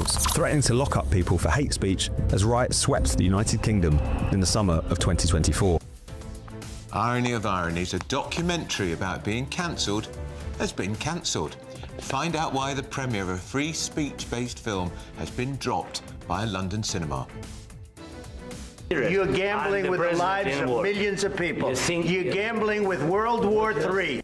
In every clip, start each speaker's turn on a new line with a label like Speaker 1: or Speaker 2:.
Speaker 1: announced, threatening to lock up people for hate speech as riots swept the United Kingdom in the summer of 2024.
Speaker 2: Irony of ironies, a documentary about being cancelled has been cancelled. Find out why the premiere of a free speech-based film has been dropped by a London cinema.
Speaker 3: You're gambling with the lives of millions of people. You're gambling with World War III.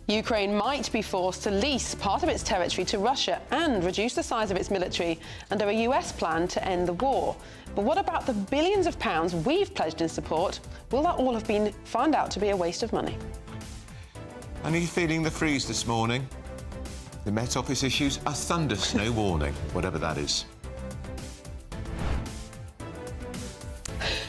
Speaker 4: Ukraine might be forced to lease part of its territory to Russia and reduce the size of its military under a US plan to end the war. But what about the billions of pounds we've pledged in support? Will that all have been found out to be a waste of money?
Speaker 2: And are you feeling the freeze this morning? The Met Office issues a thunder snow warning, whatever that is.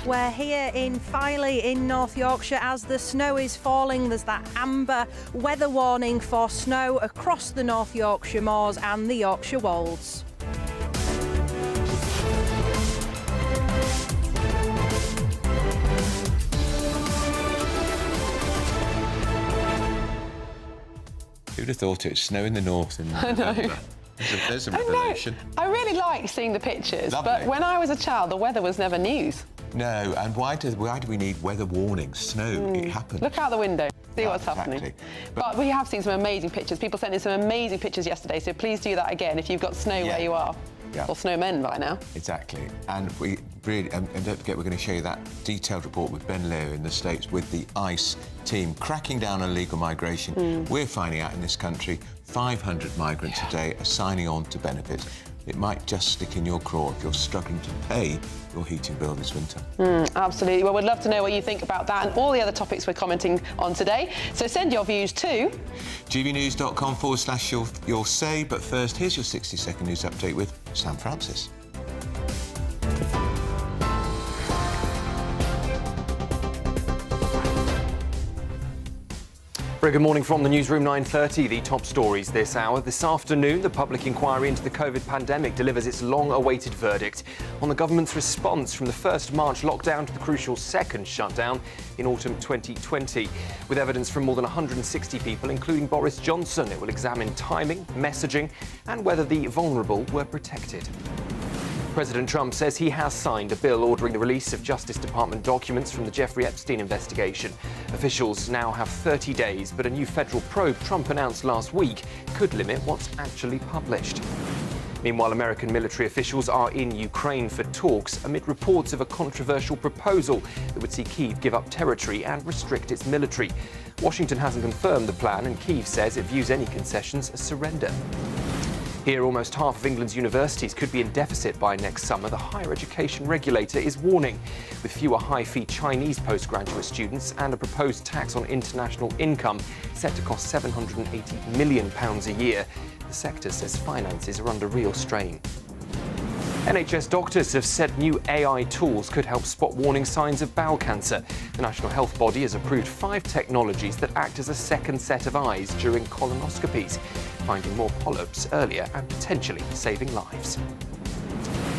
Speaker 5: We're here in Filey in North Yorkshire as the snow is falling. There's that amber weather warning for snow across the North Yorkshire moors and the Yorkshire Wolds.
Speaker 2: Who'd have thought it'd snow in the north in November? There's a revelation.
Speaker 4: I really like seeing the pictures,
Speaker 2: Lovely.
Speaker 4: but when I was a child, the weather was never news.
Speaker 2: No, and why do we need weather warnings? Snow, it happened.
Speaker 4: Look out the window, see what's
Speaker 2: exactly.
Speaker 4: happening. But we have seen some amazing pictures. People sent in some amazing pictures yesterday, so please do that again if you've got snow where you are.
Speaker 2: Yeah.
Speaker 4: Or snowmen by now.
Speaker 2: Exactly. And we really, and don't forget, we're going to show you that detailed report with Ben Leo in the States with the ICE team cracking down on illegal migration. We're finding out in this country 500 migrants a day are signing on to benefit. It might just stick in your craw if you're struggling to pay your heating bill this winter.
Speaker 4: Absolutely. Well, we'd love to know what you think about that and all the other topics we're commenting on today. So send your views to
Speaker 2: gbnews.com/your say. But first, here's your 60-second news update with Sam Francis.
Speaker 6: Very good morning from the Newsroom, 9:30. The top stories this hour. This afternoon, the public inquiry into the COVID pandemic delivers its long-awaited verdict on the government's response from the first March lockdown to the crucial second shutdown in autumn 2020. With evidence from more than 160 people, including Boris Johnson, it will examine timing, messaging, and whether the vulnerable were protected. President Trump says he has signed a bill ordering the release of Justice Department documents from the Jeffrey Epstein investigation. Officials now have 30 days, but a new federal probe Trump announced last week could limit what's actually published. Meanwhile, American military officials are in Ukraine for talks amid reports of a controversial proposal that would see Kyiv give up territory and restrict its military. Washington hasn't confirmed the plan, and Kyiv says it views any concessions as surrender. Here, almost half of England's universities could be in deficit by next summer. The higher education regulator is warning. With fewer high-fee Chinese postgraduate students and a proposed tax on international income set to cost £780 million a year, the sector says finances are under real strain. NHS doctors have said new AI tools could help spot warning signs of bowel cancer. The National Health Body has approved 5 technologies that act as a second set of eyes during colonoscopies, finding more polyps earlier and potentially saving lives.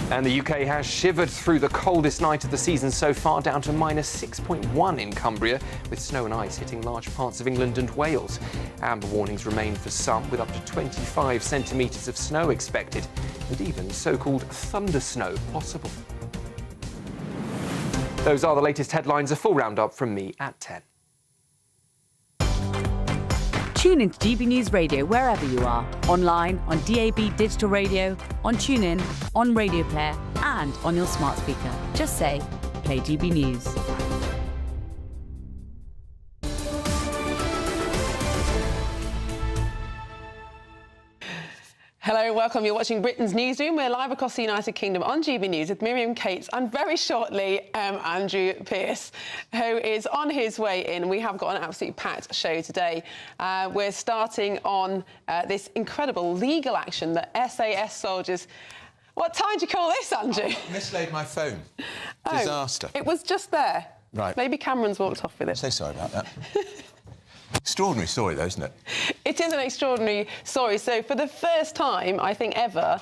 Speaker 6: And the UK has shivered through the coldest night of the season so far, down to -6.1 in Cumbria, with snow and ice hitting large parts of England and Wales. Amber warnings remain for some, with up to 25 centimetres of snow expected, and even so-called thunder snow possible. Those are the latest headlines. A full roundup from me at 10.
Speaker 7: Tune into GB News Radio wherever you are. Online, on DAB digital radio, on TuneIn, on Radio Player, and on your smart speaker. Just say, play GB News.
Speaker 4: Hello, welcome. You're watching Britain's Newsroom. We're live across the United Kingdom on GB News with Miriam Cates and very shortly Andrew Pearce, who is on his way in. We have got an absolute packed show today. We're starting on this incredible legal action that SAS soldiers... What time do you call this, Andrew?
Speaker 2: I mislaid my phone. Disaster.
Speaker 4: It was just there.
Speaker 2: Right.
Speaker 4: Maybe Cameron's walked off with it.
Speaker 2: Say sorry about that. Extraordinary story, though, isn't it?
Speaker 4: It is an extraordinary story. So, for the first time, I think ever,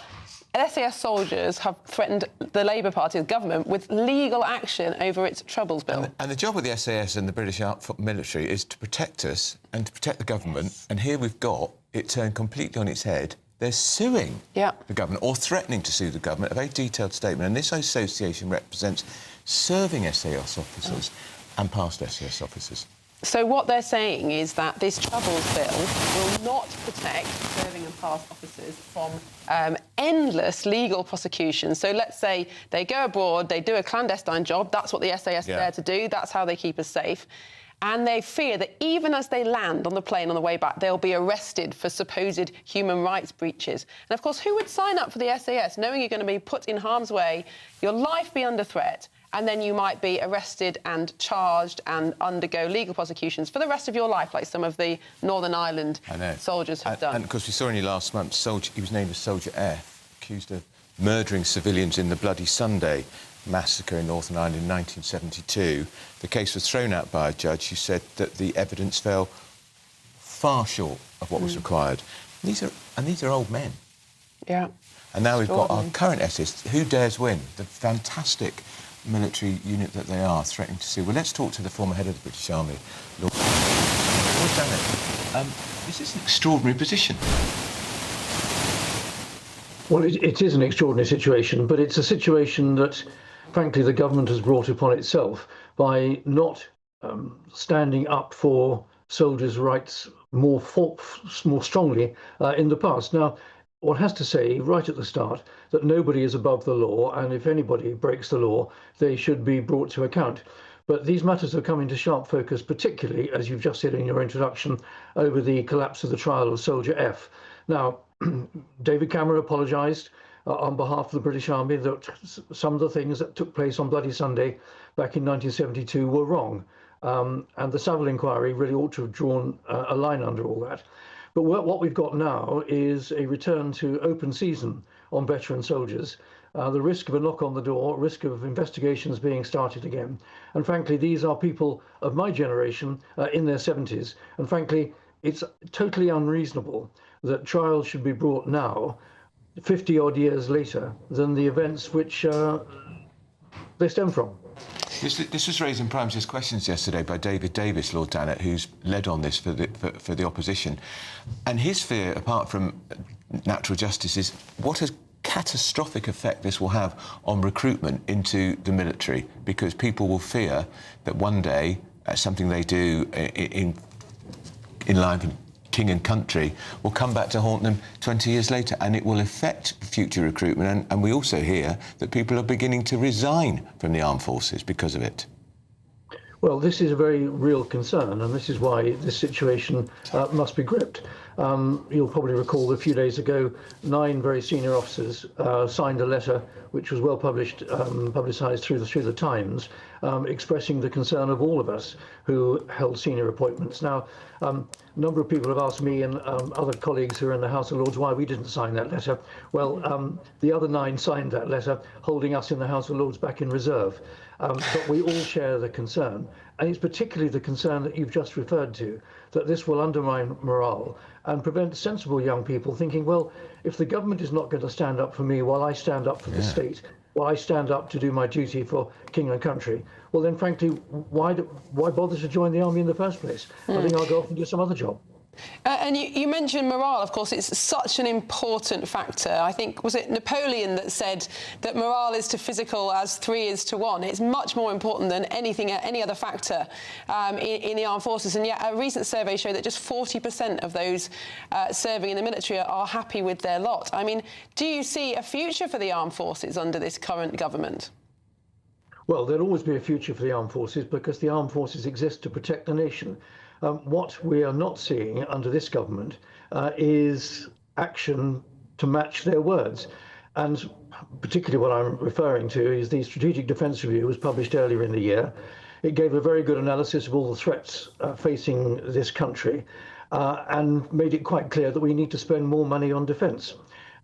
Speaker 4: SAS soldiers have threatened the Labour Party's government with legal action over its Troubles Bill.
Speaker 2: And the job of the SAS and the British military is to protect us and to protect the government. And here we've got it turned completely on its head they're suing
Speaker 4: the
Speaker 2: government or threatening to sue the government. A very detailed statement. And this association represents serving SAS officers and past SAS officers.
Speaker 4: So what they're saying is that this Troubles Bill will not protect serving and past officers from endless legal prosecution. So let's say they go abroad, they do a clandestine job, that's what the SAS are there to do, that's how they keep us safe. And they fear that even as they land on the plane on the way back, they'll be arrested for supposed human rights breaches. And of course, who would sign up for the SAS knowing you're going to be put in harm's way, your life be under threat, and then you might be arrested and charged and undergo legal prosecutions for the rest of your life, like some of the Northern Ireland soldiers have done.
Speaker 2: And of course, we saw only last month, he was named as Soldier F, accused of murdering civilians in the Bloody Sunday massacre in Northern Ireland in 1972. The case was thrown out by a judge who said that the evidence fell far short of what was required. These are old men.
Speaker 4: Yeah.
Speaker 2: And now we've got our current SS, Who Dares Win, the fantastic military unit that they are, threatening to sue. Well, let's talk to the former head of the British Army, Lord Janet. This is an extraordinary position.
Speaker 8: Well, it is an extraordinary situation, but it's a situation that, frankly, the government has brought upon itself by not standing up for soldiers' rights more strongly in the past. Now, one has to say right at the start that nobody is above the law, and if anybody breaks the law, they should be brought to account. But these matters have come into sharp focus, particularly, as you've just said in your introduction, over the collapse of the trial of Soldier F. Now, David Cameron apologised on behalf of the British Army that some of the things that took place on Bloody Sunday back in 1972 were wrong. And the Savile inquiry really ought to have drawn a line under all that. But what we've got now is a return to open season on veteran soldiers, the risk of a knock on the door, risk of investigations being started again. And frankly, these are people of my generation in their 70s. And frankly, it's totally unreasonable that trials should be brought now, 50-odd years later, than the events which they stem from.
Speaker 2: This was raised in Prime Minister's Questions yesterday by David Davis, Lord Danet, who's led on this for the opposition. And his fear, apart from natural justice, is what a catastrophic effect this will have on recruitment into the military, because people will fear that one day something they do in line for king and country will come back to haunt them 20 years later, and it will affect future recruitment. And we also hear that people are beginning to resign from the armed forces because of it.
Speaker 8: Well, this is a very real concern, and this is why this situation must be gripped. You'll probably recall that a few days ago, 9 very senior officers signed a letter which was well publicised through the Times, expressing the concern of all of us who held senior appointments. Now, a number of people have asked me and other colleagues who are in the House of Lords why we didn't sign that letter. Well, the other 9 signed that letter, holding us in the House of Lords back in reserve. But we all share the concern, and it's particularly the concern that you've just referred to, that this will undermine morale and prevent sensible young people thinking, well, if the government is not going to stand up for me while I stand up for the state, while I stand up to do my duty for king and country, well then, frankly, why bother to join the army in the first place? I think I'll go off and do some other job.
Speaker 4: And you mentioned morale, of course. It's such an important factor. I think, was it Napoleon that said that morale is to physical as 3 is to 1? It's much more important than any other factor in the armed forces. And yet a recent survey showed that just 40% of those serving in the military are happy with their lot. I mean, do you see a future for the armed forces under this current government?
Speaker 8: Well, there'll always be a future for the armed forces because the armed forces exist to protect the nation. What we are not seeing under this government is action to match their words. And particularly what I'm referring to is the Strategic Defence Review was published earlier in the year. It gave a very good analysis of all the threats facing this country and made it quite clear that we need to spend more money on defence.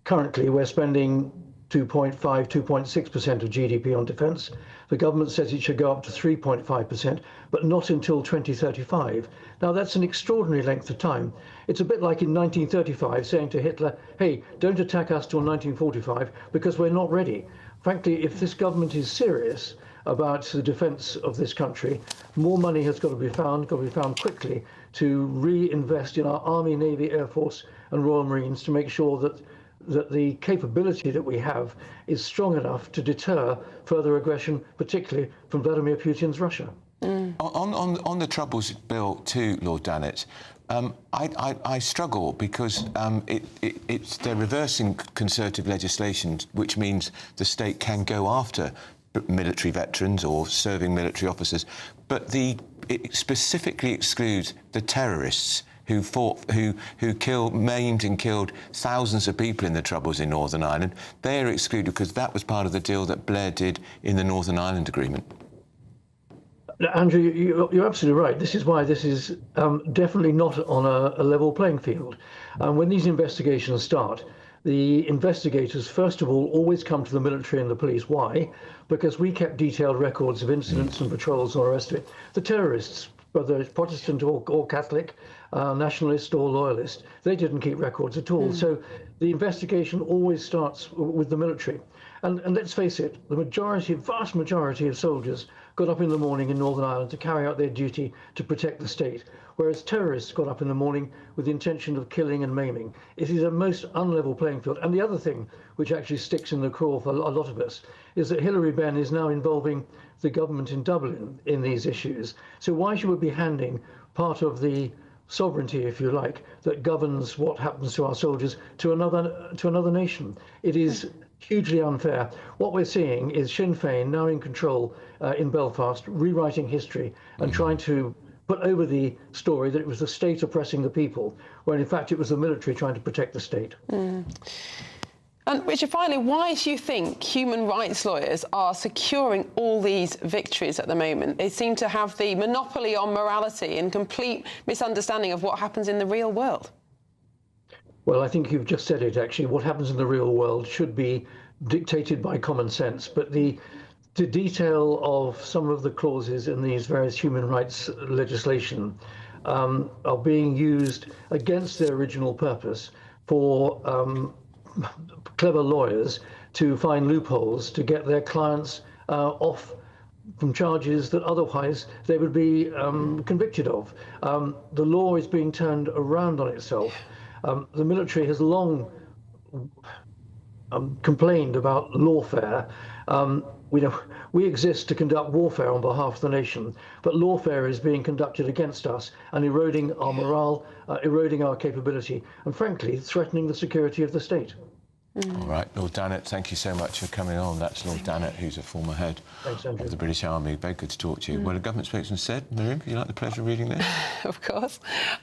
Speaker 8: Currently, we're spending 2.5, 2.6% of GDP on defence. The government says it should go up to 3.5%, but not until 2035. Now, that's an extraordinary length of time. It's a bit like in 1935 saying to Hitler, hey, don't attack us till 1945 because we're not ready. Frankly, if this government is serious about the defence of this country, more money has got to be found quickly to reinvest in our Army, Navy, Air Force and Royal Marines to make sure that the capability that we have is strong enough to deter further aggression, particularly from Vladimir Putin's Russia.
Speaker 2: On the Troubles Bill too, Lord Dannatt, I struggle because they're reversing Conservative legislation, which means the state can go after military veterans or serving military officers, but it specifically excludes the terrorists who maimed and killed thousands of people in the Troubles in Northern Ireland. They are excluded because that was part of the deal that Blair did in the Northern Ireland Agreement.
Speaker 8: Andrew, you're absolutely right. This is why this is definitely not on a level playing field. When these investigations start, the investigators, first of all, always come to the military and the police. Why? Because we kept detailed records of incidents and patrols and all the rest of it. The terrorists, whether it's Protestant or Catholic, nationalist or loyalist, they didn't keep records at all. So the investigation always starts with the military. And let's face it, the vast majority of soldiers got up in the morning in Northern Ireland to carry out their duty to protect the state, whereas terrorists got up in the morning with the intention of killing and maiming. It is a most unlevel playing field. And the other thing, which actually sticks in the craw for a lot of us, is that Hilary Benn is now involving the government in Dublin in these issues. So why should we be handing part of the sovereignty, if you like, that governs what happens to our soldiers to another nation? It is hugely unfair. What we're seeing is Sinn Féin now in control in Belfast, rewriting history and trying to put over the story that it was the state oppressing the people, when in fact it was the military trying to protect the state.
Speaker 4: And Richard, finally, why do you think human rights lawyers are securing all these victories at the moment? They seem to have the monopoly on morality and complete misunderstanding of what happens in the real world.
Speaker 8: Well, I think you've just said it, actually. What happens in the real world should be dictated by common sense. But the detail of some of the clauses in these various human rights legislation are being used against their original purpose for clever lawyers to find loopholes to get their clients off from charges that otherwise they would be convicted of. The law is being turned around on itself. The military has long complained about lawfare. We exist to conduct warfare on behalf of the nation, but lawfare is being conducted against us and eroding our morale, eroding our capability, and frankly, threatening the security of the state.
Speaker 2: All right, Lord Dannatt, thank you so much for coming on. That's Lord Dannatt, who's a former head of the British Army. Very good to talk to you. Well, a government spokesman said, Miriam, would you like the pleasure of reading this?
Speaker 4: Of course.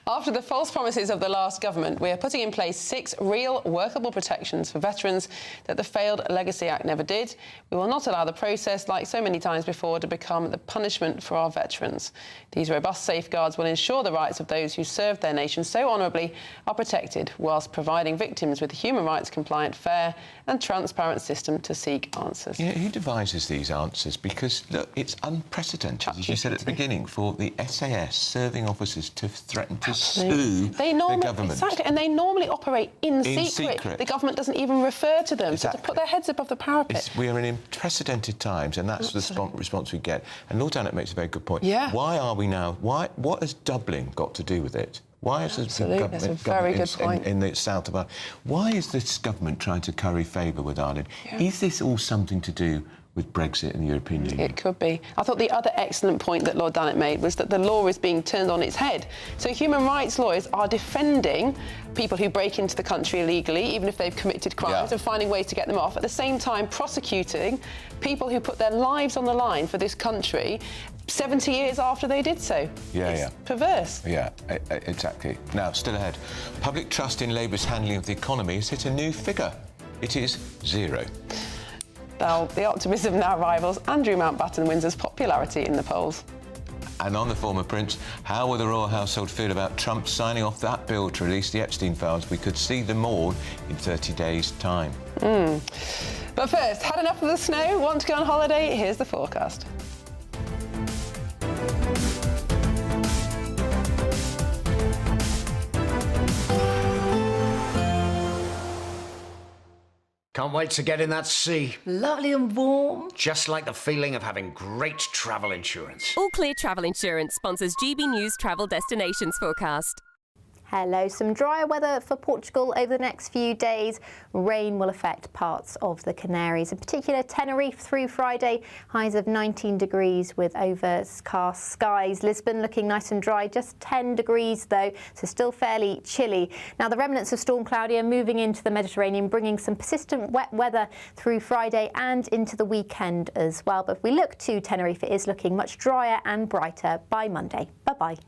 Speaker 4: After the false promises of the last government, we are putting in place 6 real workable protections for veterans that the failed Legacy Act never did. We will not allow the process, like so many times before, to become the punishment for our veterans. These robust safeguards will ensure the rights of those who served their nation so honourably are protected, whilst providing victims with a human rights compliant, fair and transparent system to seek answers.
Speaker 2: Yeah, who devises these answers? Because, look, it's unprecedented, as you said at the beginning, for the SAS serving officers to threaten to sue the government.
Speaker 4: Exactly, and they normally operate in secret. The government doesn't even refer to them, so to put their heads above the parapet.
Speaker 2: We are in unprecedented times, and that's the response we get. And Lord Dannatt makes a very good point.
Speaker 4: Yeah.
Speaker 2: Why are we now... What has Dublin got to do with it? Why is this government in the south of Ireland? Why is this government trying to curry favour with Ireland? Yeah. Is this all something to do with Brexit and the European Union?
Speaker 4: It could be. I thought the other excellent point that Lord Dannatt made was that the law is being turned on its head. So human rights lawyers are defending people who break into the country illegally, even if they've committed crimes, and finding ways to get them off. At the same time, prosecuting people who put their lives on the line for this country 70 years after they did so. It's perverse.
Speaker 2: Yeah, exactly. Now, still ahead. Public trust in Labour's handling of the economy has hit a new figure. It is 0.
Speaker 4: Well, the optimism now rivals Andrew Mountbatten Windsor's popularity in the polls.
Speaker 2: And on the former prince, how will the royal household feel about Trump signing off that bill to release the Epstein files? We could see them all in 30 days' time.
Speaker 4: But first, had enough of the snow? Want to go on holiday? Here's the forecast.
Speaker 3: Can't wait to get in that sea.
Speaker 9: Lovely and warm.
Speaker 3: Just like the feeling of having great travel insurance.
Speaker 10: All Clear Travel Insurance sponsors GB News travel destinations forecast.
Speaker 11: Hello, some drier weather for Portugal over the next few days. Rain will affect parts of the Canaries, in particular Tenerife through Friday. Highs of 19 degrees with overcast skies. Lisbon looking nice and dry, just 10 degrees though, so still fairly chilly. Now the remnants of Storm Claudia moving into the Mediterranean, bringing some persistent wet weather through Friday and into the weekend as well. But if we look to Tenerife, it is looking much drier and brighter by Monday. Bye-bye.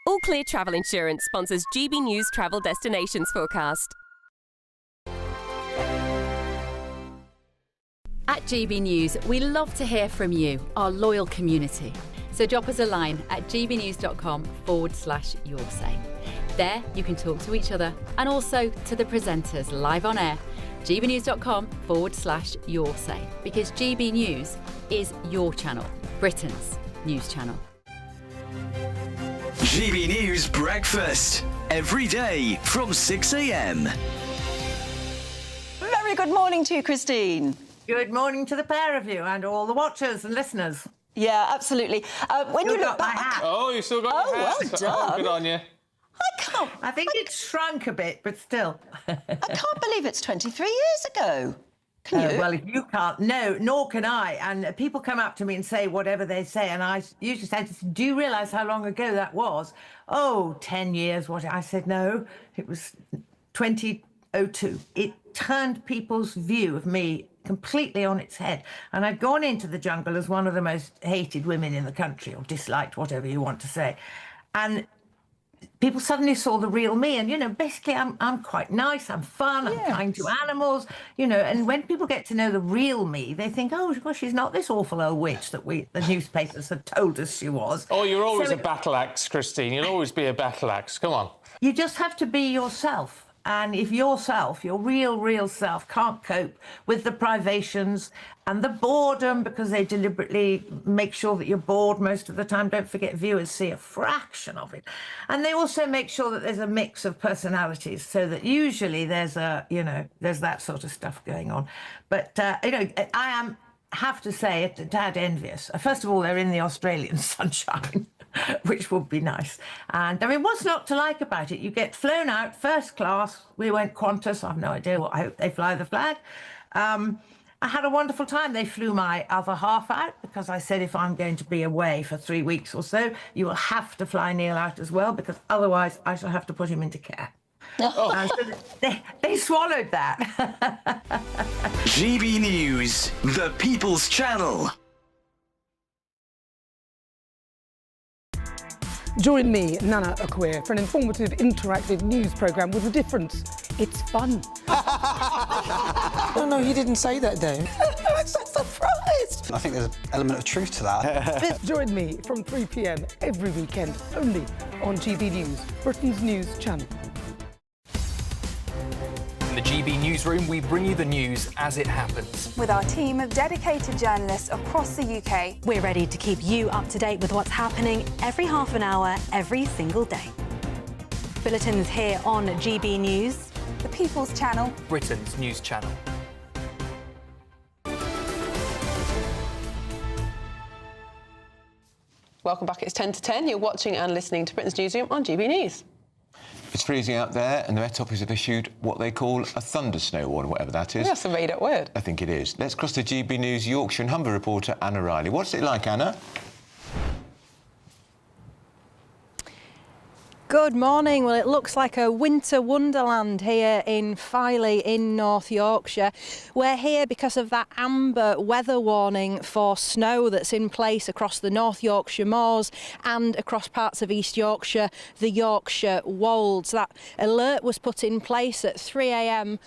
Speaker 10: All Clear Travel Insurance sponsors GB News travel destinations forecast.
Speaker 7: At GB News, we love to hear from you, our loyal community. So drop us a line at gbnews.com/yoursay. There you can talk to each other and also to the presenters live on air. gbnews.com/yoursay, because GB News is your channel, Britain's news channel.
Speaker 12: GB News Breakfast, every day from 6 a.m.
Speaker 13: Very good morning to you, Christine.
Speaker 14: Good morning to the pair of you and all the watchers and listeners.
Speaker 13: Yeah, absolutely. When you look back...
Speaker 15: Oh, you still got your hat.
Speaker 13: Well done.
Speaker 15: Oh, good on you.
Speaker 14: I think it's shrunk a bit, but still.
Speaker 13: I can't believe it's 23 years ago. Can you?
Speaker 14: Well, if you can't, no, nor can I. And people come up to me and say whatever they say, and I usually say, do you realise how long ago that was? Oh, 10 years. What? I said, no, it was 2002. It turned people's view of me completely on its head. And I'd gone into the jungle as one of the most hated women in the country, or disliked, whatever you want to say. And people suddenly saw the real me, and basically I'm quite nice, I'm fun, I'm kind to animals, and when people get to know the real me, they think, oh well, she's not this awful old witch that the newspapers had told us she was.
Speaker 15: Oh, you're always a battle axe, Christine. You'll always be a battle axe. Come on.
Speaker 14: You just have to be yourself. And if yourself, your real self, can't cope with the privations and the boredom, because they deliberately make sure that you're bored most of the time. Don't forget, viewers see a fraction of it. And they also make sure that there's a mix of personalities, so that usually there's there's that sort of stuff going on. But, I have to say, a tad envious. First of all, they're in the Australian sunshine. Which would be nice. And I mean, what's not to like about it? You get flown out first class. We went Qantas. I have no idea what. I hope they fly the flag. I had a wonderful time. They flew my other half out, because I said, if I'm going to be away for 3 weeks or so, you will have to fly Neil out as well, because otherwise I shall have to put him into care. So they swallowed that.
Speaker 12: GB News, the People's Channel.
Speaker 16: Join me, Nana Akweer, for an informative, interactive news programme with a difference. It's fun.
Speaker 17: No, you didn't say that, though.
Speaker 16: I'm so surprised.
Speaker 17: I think there's an element of truth to that.
Speaker 16: Join me from 3 p.m. every weekend, only on GB News, Britain's news channel.
Speaker 6: In the GB Newsroom, we bring you the news as it happens.
Speaker 18: With our team of dedicated journalists across the UK,
Speaker 19: we're ready to keep you up to date with what's happening every half an hour, every single day. Bulletins here on GB News,
Speaker 18: the People's Channel,
Speaker 6: Britain's news channel.
Speaker 4: Welcome back. It's 10 to 10. You're watching and listening to Britain's Newsroom on GB News.
Speaker 2: It's freezing out there, and the Met Office have issued what they call a thunder snow warning, whatever that is.
Speaker 4: That's a made-up word.
Speaker 2: I think it is. Let's cross to GB News Yorkshire and Humber reporter Anna Riley. What's it like, Anna?
Speaker 5: Good morning. Well, it looks like a winter wonderland here in Filey in North Yorkshire. We're here because of that amber weather warning for snow that's in place across the North Yorkshire moors and across parts of East Yorkshire, the Yorkshire Wolds. That alert was put in place at 3 a.m.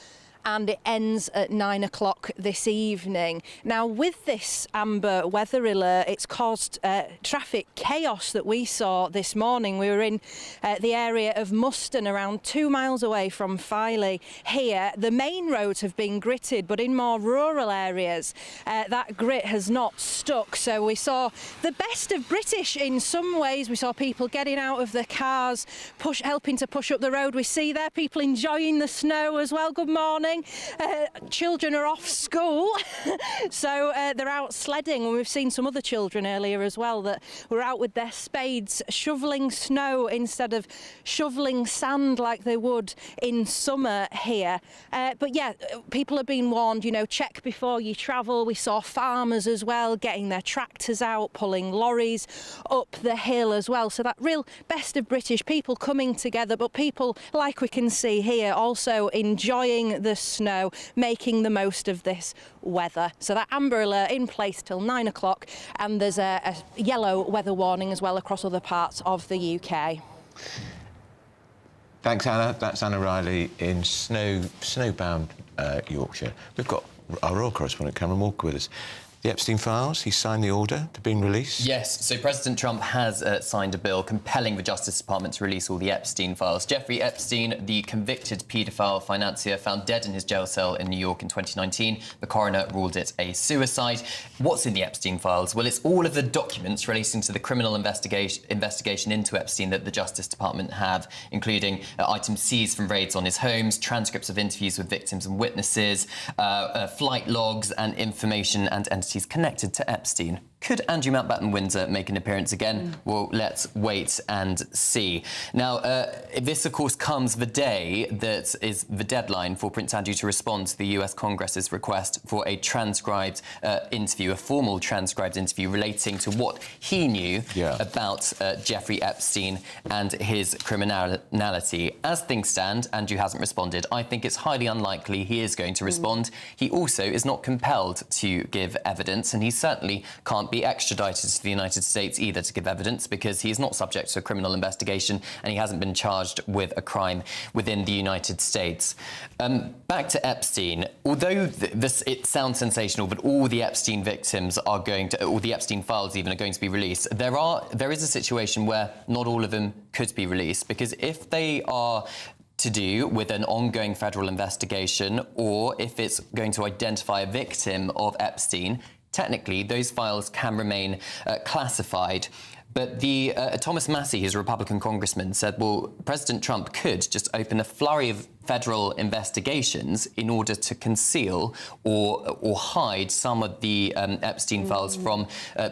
Speaker 5: and it ends at 9 o'clock this evening. Now, with this amber weather alert, it's caused traffic chaos that we saw this morning. We were in the area of Muston, around 2 miles away from Filey. Here, the main roads have been gritted, but in more rural areas, that grit has not stuck. So we saw the best of British in some ways. We saw people getting out of their cars, helping to push up the road. We see there people enjoying the snow as well. Good morning. morning. Children are off school, so they're out sledding, and we've seen some other children earlier as well that were out with their spades shoveling snow instead of shoveling sand like they would in summer here. But yeah, people have been warned, you know, check before you travel. We saw farmers as well getting their tractors out, pulling lorries up the hill as well. So that real best of British, people coming together, but people, like we can see here, also enjoying the snow, making the most of this weather. So that amber alert in place till 9 o'clock, and there's a yellow weather warning as well across other parts of the UK.
Speaker 2: Thanks, Anna. That's Anna Riley in snowbound Yorkshire. We've got our royal correspondent Cameron Walker with us. The Epstein files, he signed the order to being released?
Speaker 9: Yes, so President Trump has signed a bill compelling the Justice Department to release all the Epstein files. Jeffrey Epstein, the convicted paedophile financier found dead in his jail cell in New York in 2019. The coroner ruled it a suicide. What's in the Epstein files? Well, it's all of the documents relating to the criminal investigation into Epstein that the Justice Department have, including items seized from raids on his homes, transcripts of interviews with victims and witnesses, flight logs and information and entities connected to Epstein. Could Andrew Mountbatten-Windsor make an appearance again? Well, let's wait and see. Now, this, of course, comes the day that is the deadline for Prince Andrew to respond to the US Congress's request for a transcribed interview, a formal transcribed interview relating to what he knew about Jeffrey Epstein and his criminality. As things stand, Andrew hasn't responded. I think it's highly unlikely he is going to respond. He also is not compelled to give evidence, and he certainly can't be extradited to the United States either to give evidence, because he is not subject to a criminal investigation and he hasn't been charged with a crime within the United States. Back to Epstein. Although it sounds sensational that all the Epstein victims are going to, all the Epstein files even, are going to be released, there is a situation where not all of them could be released, because if they are to do with an ongoing federal investigation, or if it's going to identify a victim of Epstein, technically, those files can remain classified. But Thomas Massie, who's a Republican congressman, said, well, President Trump could just open a flurry of federal investigations in order to conceal or hide some of the Epstein files from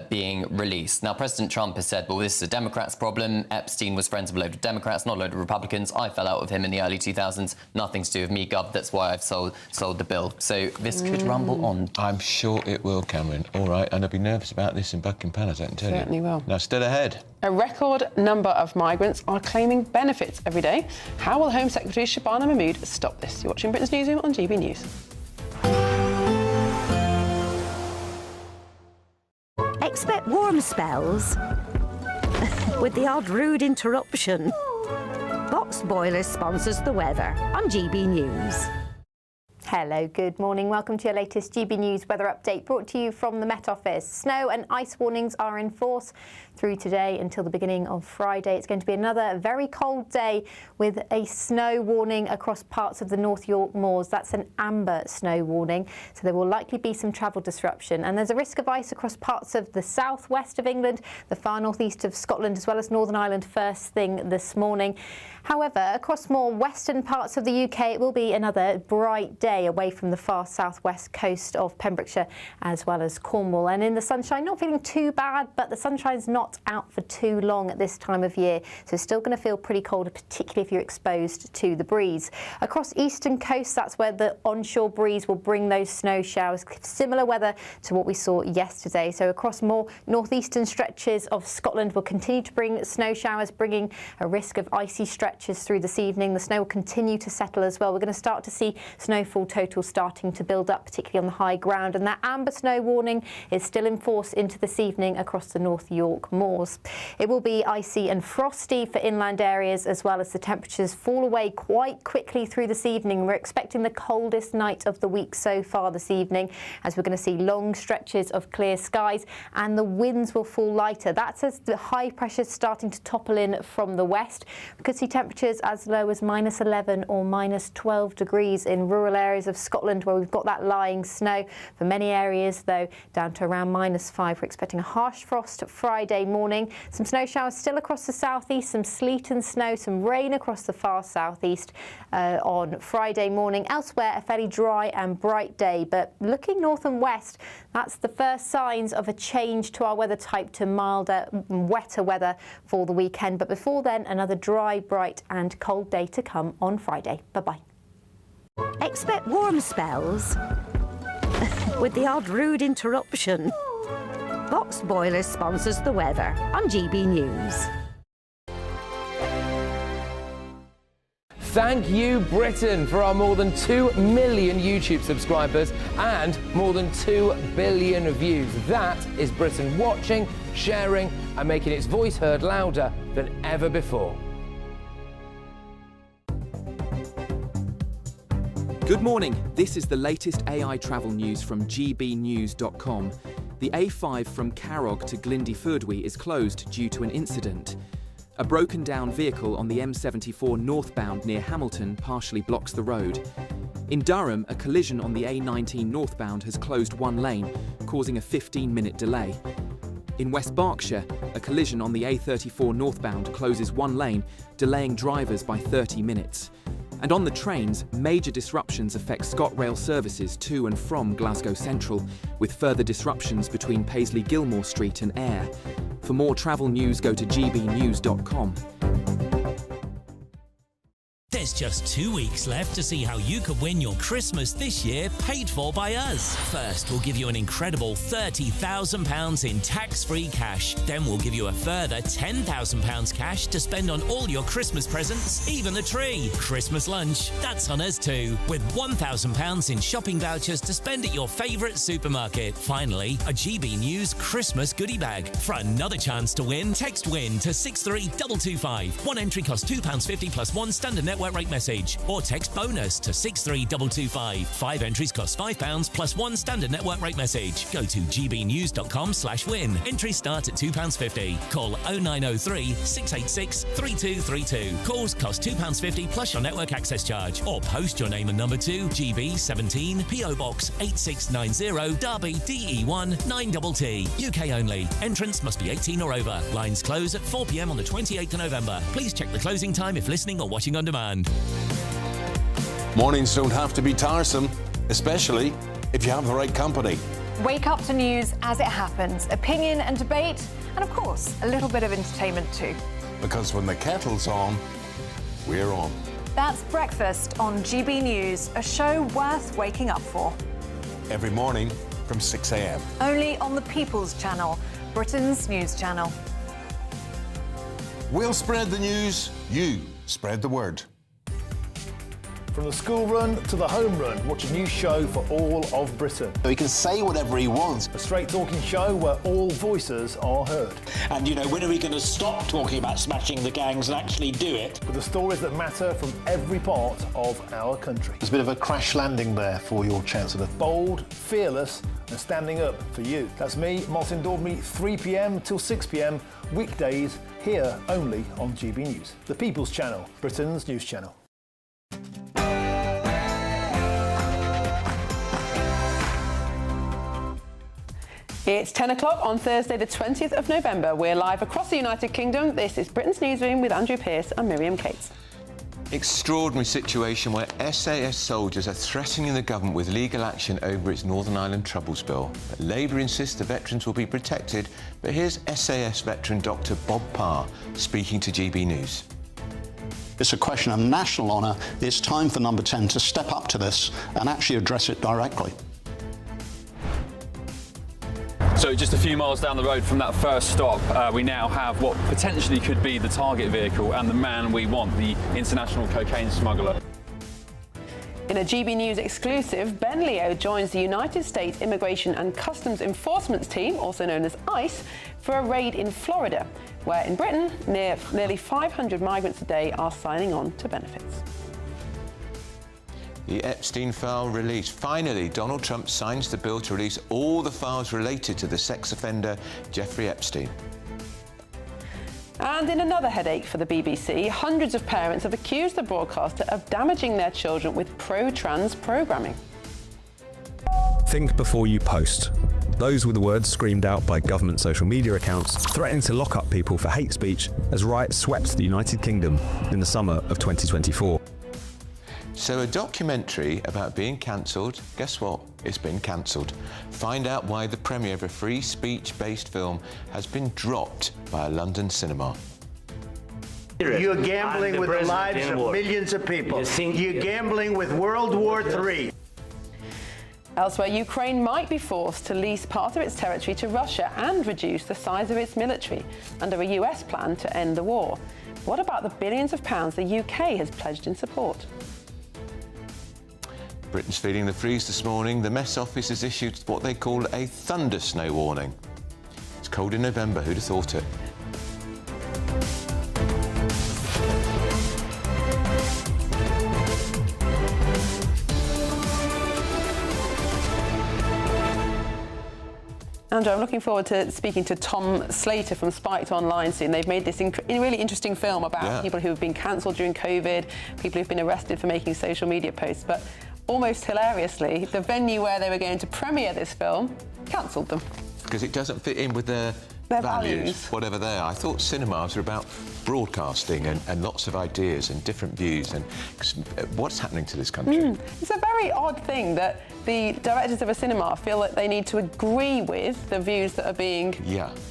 Speaker 9: being released. Now, President Trump has said, well, this is a Democrats' problem. Epstein was friends with a load of Democrats, not a load of Republicans. I fell out with him in the early 2000s. Nothing to do with me, Gov. That's why I've sold the bill. So this could rumble on.
Speaker 2: I'm sure it will, Cameron. All right, and I'll be nervous about this in Buckingham Palace, I can tell you.
Speaker 4: Certainly will.
Speaker 2: Now, still ahead.
Speaker 4: A record number of migrants are claiming benefits every day. How will Home Secretary Shabana Mahmood stop this? You're watching Britain's Newsroom on GB News.
Speaker 20: Expect warm spells with the odd rude interruption. Box Boilers sponsors the weather on GB News.
Speaker 11: Hello, good morning. Welcome to your latest GB News weather update, brought to you from the Met Office. Snow and ice warnings are in force through today until the beginning of Friday. It's going to be another very cold day with a snow warning across parts of the North York moors. That's an amber snow warning, so there will likely be some travel disruption. And there's a risk of ice across parts of the southwest of England, the far northeast of Scotland, as well as Northern Ireland first thing this morning. However, across more western parts of the UK, it will be another bright day away from the far southwest coast of Pembrokeshire as well as Cornwall. And in the sunshine, not feeling too bad, but the sunshine's not out for too long at this time of year. So still going to feel pretty cold, particularly if you're exposed to the breeze. Across eastern coast, that's where the onshore breeze will bring those snow showers. Similar weather to what we saw yesterday. So across more northeastern stretches of Scotland, we'll continue to bring snow showers, bringing a risk of icy stretches through this evening. The snow will continue to settle as well. We're going to start to see snowfall totals starting to build up, particularly on the high ground. And that amber snow warning is still in force into this evening across the North York moors. It will be icy and frosty for inland areas, as well as the temperatures fall away quite quickly through this evening. We're expecting the coldest night of the week so far this evening, as we're going to see long stretches of clear skies, and the winds will fall lighter. That's as the high pressure starting to topple in from the west. We could see temperatures as low as -11 or -12 degrees in rural areas areas of Scotland where we've got that lying snow. For many areas, though, down to around -5. We're expecting a harsh frost Friday morning. Some snow showers still across the southeast, some sleet and snow, some rain across the far southeast on Friday morning. Elsewhere, a fairly dry and bright day, but looking north and west, that's the first signs of a change to our weather type to milder, wetter weather for the weekend. But before then, another dry, bright and cold day to come on Friday. Bye-bye.
Speaker 20: Expect warm spells with the odd rude interruption. Box Boilers sponsors the weather on GB News.
Speaker 6: Thank you, Britain, for our more than 2 million YouTube subscribers and more than 2 billion views. That is Britain watching, sharing and making its voice heard louder than ever before.
Speaker 21: Good morning. This is the latest AI travel news from GBnews.com. The A5 from Carrog to Glyndifrdwy is closed due to an incident. A broken down vehicle on the M74 northbound near Hamilton partially blocks the road. In Durham, a collision on the A19 northbound has closed one lane, causing a 15-minute delay. In West Berkshire, a collision on the A34 northbound closes one lane, delaying drivers by 30 minutes. And on the trains, major disruptions affect ScotRail services to and from Glasgow Central, with further disruptions between Paisley Gilmore Street and Ayr. For more travel news, go to gbnews.com.
Speaker 22: There's just 2 weeks left to see how you could win your Christmas this year paid for by us. First, we'll give you an incredible £30,000 in tax-free cash. Then we'll give you a further £10,000 cash to spend on all your Christmas presents, even the tree. Christmas lunch, that's on us too, with £1,000 in shopping vouchers to spend at your favourite supermarket. Finally, a GB News Christmas goodie bag. For another chance to win, text WIN to 63225. One entry costs £2.50 plus one standard network rate message, or text BONUS to 63225. 5 entries cost £5 plus one standard network rate message. Go to gbnews.com/win. Entries start at £2.50. Call 0903 686 3232. Calls cost £2.50 plus your network access charge, or post your name and number to GB17 PO Box 8690 Derby DE1 9TT. UK only. Entrance must be 18 or over. Lines close at 4 p.m. on the 28th of November. Please check the closing time if listening or watching on demand.
Speaker 23: Mornings don't have to be tiresome, especially if you have the right company.
Speaker 18: Wake up to news as it happens, opinion and debate, and of course, a little bit of entertainment too.
Speaker 23: Because when the kettle's on, we're on.
Speaker 18: That's Breakfast on GB News, a show worth waking up for.
Speaker 23: Every morning from 6 a.m.
Speaker 18: Only on the People's Channel, Britain's news channel.
Speaker 23: We'll spread the news, you spread the word.
Speaker 24: From the school run to the home run, watch a new show for all of Britain.
Speaker 25: He can say whatever he wants.
Speaker 24: A straight-talking show where all voices are heard.
Speaker 26: And, you know, when are we going to stop talking about smashing the gangs and actually do it?
Speaker 24: With the stories that matter from every part of our country.
Speaker 25: There's a bit of a crash landing there for your Chancellor.
Speaker 24: Bold, fearless and standing up for you. That's me, Martin Daubney, 3 p.m. till 6 p.m, weekdays, here only on GB News. The People's Channel, Britain's news channel.
Speaker 4: It's 10 o'clock on Thursday, the 20th of November. We're live across the United Kingdom. This is Britain's Newsroom with Andrew Pearce and Miriam Cates.
Speaker 2: Extraordinary situation where SAS soldiers are threatening the government with legal action over its Northern Ireland Troubles Bill. But Labour insists the veterans will be protected. But here's SAS veteran Dr Bob Parr speaking to GB News.
Speaker 25: It's a question of national honour. It's time for Number 10 to step up to this and actually address it directly.
Speaker 27: So just a few miles down the road from that first stop, we now have what potentially could be the target vehicle and the man we want, the international cocaine smuggler.
Speaker 4: In a GB News exclusive, Ben Leo joins the United States Immigration and Customs Enforcement Team, also known as ICE, for a raid in Florida, where in Britain, nearly 500 migrants a day are signing on to benefits.
Speaker 2: The Epstein file released. Finally, Donald Trump signs the bill to release all the files related to the sex offender Jeffrey Epstein.
Speaker 4: And in another headache for the BBC, hundreds of parents have accused the broadcaster of damaging their children with pro-trans programming.
Speaker 1: Think before you post. Those were the words screamed out by government social media accounts threatening to lock up people for hate speech as riots swept the United Kingdom in the summer of 2024.
Speaker 2: So a documentary about being cancelled, guess what? It's been cancelled. Find out why the premiere of a free speech-based film has been dropped by a London cinema.
Speaker 3: You're gambling with the lives of millions of people. You're gambling with World War III.
Speaker 4: Elsewhere, Ukraine might be forced to lease part of its territory to Russia and reduce the size of its military under a US plan to end the war. What about the billions of pounds the UK has pledged in support?
Speaker 2: Britain's feeling the freeze this morning. The Met Office has issued what they call a thunder snow warning. It's cold in November, who'd have thought it?
Speaker 4: Andrew, I'm looking forward to speaking to Tom Slater from Spiked Online soon. They've made this really interesting film about people who have been cancelled during COVID, people who've been arrested for making social media posts. But almost hilariously, the venue where they were going to premiere this film cancelled them.
Speaker 2: Because it doesn't fit in with their values, whatever they are. I thought cinemas are about broadcasting and lots of ideas and different views. And what's happening to this country?
Speaker 4: It's a very odd thing that the directors of a cinema feel that they need to agree with the views that are being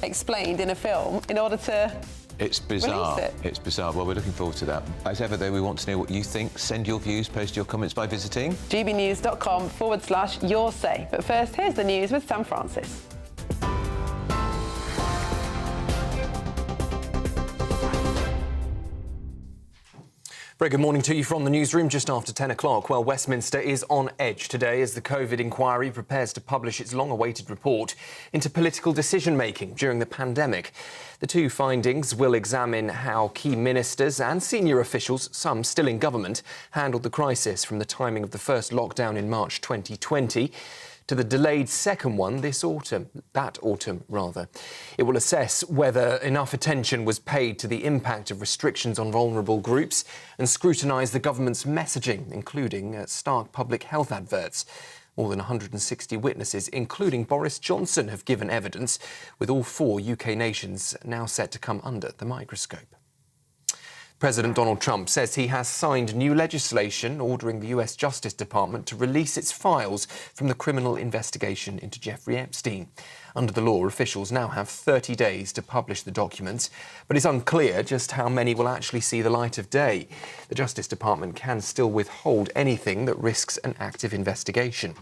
Speaker 4: explained in a film in order to
Speaker 2: It's bizarre.
Speaker 4: release it.
Speaker 2: It's bizarre. Well, we're looking forward to that. As ever, though, we want to know what you think. Send your views, post your comments by visiting
Speaker 4: gbnews.com/your say. But first, here's the news with Sam Francis.
Speaker 6: Very good morning to you from the newsroom just after 10 o'clock. Well, Westminster is on edge today as the COVID inquiry prepares to publish its long-awaited report into political decision-making during the pandemic. The two findings will examine how key ministers and senior officials, some still in government, handled the crisis from the timing of the first lockdown in March 2020 to the delayed second one that autumn. It will assess whether enough attention was paid to the impact of restrictions on vulnerable groups and scrutinise the government's messaging, including stark public health adverts. More than 160 witnesses, including Boris Johnson, have given evidence, with all four UK nations now set to come under the microscope. President Donald Trump says he has signed new legislation ordering the US Justice Department to release its files from the criminal investigation into Jeffrey Epstein. Under the law, officials now have 30 days to publish the documents, but it's unclear just how many will actually see the light of day. The Justice Department can still withhold anything that risks an active investigation.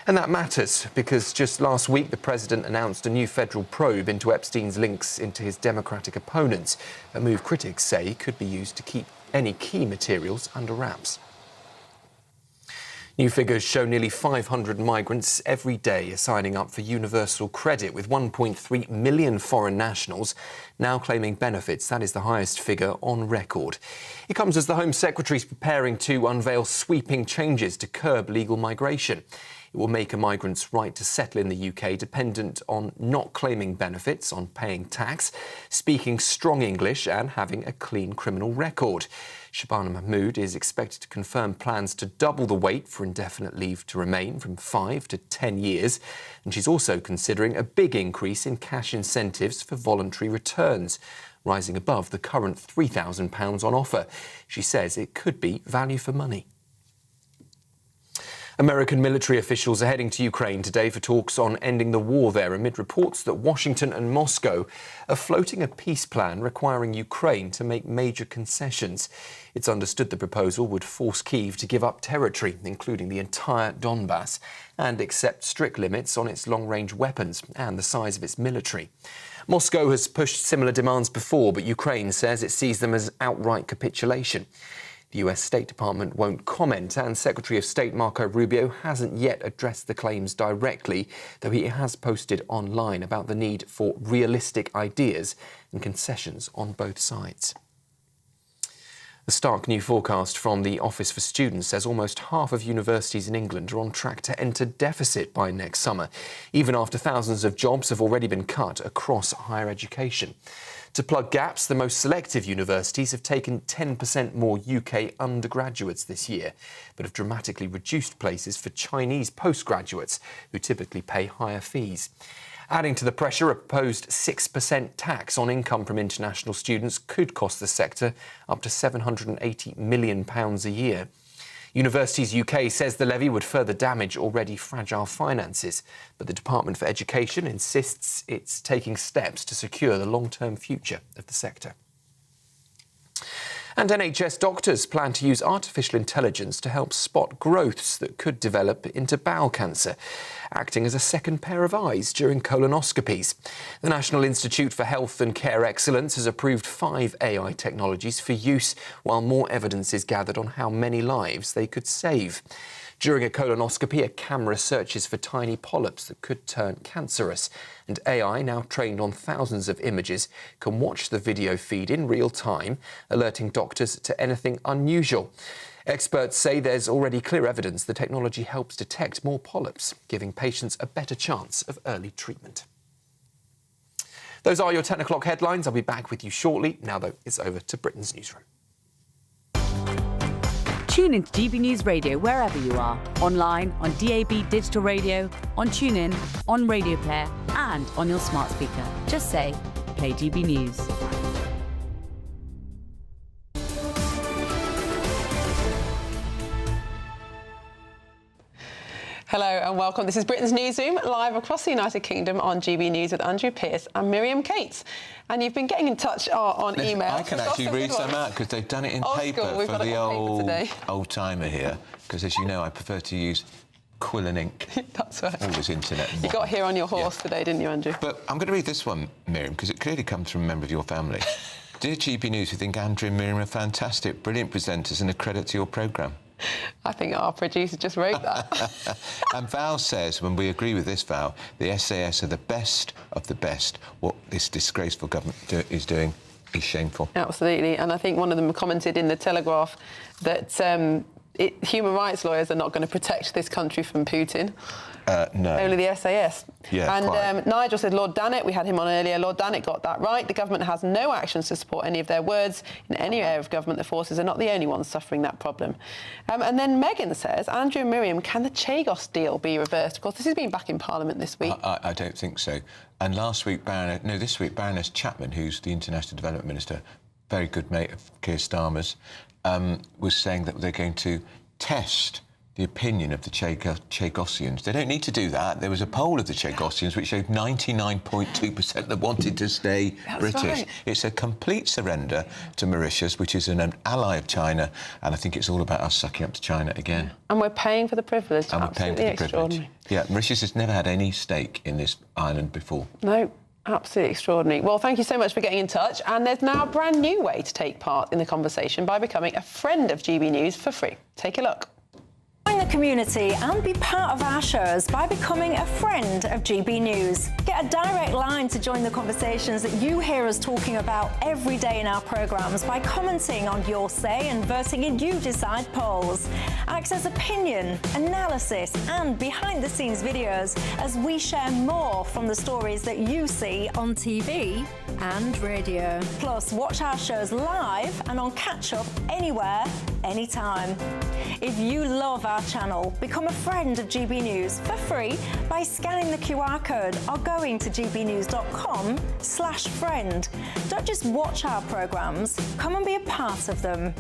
Speaker 6: And that matters because just last week the president announced a new federal probe into Epstein's links into his Democratic opponents, a move critics say could be used to keep any key materials under wraps. New figures show nearly 500 migrants every day are signing up for universal credit, with 1.3 million foreign nationals now claiming benefits. That is the highest figure on record. It comes as the Home Secretary is preparing to unveil sweeping changes to curb legal migration. It will make a migrant's right to settle in the UK dependent on not claiming benefits, on paying tax, speaking strong English and having a clean criminal record. Shabana Mahmood is expected to confirm plans to double the wait for indefinite leave to remain from 5 to 10 years. And she's also considering a big increase in cash incentives for voluntary returns, rising above the current £3,000 on offer. She says it could be value for money. American military officials are heading to Ukraine today for talks on ending the war there, amid reports that Washington and Moscow are floating a peace plan requiring Ukraine to make major concessions. It's understood the proposal would force Kyiv to give up territory, including the entire Donbass, and accept strict limits on its long-range weapons and the size of its military. Moscow has pushed similar demands before, but Ukraine says it sees them as outright capitulation. The US State Department won't comment, and Secretary of State Marco Rubio hasn't yet addressed the claims directly, though he has posted online about the need for realistic ideas and concessions on both sides. The stark new forecast from the Office for Students says almost half of universities in England are on track to enter deficit by next summer, even after thousands of jobs have already been cut across higher education. To plug gaps, the most selective universities have taken 10% more UK undergraduates this year, but have dramatically reduced places for Chinese postgraduates, who typically pay higher fees. Adding to the pressure, a proposed 6% tax on income from international students could cost the sector up to £780 million a year. Universities UK says the levy would further damage already fragile finances, but the Department for Education insists it's taking steps to secure the long-term future of the sector. And NHS doctors plan to use artificial intelligence to help spot growths that could develop into bowel cancer, acting as a second pair of eyes during colonoscopies. The National Institute for Health and Care Excellence has approved 5 AI technologies for use, while more evidence is gathered on how many lives they could save. During a colonoscopy, a camera searches for tiny polyps that could turn cancerous, and AI, now trained on thousands of images, can watch the video feed in real time, alerting doctors to anything unusual. Experts say there's already clear evidence the technology helps detect more polyps, giving patients a better chance of early treatment. Those are your 10 o'clock headlines. I'll be back with you shortly. Now, though, it's over to Britain's Newsroom.
Speaker 7: Tune into GB News Radio wherever you are, online, on DAB digital radio, on TuneIn, on Radio Player and on your smart speaker. Just say, play GB News.
Speaker 4: Hello and welcome. This is Britain's Newsroom, live across the United Kingdom on GB News with Andrew Pearce and Miriam Cates. And you've been getting in touch on email.
Speaker 2: I can actually read some out because they've done it in paper for the old timer here. Because as you know, I prefer to use quill and ink.
Speaker 4: That's right.
Speaker 2: All this internet.
Speaker 4: You got here on your horse today, didn't you, Andrew?
Speaker 2: But I'm going to read this one, Miriam, because it clearly comes from a member of your family. Dear GB News, we think Andrew and Miriam are fantastic, brilliant presenters and a credit to your programme.
Speaker 4: I think our producer just wrote that.
Speaker 2: And Val says, when we agree with this, Val, the SAS are the best of the best. What this disgraceful government is doing is shameful.
Speaker 4: Absolutely. And I think one of them commented in the Telegraph that human rights lawyers are not going to protect this country from Putin.
Speaker 2: No.
Speaker 4: Only the SAS.
Speaker 2: Yeah,
Speaker 4: and Nigel said, Lord Dannatt, we had him on earlier, Lord Dannatt got that right. The government has no actions to support any of their words. In any area of government, the forces are not the only ones suffering that problem. And then Megan says, Andrew and Miriam, can the Chagos deal be reversed? Of course, this has been back in Parliament this week.
Speaker 2: I don't think so. And this week, Baroness Chapman, who's the International Development Minister, very good mate of Keir Starmer's, was saying that they're going to test the opinion of the Chagosians. They don't need to do that. There was a poll of the Chagosians which showed 99.2% that wanted to stay British. Right. It's a complete surrender to Mauritius, which is an ally of China, and I think it's all about us sucking up to China again.
Speaker 4: And we're paying for the privilege.
Speaker 2: And we're paying for the privilege. Yeah, Mauritius has never had any stake in this island before.
Speaker 4: No. Absolutely extraordinary. Well, thank you so much for getting in touch. And there's now a brand new way to take part in the conversation by becoming a friend of GB News for free. Take a look.
Speaker 8: Join the community and be part of our shows by becoming a friend of GB News. Get a direct line to join the conversations that you hear us talking about every day in our programmes by commenting on Your Say and voting in You Decide polls. Access opinion, analysis and behind-the-scenes videos as we share more from the stories that you see on TV and radio. Plus, watch our shows live and on catch-up anywhere, anytime. If you love our channel, become a friend of GB News for free by scanning the QR code or going to gbnews.com/friend. Don't just watch our programmes, come and be a part of them.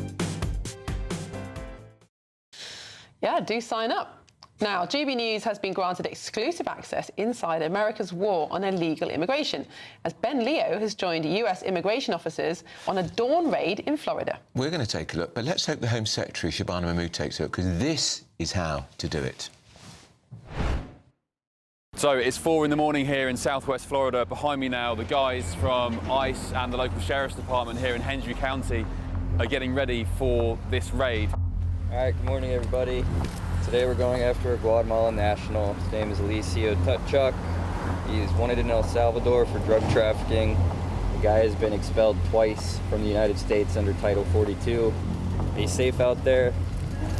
Speaker 4: Yeah, do sign up. Now, GB News has been granted exclusive access inside America's war on illegal immigration, as Ben Leo has joined US immigration officers on a dawn raid in Florida.
Speaker 2: We're going to take a look, but let's hope the Home Secretary, Shabana Mahmood, takes a look, because this is how to do it.
Speaker 27: So it's 4 in the morning here in southwest Florida. Behind me now, the guys from ICE and the local Sheriff's Department here in Hendry County are getting ready for this raid.
Speaker 10: All right, good morning, everybody. Today we're going after a Guatemalan national. His name is Alicio Tutchuk. He's wanted in El Salvador for drug trafficking. The guy has been expelled twice from the United States under Title 42. He's safe out there.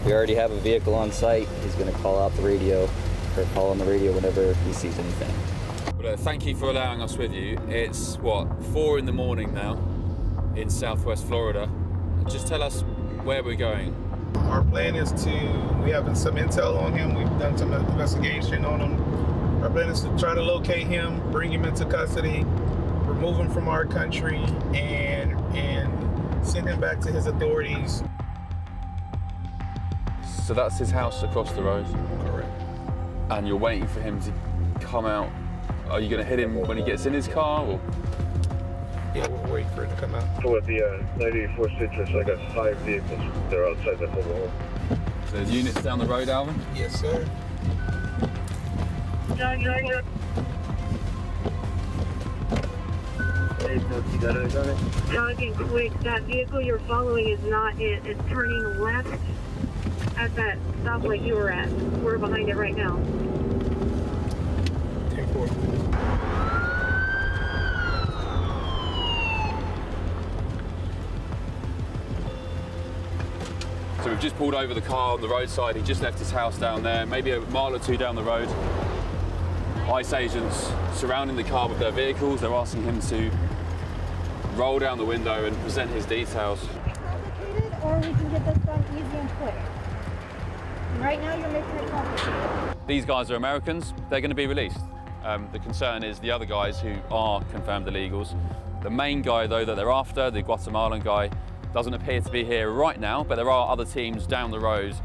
Speaker 10: We already have a vehicle on site. He's going to call out the radio, or call on the radio whenever he sees anything.
Speaker 27: Well, thank you for allowing us with you. It's, what, 4 in the morning now in Southwest Florida. Just tell us where we're going.
Speaker 12: Our plan is we have some intel on him. We've done some investigation on him. Our plan is to try to locate him, bring him into custody, remove him from our country, and send him back to his authorities.
Speaker 27: So that's his house across the road?
Speaker 12: Correct.
Speaker 27: And you're waiting for him to come out. Are you going to hit him when he gets in his car? Or?
Speaker 12: Yeah, we're waiting for it to come out.
Speaker 13: So with the 984 Citrus, I got 5 vehicles. They're outside the mobile home.
Speaker 27: So there's units down the road, Alvin?
Speaker 12: Yes, sir.
Speaker 14: Jogging quick. That vehicle you're following is not it. It's turning left at that stoplight you were at. We're behind it right now.
Speaker 12: 10-4.
Speaker 27: So we've just pulled over the car on the roadside. He just left his house down there, maybe a mile or 2 down the road. ICE agents surrounding the car with their vehicles. They're asking him to roll down the window and present his details.
Speaker 15: Or we can get this done easy and quick. Right now you're making it complicated.
Speaker 27: These guys are Americans. They're going to be released. The concern is the other guys who are confirmed illegals. The main guy, though, that they're after, the Guatemalan guy, doesn't appear to be here right now, but there are other teams down the road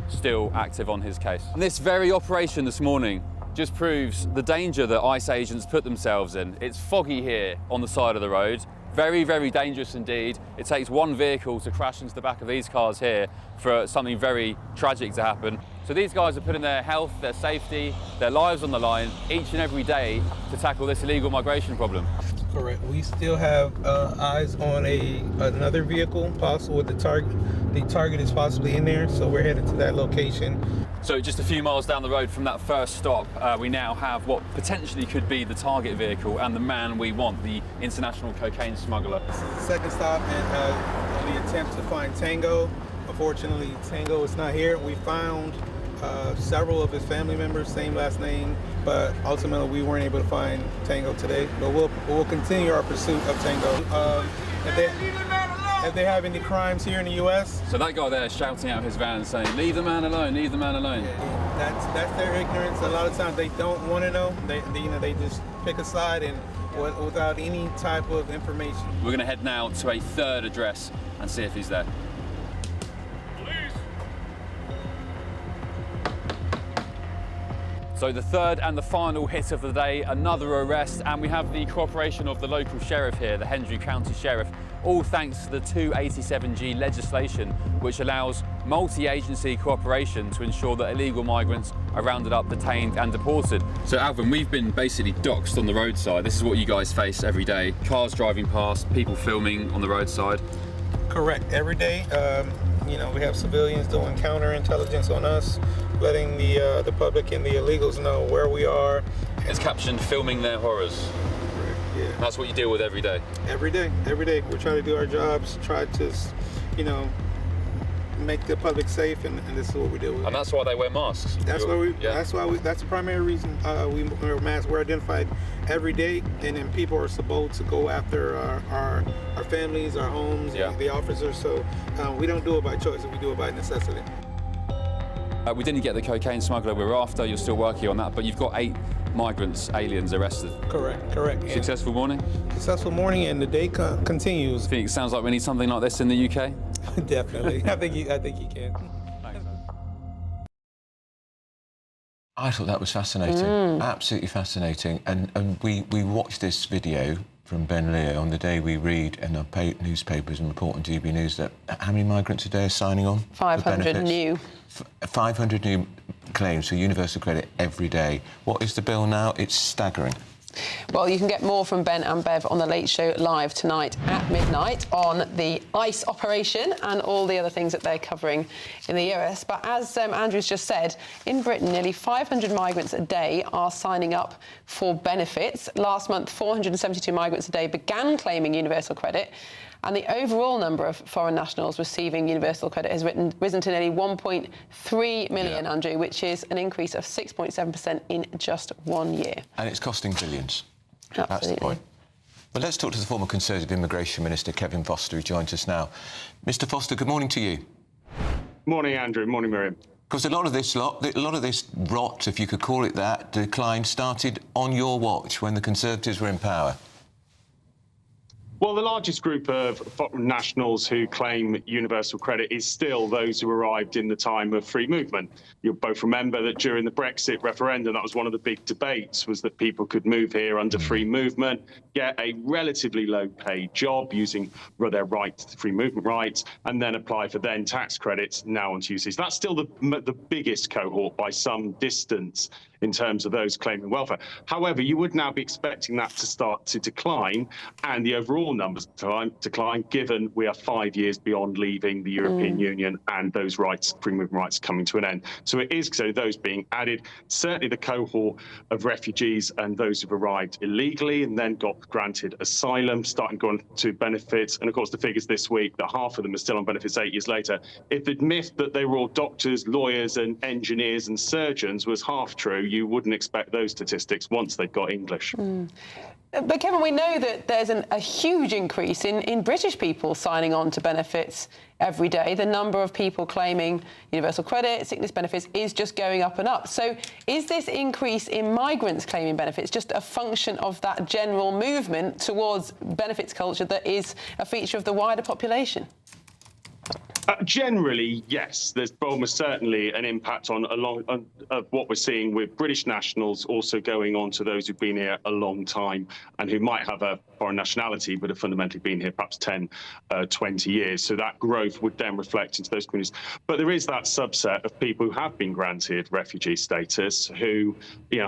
Speaker 27: still active on his case. And this very operation this morning just proves the danger that ICE agents put themselves in. It's foggy here on the side of the road. Very, very dangerous indeed. It takes one vehicle to crash into the back of these cars here for something very tragic to happen. So these guys are putting their health, their safety, their lives on the line each and every day to tackle this illegal migration problem.
Speaker 12: Correct. We still have eyes on another vehicle, possible with the target. The target is possibly in there, so we're headed to that location.
Speaker 27: So just a few miles down the road from that first stop, we now have what potentially could be the target vehicle and the man we want, the international cocaine smuggler.
Speaker 12: Second stop and the attempt to find Tango. Unfortunately, Tango is not here. We found several of his family members, same last name, but ultimately we weren't able to find Tango today. But we'll continue our pursuit of Tango. If they have any crimes here in the U.S.
Speaker 27: So that guy there shouting out his van saying, "Leave the man alone, leave the man alone."
Speaker 12: Yeah, that's their ignorance. A lot of times they don't want to know. They just pick a side and without any type of information.
Speaker 27: We're going to head now to a third address and see if he's there. So the third and the final hit of the day, another arrest, and we have the cooperation of the local sheriff here, the Hendry County Sheriff, all thanks to the 287G legislation, which allows multi-agency cooperation to ensure that illegal migrants are rounded up, detained and deported. So Alvin, we've been basically doxed on the roadside. This is what you guys face every day. Cars driving past, people filming on the roadside.
Speaker 12: Correct, every day. We have civilians doing counterintelligence on us, letting the public and the illegals know where we are.
Speaker 27: It's captioned "filming their horrors."
Speaker 12: Yeah.
Speaker 27: That's what you deal with every day. Every day.
Speaker 12: We're trying to do our jobs, try to, make the public safe, and this is what we deal with.
Speaker 27: And that's why they wear masks.
Speaker 12: That's the primary reason we wear masks. We're identified every day, and then people are supposed to go after our families, our homes, the officers. So we don't do it by choice, we do it by necessity.
Speaker 27: We didn't get the cocaine smuggler we were after. You're still working on that, but you've got 8 migrants, aliens arrested.
Speaker 12: Correct.
Speaker 27: Successful morning?
Speaker 12: Successful morning, and the day continues.
Speaker 27: I think it sounds like we need something like this in the UK.
Speaker 12: Definitely. I think you can.
Speaker 2: I thought that was fascinating, absolutely fascinating. And we watched this video from Ben Lear on the day we read in our newspapers and report on GB News that how many migrants a day are signing on?
Speaker 4: 500 new.
Speaker 2: 500 new claims for universal credit every day. What is the bill now? It's staggering.
Speaker 4: Well, you can get more from Ben and Bev on The Late Show live tonight at midnight on the ICE operation and all the other things that they're covering in the US. But as Andrew's just said, in Britain, nearly 500 migrants a day are signing up for benefits. Last month, 472 migrants a day began claiming universal credit. And the overall number of foreign nationals receiving universal credit has risen to nearly 1.3 million, Andrew, which is an increase of 6.7% in just 1 year.
Speaker 2: And it's costing billions.
Speaker 4: Absolutely.
Speaker 2: That's the point. But let's talk to the former Conservative Immigration Minister, Kevin Foster, who joins us now. Mr Foster, good morning to you.
Speaker 5: Morning, Andrew. Morning, Miriam.
Speaker 2: Because a lot of this rot, if you could call it that, decline started on your watch when the Conservatives were in power.
Speaker 5: Well, the largest group of foreign nationals who claim universal credit is still those who arrived in the time of free movement. You'll both remember that during the Brexit referendum, that was one of the big debates, was that people could move here under free movement, get a relatively low-paid job using their rights, free movement rights, and then apply for then tax credits now onto UC. So that's still the biggest cohort by some distance in terms of those claiming welfare. However, you would now be expecting that to start to decline, and the overall numbers decline, given we are 5 years beyond leaving the European Union and those rights, free movement rights, coming to an end. So it is those being added. Certainly the cohort of refugees and those who've arrived illegally and then got granted asylum, starting going to benefits. And of course, the figures this week that half of them are still on benefits 8 years later. If the myth that they were all doctors, lawyers and engineers and surgeons was half true, you wouldn't expect those statistics once they've got English.
Speaker 4: But Kevin, we know that there's a huge increase in British people signing on to benefits every day. The number of people claiming universal credit, sickness benefits is just going up and up. So is this increase in migrants claiming benefits just a function of that general movement towards benefits culture that is a feature of the wider population?
Speaker 5: Generally, yes. There's almost certainly an impact on what we're seeing with British nationals also going on to those who've been here a long time and who might have a foreign nationality but have fundamentally been here perhaps 10, 20 years. So that growth would then reflect into those communities. But there is that subset of people who have been granted refugee status who,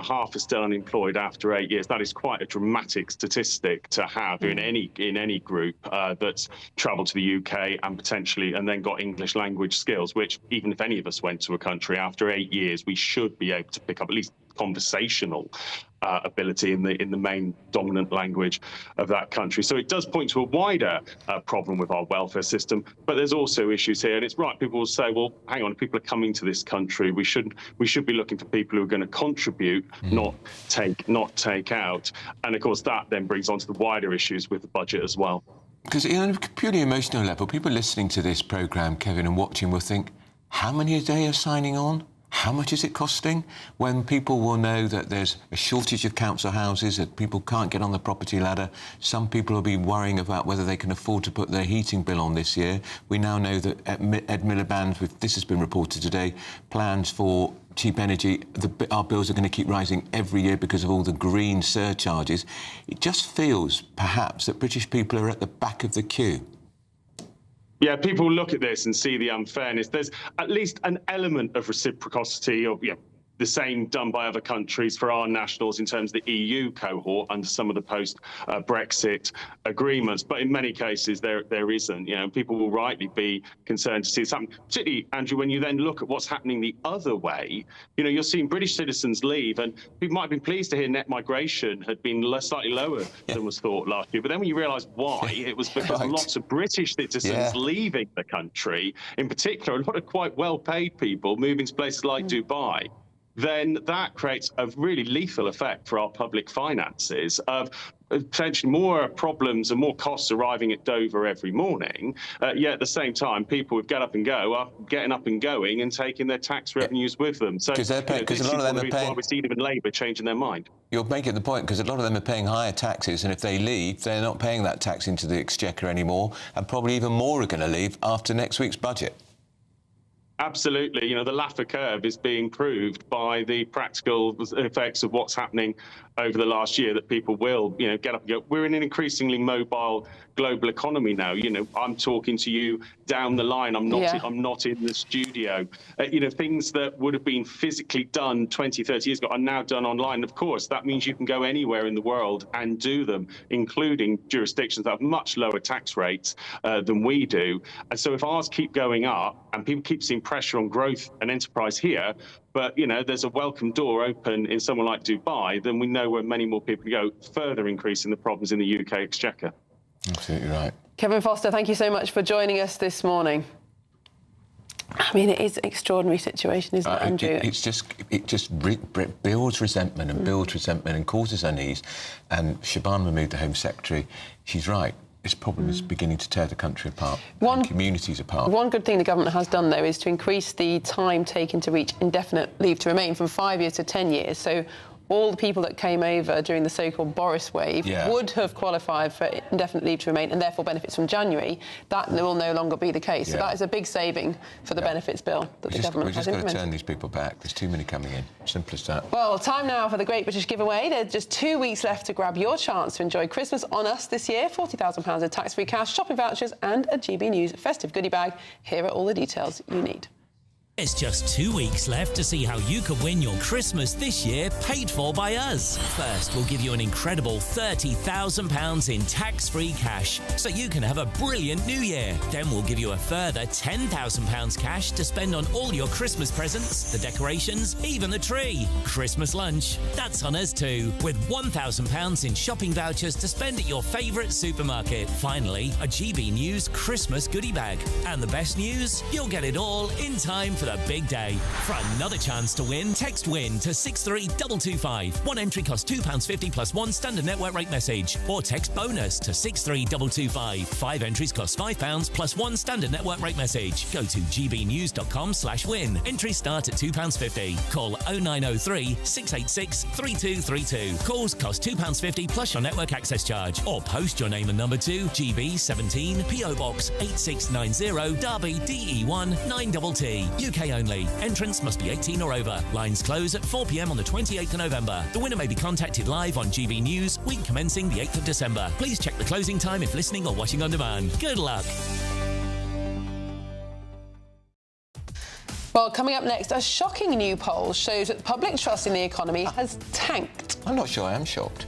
Speaker 5: half are still unemployed after 8 years. That is quite a dramatic statistic to have in any group that's travelled to the UK and potentially and then got English language skills, which even if any of us went to a country after 8 years, we should be able to pick up at least conversational ability in the main dominant language of that country. So it does point to a wider problem with our welfare system, but there's also issues here. And it's right, people will say, well, hang on, if people are coming to this country, we should be looking for people who are going to contribute, not take out. And of course, that then brings on to the wider issues with the budget as well.
Speaker 2: Because on a purely emotional level, people listening to this programme, Kevin, and watching will think, how many a day are signing on? How much is it costing? When people will know that there's a shortage of council houses, that people can't get on the property ladder, some people will be worrying about whether they can afford to put their heating bill on this year. We now know that Ed Miliband, this has been reported today, plans for cheap energy. Our bills are going to keep rising every year because of all the green surcharges. It just feels, perhaps, that British people are at the back of the queue.
Speaker 5: Yeah, people look at this and see the unfairness. There's at least an element of reciprocity of the same done by other countries for our nationals in terms of the EU cohort under some of the post-Brexit agreements. But in many cases, there isn't. People will rightly be concerned to see something. Particularly, Andrew, when you then look at what's happening the other way, you're seeing British citizens leave, and people might have been pleased to hear net migration had been slightly lower than was thought last year. But then when you realise why, it was because lots of British citizens leaving the country, in particular, a lot of quite well-paid people moving to places like Dubai, then that creates a really lethal effect for our public finances of potentially more problems and more costs arriving at Dover every morning. Yet at the same time, people with get up and go are getting up and going and taking their tax revenues with them. So
Speaker 2: because a lot of them are paying.
Speaker 5: We see even Labour changing their mind.
Speaker 2: You're making the point, because a lot of them are paying higher taxes, and if they leave, they're not paying that tax into the exchequer anymore, and probably even more are going to leave after next week's budget.
Speaker 5: Absolutely. You know, the Laffer curve is being proved by the practical effects of what's happening over the last year, that people will, you know, get up and go. We're in an increasingly mobile global economy now. You know, I'm talking to you down the line. I'm not in the studio. You know, things that would have been physically done 20, 30 years ago are now done online. Of course, that means you can go anywhere in the world and do them, including jurisdictions that have much lower tax rates than we do. And so if ours keep going up and people keep seeing pressure on growth and enterprise here, but, you know, there's a welcome door open in somewhere like Dubai, then we know where many more people go, further increasing the problems in the UK exchequer.
Speaker 2: Absolutely right.
Speaker 4: Kevin Foster, thank you so much for joining us this morning. I mean, it is an extraordinary situation, isn't it, Andrew?
Speaker 2: It just builds resentment and builds resentment and causes unease. And Shabana Mahmood, the Home Secretary, she's right. This problem is beginning to tear the country apart, and communities apart.
Speaker 4: One good thing the government has done, though, is to increase the time taken to reach indefinite leave to remain from 5 years to 10 years. So all the people that came over during the so-called Boris wave would have qualified for indefinite leave to remain and therefore benefits from January. That will no longer be the case. So that is a big saving for the benefits bill that the government has implemented.
Speaker 2: We've just got to turn these people back. There's too many coming in. Simple as that.
Speaker 4: Well, time now for the Great British Giveaway. There's just 2 weeks left to grab your chance to enjoy Christmas on us this year. £40,000 of tax-free cash, shopping vouchers and a GB News festive goodie bag. Here are all the details you need.
Speaker 22: There's just 2 weeks left to see how you could win your Christmas this year paid for by us. First, we'll give you an incredible £30,000 in tax-free cash so you can have a brilliant new year. Then we'll give you a further £10,000 cash to spend on all your Christmas presents, the decorations, even the tree. Christmas lunch, that's on us too, with £1,000 in shopping vouchers to spend at your favourite supermarket. Finally, a GB News Christmas goodie bag. And the best news? You'll get it all in time for the big day. For another chance to win, text WIN to 63225. One entry costs £2.50 plus one standard network rate message. Or text BONUS to 63225. 5 entries cost £5 plus one standard network rate message. Go to gbnews.com/win. Entries start at £2.50. Call 0903 686 3232. Calls cost £2.50 plus your network access charge. Or post your name and number to GB17 PO Box 8690 Derby DE1 9TT. UK only. Entrance must be 18 or over. Lines close at 4 p.m. on the 28th of November. The winner may be contacted live on GB News, week commencing the 8th of December. Please check the closing time if listening or watching on demand. Good luck.
Speaker 4: Well, coming up next, a shocking new poll shows that public trust in the economy has tanked.
Speaker 2: I'm not sure I am shocked.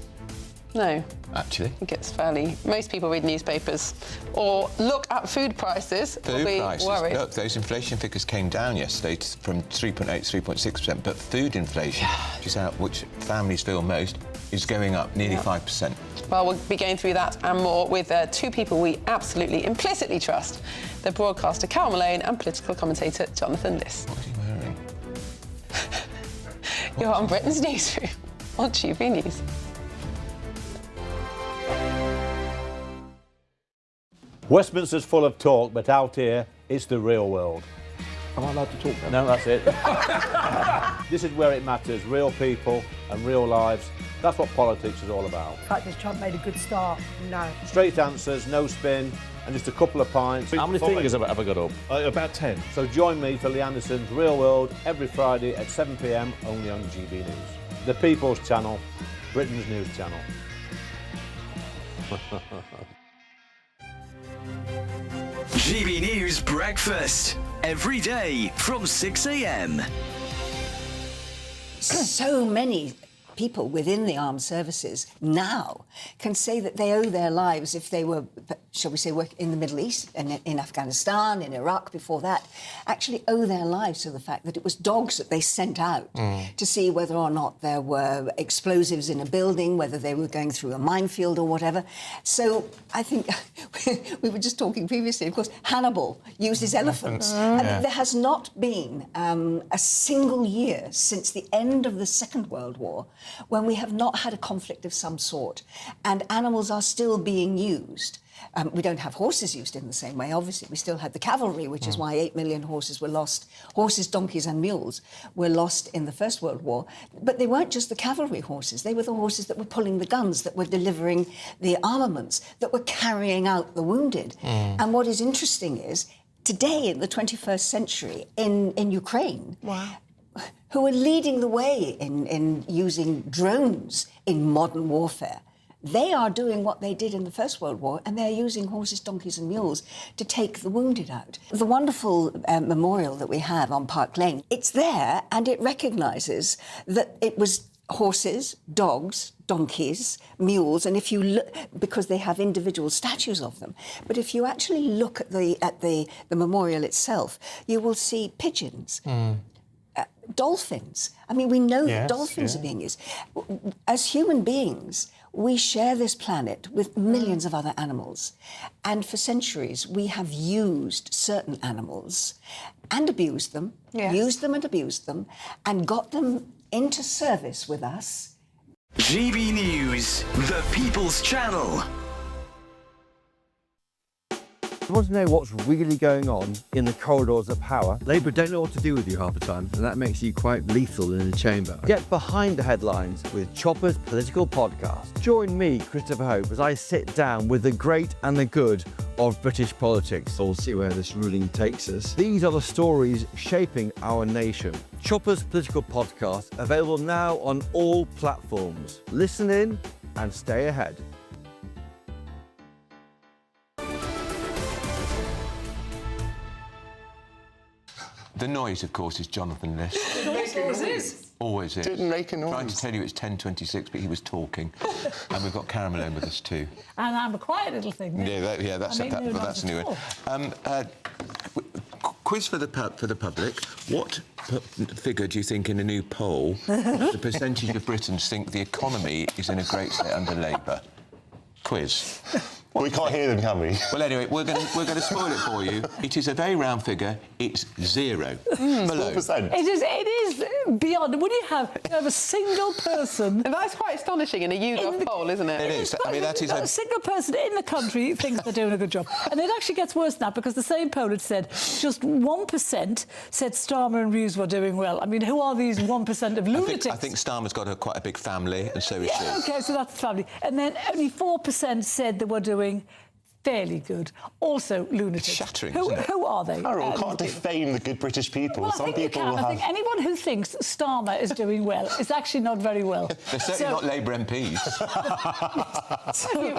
Speaker 4: No.
Speaker 2: Actually.
Speaker 4: I think it's fairly... Most people read newspapers or look at food prices.
Speaker 2: Food prices.
Speaker 4: Worried.
Speaker 2: Look, those inflation figures came down yesterday from 3.8 to 3.6%, but food inflation, which families feel most, is going up nearly 5%.
Speaker 4: Well, we'll be going through that and more with 2 people we absolutely implicitly trust. The broadcaster Carol Malone and political commentator Jonathan Liss.
Speaker 2: What is he wearing?
Speaker 4: You're on Britain's Newsroom on GB News.
Speaker 9: Westminster's full of talk, but out here, it's the real world.
Speaker 23: Am I allowed to talk then?
Speaker 9: No, that's it. This is where it matters. Real people and real lives. That's what politics is all about.
Speaker 11: The fact is Trump made a good start. No.
Speaker 9: Straight answers, no spin, and just a couple of pints.
Speaker 23: How many fingers have I got up?
Speaker 9: About 10. So join me for Lee Anderson's Real World every Friday at 7 p.m. only on GB News. The People's Channel, Britain's news channel.
Speaker 16: GB News Breakfast, every day from 6 a.m.
Speaker 17: So many people within the armed services now can say that they owe their lives if they were, shall we say, work in the Middle East and in Afghanistan, in Iraq before that, actually owe their lives to the fact that it was dogs that they sent out to see whether or not there were explosives in a building, whether they were going through a minefield or whatever. So I think we were just talking previously, of course, Hannibal uses elephants. And there has not been a single year since the end of the Second World War when we have not had a conflict of some sort, and animals are still being used. We don't have horses used in the same way, obviously. We still had the cavalry, which is why 8 million horses were lost. Horses, donkeys and mules were lost in the First World War. But they weren't just the cavalry horses. They were the horses that were pulling the guns, that were delivering the armaments, that were carrying out the wounded. And what is interesting is today in the 21st century in Ukraine.
Speaker 4: Wow.
Speaker 17: Who are leading the way in using drones in modern warfare. They are doing what they did in the First World War, and they're using horses, donkeys and mules to take the wounded out. The wonderful memorial that we have on Park Lane, it's there and it recognises that it was horses, dogs, donkeys, mules, and if you look, because they have individual statues of them, but if you actually look at the memorial itself, you will see pigeons, dolphins. I mean, we know that dolphins are being used. As human beings, we share this planet with millions of other animals. And for centuries, we have used certain animals and abused them, used them and abused them, and got them into service with us.
Speaker 16: GB News, the People's Channel.
Speaker 18: You want to know what's really going on in the corridors of power? Labour don't know what to do with you half the time, and that makes you quite lethal in the chamber. Get behind the headlines with Chopper's political podcast. Join me, Christopher Hope, as I sit down with the great and the good of British politics. We'll see where this ruling takes us. These are the stories shaping our nation. Chopper's political podcast, available now on all platforms. Listen in and stay ahead.
Speaker 2: The noise, of course, is Jonathan Liss.
Speaker 19: Always is.
Speaker 2: Always is.
Speaker 19: Didn't make a noise.
Speaker 2: Trying to tell you it's 10:26, but he was talking. And we've got Caroline with us too.
Speaker 19: And I'm a quiet little thing.
Speaker 2: That's a new one. Quiz for the public. What figure do you think in a new poll the percentage of Britons think the economy is in a great state under Labour? Quiz.
Speaker 20: We can't hear them, can we?
Speaker 2: Well, anyway, we're going to spoil it for you. It is a very round figure. It's 0. Below.
Speaker 20: 4%.
Speaker 19: It is beyond. When you have a single person...
Speaker 4: That's quite astonishing in a YouGov poll, isn't it?
Speaker 2: It is. I mean, that is
Speaker 19: a single person in the country thinks they're doing a good job. And it actually gets worse now, because the same poll had said just 1% said Starmer and Reeves were doing well. I mean, who are these 1% of lunatics?
Speaker 2: I think Starmer's got quite a big family, and so is she.
Speaker 19: OK, so that's the family. And then only 4% said they were doing fairly good. Also lunatics.
Speaker 2: Shattering,
Speaker 19: who are they?
Speaker 20: Carol, can't defame the good British people.
Speaker 19: Well,
Speaker 20: Some people will have...
Speaker 19: I think anyone who thinks Starmer is doing well is actually not very well.
Speaker 2: They're certainly not Labour MPs.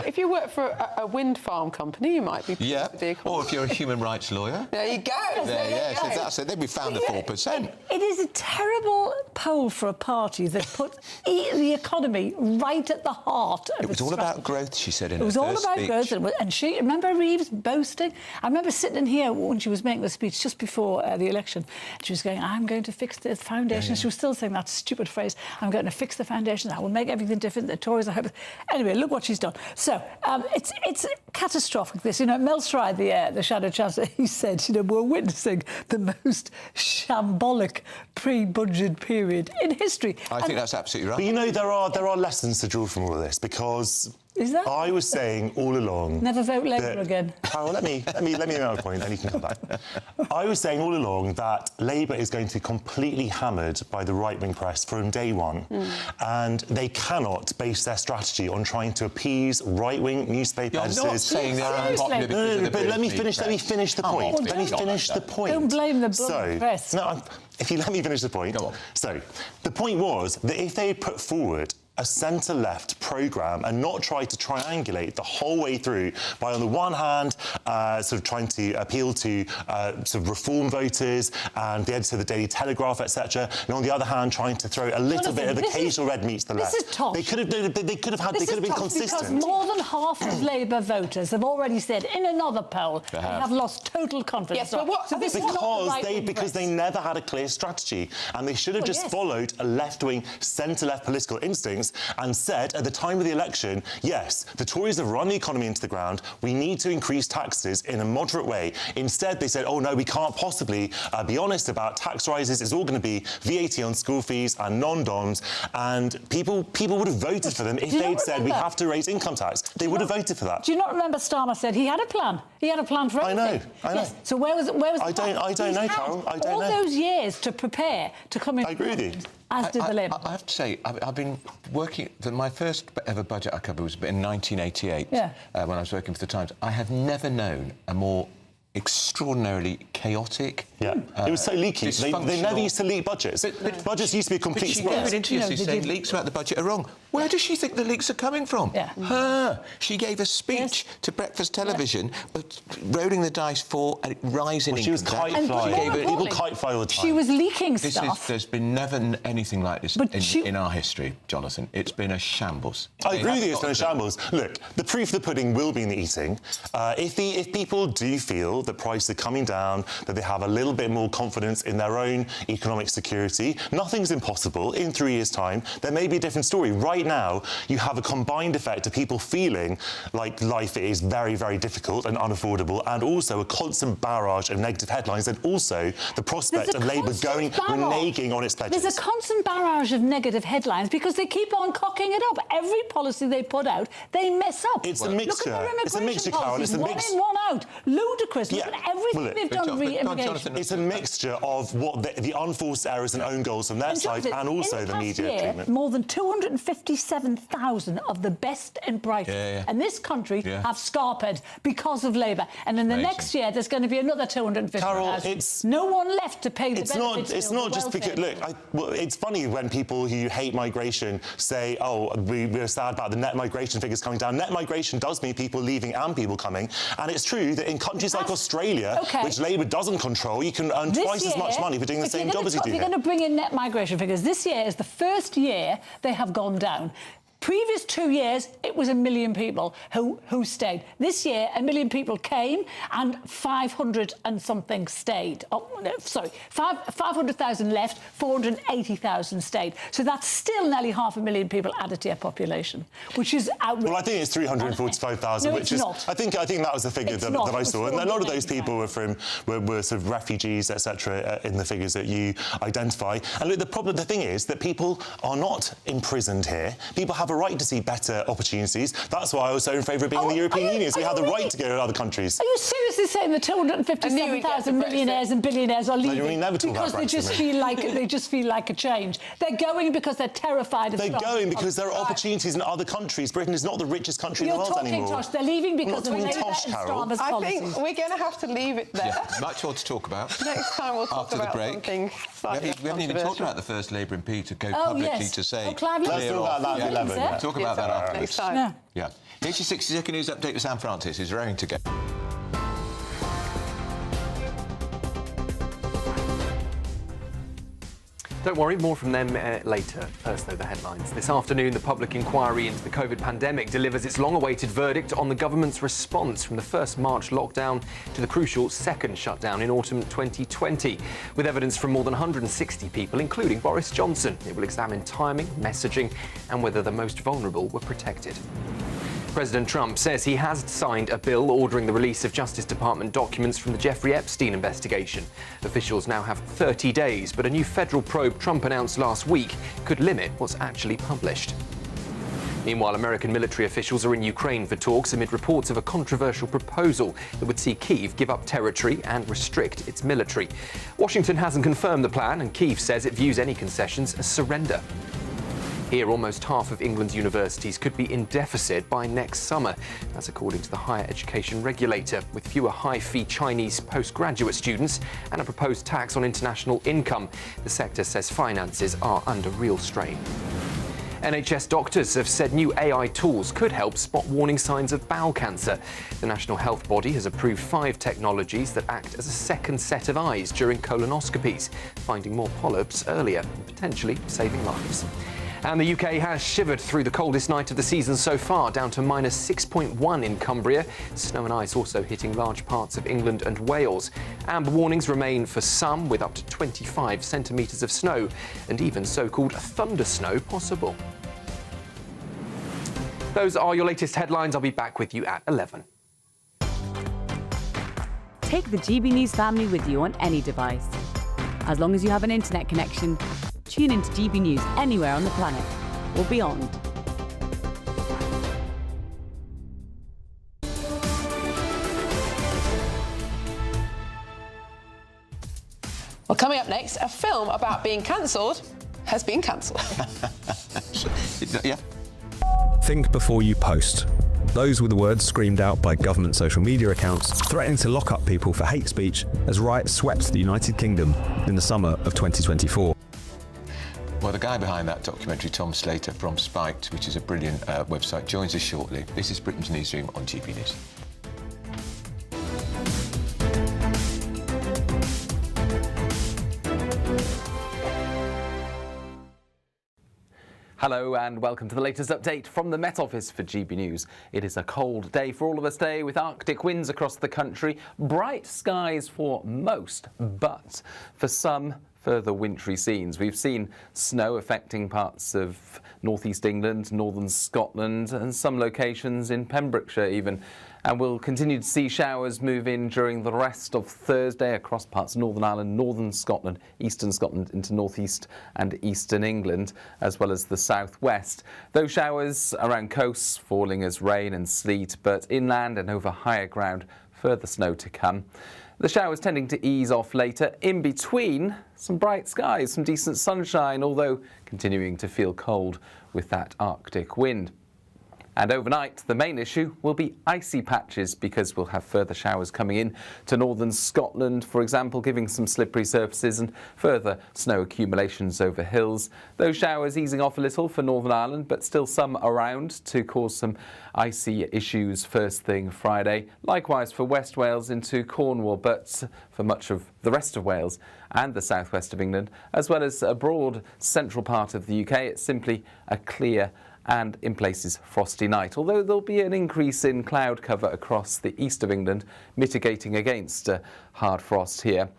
Speaker 4: If you work for a wind farm company, you might be...
Speaker 2: Yeah, or if you're a human rights lawyer.
Speaker 4: There you go.
Speaker 2: Then we found the 4%.
Speaker 19: It is a terrible poll for a party that put the economy right at the heart of
Speaker 2: it was all about growth, she said in her
Speaker 19: first speech.
Speaker 2: It was all about
Speaker 19: growth, and she... Remember Reeves boasting? I remember sitting in here when she was making the speech just before the election. She was going, I'm going to fix the foundations. Yeah. She was still saying that stupid phrase, I'm going to fix the foundations. I will make everything different. The Tories, I hope... Anyway, look what she's done. So, it's catastrophic, this. You know, Mel Stride, the Shadow Chancellor, he said, you know, we're witnessing the most shambolic pre-budget period in history.
Speaker 2: I think that's absolutely right.
Speaker 20: But, you know, there are lessons to draw from all of this, because...
Speaker 19: Is that?
Speaker 20: I was saying all along...
Speaker 19: Never vote Labour again.
Speaker 20: Carol, let me make a point, then you can come back. I was saying all along that Labour is going to be completely hammered by the right-wing press from day one, and they cannot base their strategy on trying to appease right-wing newspaper editors.
Speaker 2: You're not saying they're unpopular because of the
Speaker 20: but let me finish the point. Let me finish the point.
Speaker 19: Don't blame the press.
Speaker 20: No, if you let me finish the point. Go on. So, the point was that if they put forward a centre-left programme and not try to triangulate the whole way through by, on the one hand, sort of trying to appeal to sort of reform voters and the editor of the Daily Telegraph, etc., and on the other hand, trying to throw a little bit of occasional red meat to the left.
Speaker 19: This is tosh.
Speaker 20: They could have been consistent.
Speaker 19: Because more than half of Labour voters have already said in another poll they have lost total confidence.
Speaker 4: Yes, but what?
Speaker 19: So this
Speaker 20: because they never had a clear strategy, and they should have just followed a left-wing, centre-left political instincts and said at the time of the election, yes, the Tories have run the economy into the ground, we need to increase taxes in a moderate way. Instead, they said, oh no, we can't possibly be honest about tax rises, it's all going to be VAT on school fees and non-doms, and people would have voted for them if they'd said we have to raise income tax. They would have voted for that.
Speaker 19: Do you not remember Starmer said he had a plan? He had a plan for everything.
Speaker 20: I know.
Speaker 19: Yes. So where was the plan?
Speaker 20: I don't know, Carol. I don't know.
Speaker 19: All those years to prepare to come in.
Speaker 20: I agree with you.
Speaker 19: As did the Labour.
Speaker 2: I have to say, I've been working... My first ever budget I covered was in 1988, when I was working for The Times. I have never known a more extraordinarily chaotic.
Speaker 20: Yeah, it was so leaky. They never used to leak budgets. Budgets used to be a complete surprise.
Speaker 2: She gave an interview saying leaks about the budget are wrong. Where does she think the leaks are coming from?
Speaker 19: Yeah.
Speaker 2: Her. She gave a speech to breakfast television, rolling the dice for a rise in income.
Speaker 20: She was kite flying. People kite fly all the time.
Speaker 19: She was leaking stuff.
Speaker 2: There's been never anything like this in our history, Jonathan. It's been a shambles.
Speaker 20: I agree with you, it's been a shambles. Look, the proof of the pudding will be in the eating. If people do feel that prices are coming down, that they have a little bit more confidence in their own economic security, nothing's impossible. In 3 years' time, there may be a different story. Right now, you have a combined effect of people feeling like life is very, very difficult and unaffordable, and also a constant barrage of negative headlines, and also the prospect of Labour reneging on its pledges.
Speaker 19: There's a constant barrage of negative headlines because they keep on cocking it up. Every policy they put out, they mess up.
Speaker 20: It's a mixture.
Speaker 19: Look at their
Speaker 20: It's a mixture, Carol. It's a
Speaker 19: one in, one out. Ludicrous. Look at everything they've done re-immigration.
Speaker 20: It's a mixture of what the unforced errors and own goals from their side, and also the media treatment.
Speaker 19: More than 257,000 of the best and brightest in this country have scarpered because of Labour. And in the next year, there's going to be another 250,000.
Speaker 20: Carol, it's
Speaker 19: no one left to pay the benefits.
Speaker 20: It's not just because, look, it's funny when people who hate migration say, oh, we're sad about the net migration figures coming down. Net migration does mean people leaving and people coming. And it's true that in countries like Australia, which Labour doesn't control, you can earn twice as much money for doing the same job as you do here.
Speaker 19: If you're going to bring in net migration figures, this year is the first year they have gone down. Previous 2 years, it was 1 million people who stayed. This year, 1 million people came and 500 and something stayed. Oh, no, sorry, 500,000 left, 480,000 stayed. So that's still nearly 500,000 people added to your population, which is outrageous.
Speaker 20: Well, I think it's 345,000,
Speaker 19: no,
Speaker 20: which is
Speaker 19: not.
Speaker 20: I think that was the figure that I saw, and a lot of those people were sort of refugees, etc. In the figures that you identify. And look, the thing is that people are not imprisoned here. People have a right to see better opportunities. That's why I was so in favour of being in the European Union. So we have the right to go to other countries.
Speaker 19: Are you seriously saying the 257,000 millionaires and billionaires are leaving because they just feel like a change? They're going because they're terrified of.
Speaker 20: They're going because there are opportunities in other countries. Britain is not the richest country in the world anymore.
Speaker 19: Tosh. They're leaving because of Labour and Starmer's
Speaker 4: I
Speaker 19: policies.
Speaker 4: think we're going to have to leave it there.
Speaker 2: Yeah, much more to talk about.
Speaker 4: Next time we'll talk about something slightly
Speaker 2: we haven't even talked about the first Labour MP to go publicly to say.
Speaker 20: Let's talk about that at 11.
Speaker 2: Talk about that afterwards.
Speaker 4: Next time.
Speaker 2: Yeah. Here's your 60-second news update with Sam Francis, who's raring to go.
Speaker 1: Don't worry, more from them later. First, though, the headlines. This afternoon, the public inquiry into the COVID pandemic delivers its long-awaited verdict on the government's response from the first March lockdown to the crucial second shutdown in autumn 2020. With evidence from more than 160 people, including Boris Johnson, it will examine timing, messaging, and whether the most vulnerable were protected. President Trump says he has signed a bill ordering the release of Justice Department documents from the Jeffrey Epstein investigation. Officials now have 30 days, but a new federal probe Trump announced last week could limit what's actually published. Meanwhile, American military officials are in Ukraine for talks amid reports of a controversial proposal that would see Kyiv give up territory and restrict its military. Washington hasn't confirmed the plan, and Kyiv says it views any concessions as surrender. Here, almost half of England's universities could be in deficit by next summer. That's according to the higher education regulator, with fewer high-fee Chinese postgraduate students and a proposed tax on international income. The sector says finances are under real strain. NHS doctors have said new AI tools could help spot warning signs of bowel cancer. The National Health Body has approved 5 technologies that act as a second set of eyes during colonoscopies, finding more polyps earlier and potentially saving lives. And the UK has shivered through the coldest night of the season so far, down to -6.1 in Cumbria. Snow and ice also hitting large parts of England and Wales. Amber warnings remain for some, with up to 25 centimetres of snow, and even so-called thunder snow possible. Those are your latest headlines. I'll be back with you at 11.
Speaker 7: Take the GB News family with you on any device. As long as you have an internet connection, tune into GB News anywhere on the planet or beyond.
Speaker 4: Well, coming up next, a film about being cancelled has been cancelled.
Speaker 2: Yeah.
Speaker 3: Think before you post. Those were the words screamed out by government social media accounts threatening to lock up people for hate speech as riots swept the United Kingdom in the summer of 2024.
Speaker 2: Well, the guy behind that documentary, Tom Slater from Spiked, which is a brilliant website, joins us shortly. This is Britain's Newsroom on GB News.
Speaker 1: Hello and welcome to the latest update from the Met Office for GB News. It is a cold day for all of us today with Arctic winds across the country, bright skies for most, but for some further wintry scenes. We've seen snow affecting parts of northeast England, northern Scotland and some locations in Pembrokeshire even. And we'll continue to see showers move in during the rest of Thursday across parts of Northern Ireland, northern Scotland, eastern Scotland into northeast and eastern England, as well as the southwest. Those showers around coasts falling as rain and sleet, but inland and over higher ground, further snow to come. The showers tending to ease off later. In between, some bright skies, some decent sunshine, although continuing to feel cold with that Arctic wind. And overnight, the main issue will be icy patches because we'll have further showers coming in to northern Scotland, for example, giving some slippery surfaces and further snow accumulations over hills. Those showers easing off a little for Northern Ireland, but still some around to cause some icy issues first thing Friday. Likewise for West Wales into Cornwall, but for much of the rest of Wales and the southwest of England, as well as a broad central part of the UK, it's simply a clear and in places frosty night, although there'll be an increase in cloud cover across the east of England, mitigating against hard frost here.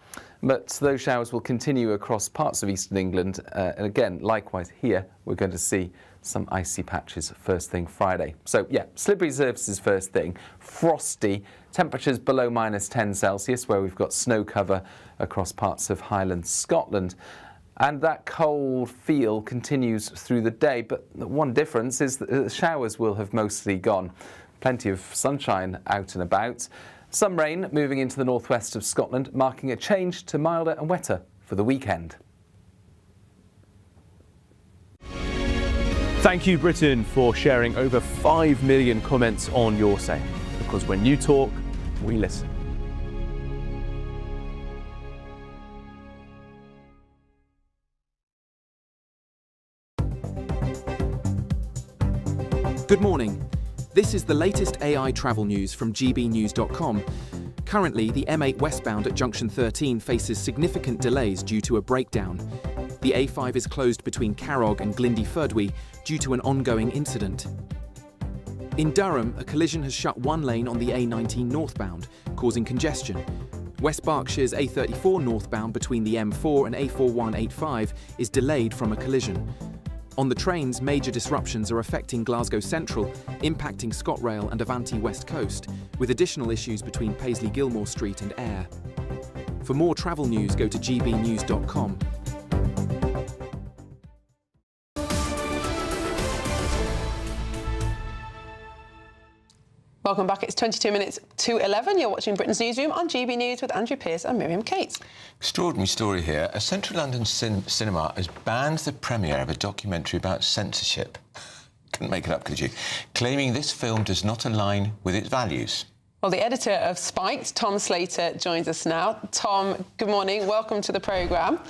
Speaker 1: But those showers will continue across parts of eastern England, and again, likewise here, we're going to see some icy patches first thing Friday. So yeah, slippery surfaces first thing, frosty, temperatures below -10 Celsius, where we've got snow cover across parts of Highland Scotland. And that cold feel continues through the day, but one difference is that the showers will have mostly gone. Plenty of sunshine out and about. Some rain moving into the northwest of Scotland, marking a change to milder and wetter for the weekend.
Speaker 6: Thank you, Britain, for sharing over 5 million comments on your say, because when you talk, we listen.
Speaker 8: Good morning. This is the latest AI travel news from GBNews.com. Currently, the M8 westbound at Junction 13 faces significant delays due to a breakdown. The A5 is closed between Carrog and Glindy Ferdwy due to an ongoing incident. In Durham, a collision has shut one lane on the A19 northbound, causing congestion. West Berkshire's A34 northbound between the M4 and A4185 is delayed from a collision. On the trains, major disruptions are affecting Glasgow Central, impacting ScotRail and Avanti West Coast, with additional issues between Paisley Gilmore Street and Ayr. For more travel news, go to gbnews.com.
Speaker 4: Welcome back. It's 22 minutes to 11. You're watching Britain's Newsroom on GB News with Andrew Pearce and Miriam Cates.
Speaker 2: Extraordinary story here. A central London cinema has banned the premiere of a documentary about censorship. Couldn't make it up, could you? Claiming this film does not align with its values.
Speaker 4: Well, the editor of Spiked, Tom Slater, joins us now. Tom, good morning. Welcome to the programme.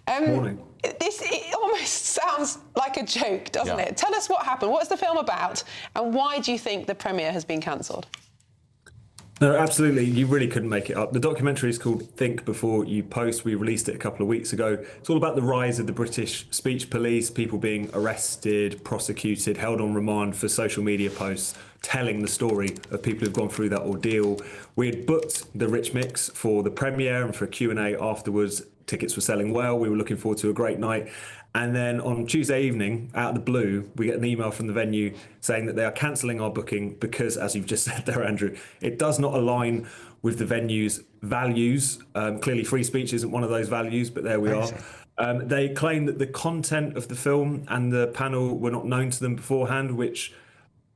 Speaker 21: Morning.
Speaker 4: It almost sounds like a joke, doesn't it? Tell us what happened. What's the film about? And why do you think the premiere has been cancelled?
Speaker 21: No, absolutely. You really couldn't make it up. The documentary is called Think Before You Post. We released it a couple of weeks ago. It's all about the rise of the British speech police, people being arrested, prosecuted, held on remand for social media posts, telling the story of people who've gone through that ordeal. We had booked the Rich Mix for the premiere and for a Q&A afterwards. Tickets were selling well. We were looking forward to a great night. And then on Tuesday evening, out of the blue, we get an email from the venue saying that they are cancelling our booking because, as you've just said there, Andrew, it does not align with the venue's values. Clearly, free speech isn't one of those values, but there we are. They claim that the content of the film and the panel were not known to them beforehand, which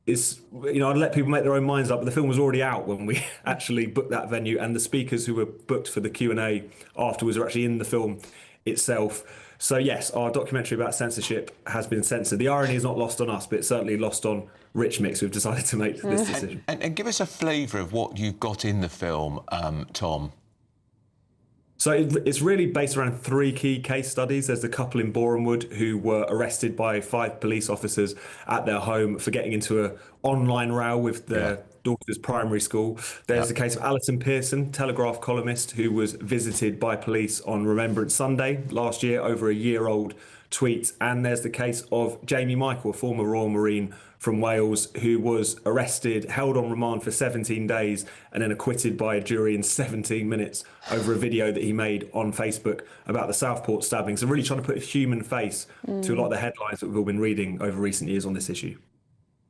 Speaker 21: is, I'd let people make their own minds up, but the film was already out when we actually booked that venue, and the speakers who were booked for the Q&A afterwards are actually in the film itself. So yes, our documentary about censorship has been censored. The irony is not lost on us, but it's certainly lost on Rich Mix, who've decided to make this decision.
Speaker 2: And give us a flavour of what you've got in the film, Tom.
Speaker 21: So it's really based around 3 key case studies. There's the couple in Borehamwood who were arrested by 5 police officers at their home for getting into an online row with their daughter's primary school. There's the case of Alison Pearson, Telegraph columnist, who was visited by police on Remembrance Sunday last year over a year-old tweet. And there's the case of Jamie Michael, a former Royal Marine from Wales, who was arrested, held on remand for 17 days and then acquitted by a jury in 17 minutes over a video that he made on Facebook about the Southport stabbing. So really trying to put a human face to a lot of the headlines that we've all been reading over recent years on this issue.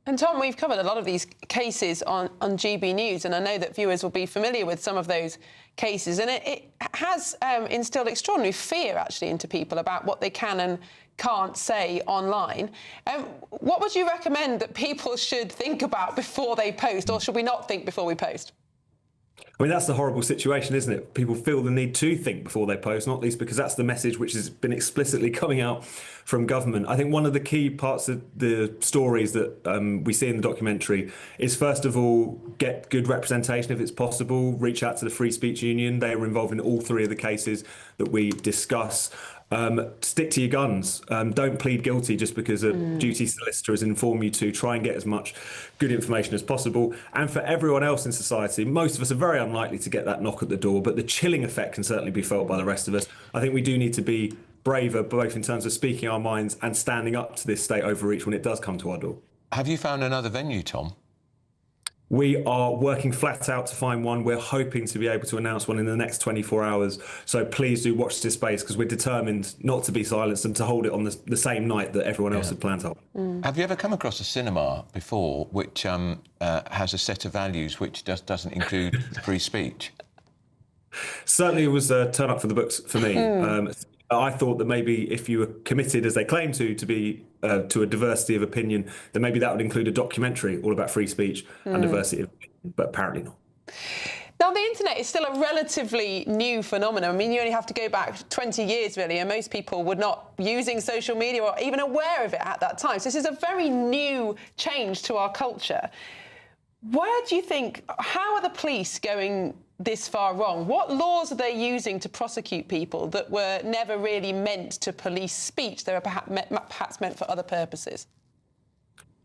Speaker 4: And Tom, we've covered a lot of these cases on GB News, and I know that viewers will be familiar with some of those cases, and it has instilled extraordinary fear, actually, into people about what they can and can't say online. What would you recommend that people should think about before they post, or should we not think before we post?
Speaker 21: I mean, that's the horrible situation, isn't it? People feel the need to think before they post, not least because that's the message which has been explicitly coming out from government. I think one of the key parts of the stories that we see in the documentary is, first of all, get good representation if it's possible. Reach out to the Free Speech Union. They were involved in all 3 of the cases that we discuss. Stick to your guns. Don't plead guilty just because a duty solicitor has informed you to. Try and get as much good information as possible. And for everyone else in society, most of us are very unlikely to get that knock at the door, but the chilling effect can certainly be felt by the rest of us. I think we do need to be braver, both in terms of speaking our minds and standing up to this state overreach when it does come to our door.
Speaker 2: Have you found another venue, Tom?
Speaker 21: We are working flat out to find one. We're hoping to be able to announce one in the next 24 hours. So please do watch this space, because we're determined not to be silenced and to hold it on the same night that everyone else had planned to hold.
Speaker 2: Have you ever come across a cinema before which has a set of values which doesn't include free speech?
Speaker 21: Certainly it was a turn up for the books for me. I thought that maybe if you were committed, as they claim to be to a diversity of opinion, then maybe that would include a documentary all about free speech and diversity of opinion, but apparently not.
Speaker 4: Now, the internet is still a relatively new phenomenon. I mean, you only have to go back 20 years, really, and most people were not using social media or even aware of it at that time. So this is a very new change to our culture. Where do you think, how are the police going this far wrong? What laws are they using to prosecute people that were never really meant to police speech? They were perhaps meant for other purposes.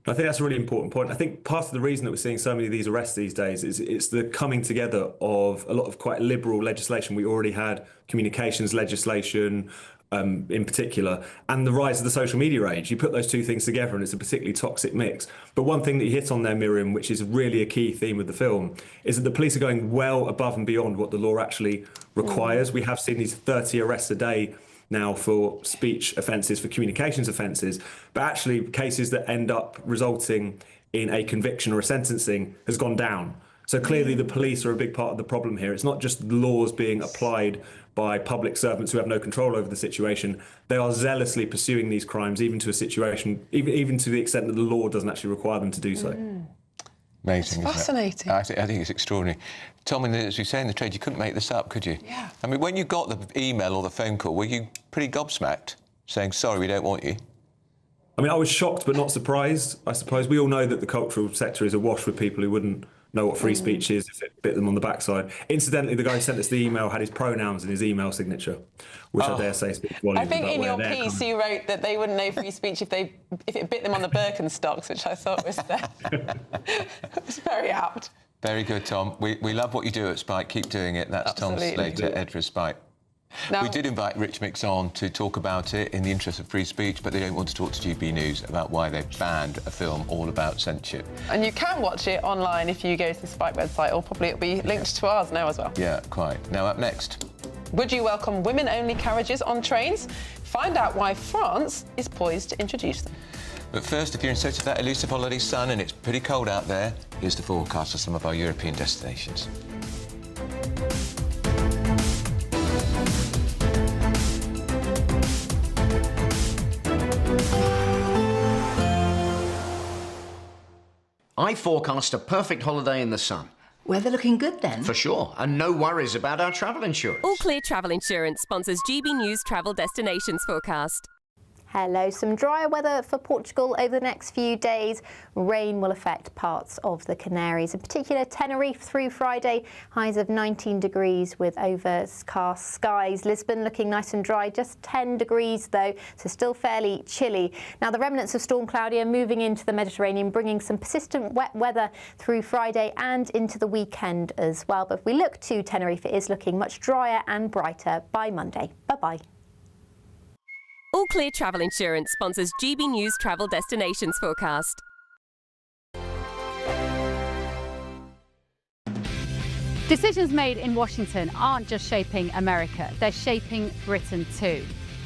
Speaker 21: I think that's a really important point. I think part of the reason that we're seeing so many of these arrests these days is it's the coming together of a lot of quite liberal legislation. We already had communications legislation, in particular, and the rise of the social media age. You put those 2 things together and it's a particularly toxic mix. But one thing that you hit on there, Miriam, which is really a key theme of the film, is that the police are going well above and beyond what the law actually requires. We have seen these 30 arrests a day now for speech offences, for communications offences, but actually cases that end up resulting in a conviction or a sentencing has gone down. So clearly the police are a big part of the problem here. It's not just laws being applied by public servants who have no control over the situation. They are zealously pursuing these crimes, even to a situation, even to the extent that the law doesn't actually require them to do so.
Speaker 2: Amazing.
Speaker 4: It's fascinating.
Speaker 2: I think it's extraordinary. Tom, as we say in the trade, you couldn't make this up, could you?
Speaker 4: Yeah.
Speaker 2: I mean, when you got the email or the phone call, were you pretty gobsmacked, saying, sorry, we don't want you?
Speaker 21: I mean, I was shocked but not surprised, I suppose. We all know that the cultural sector is awash with people who wouldn't know what free speech is if it bit them on the backside. Incidentally, the guy who sent us the email had his pronouns in his email signature, which I dare say speaks volumes.
Speaker 4: I think
Speaker 21: about
Speaker 4: in your
Speaker 21: where
Speaker 4: piece you wrote that they wouldn't know free speech if it bit them on the Birkenstocks, which I thought was was very apt.
Speaker 2: Very good, Tom. We love what you do at Spike. Keep doing it. That's
Speaker 4: Absolutely.
Speaker 2: Tom Slater, editor of Spike.
Speaker 4: Now,
Speaker 2: we did invite Rich Mix on to talk about it in the interest of free speech, but they don't want to talk to GB News about why they've banned a film all about censorship.
Speaker 4: And you can watch it online if you go to the Spike website, or probably it'll be linked to ours now as well.
Speaker 2: Yeah, quite. Now, up next.
Speaker 4: Would you welcome women-only carriages on trains? Find out why France is poised to introduce them.
Speaker 2: But first, if you're in search of that elusive holiday sun and it's pretty cold out there, here's the forecast for some of our European destinations.
Speaker 10: I forecast a perfect holiday in the sun. Weather looking good then?
Speaker 13: For sure, and no worries about our travel insurance.
Speaker 14: All Clear Travel Insurance sponsors GB News Travel Destinations Forecast.
Speaker 15: Hello, some drier weather for Portugal over the next few days. Rain will affect parts of the Canaries, in particular Tenerife through Friday. Highs of 19 degrees with overcast skies. Lisbon looking nice and dry, just 10 degrees though, so still fairly chilly. Now the remnants of Storm Claudia moving into the Mediterranean, bringing some persistent wet weather through Friday and into the weekend as well. But if we look to Tenerife, it is looking much drier and brighter by Monday. Bye-bye.
Speaker 14: All Clear Travel Insurance sponsors GB News Travel Destinations Forecast.
Speaker 24: Decisions made in Washington aren't just shaping America, they're shaping Britain too.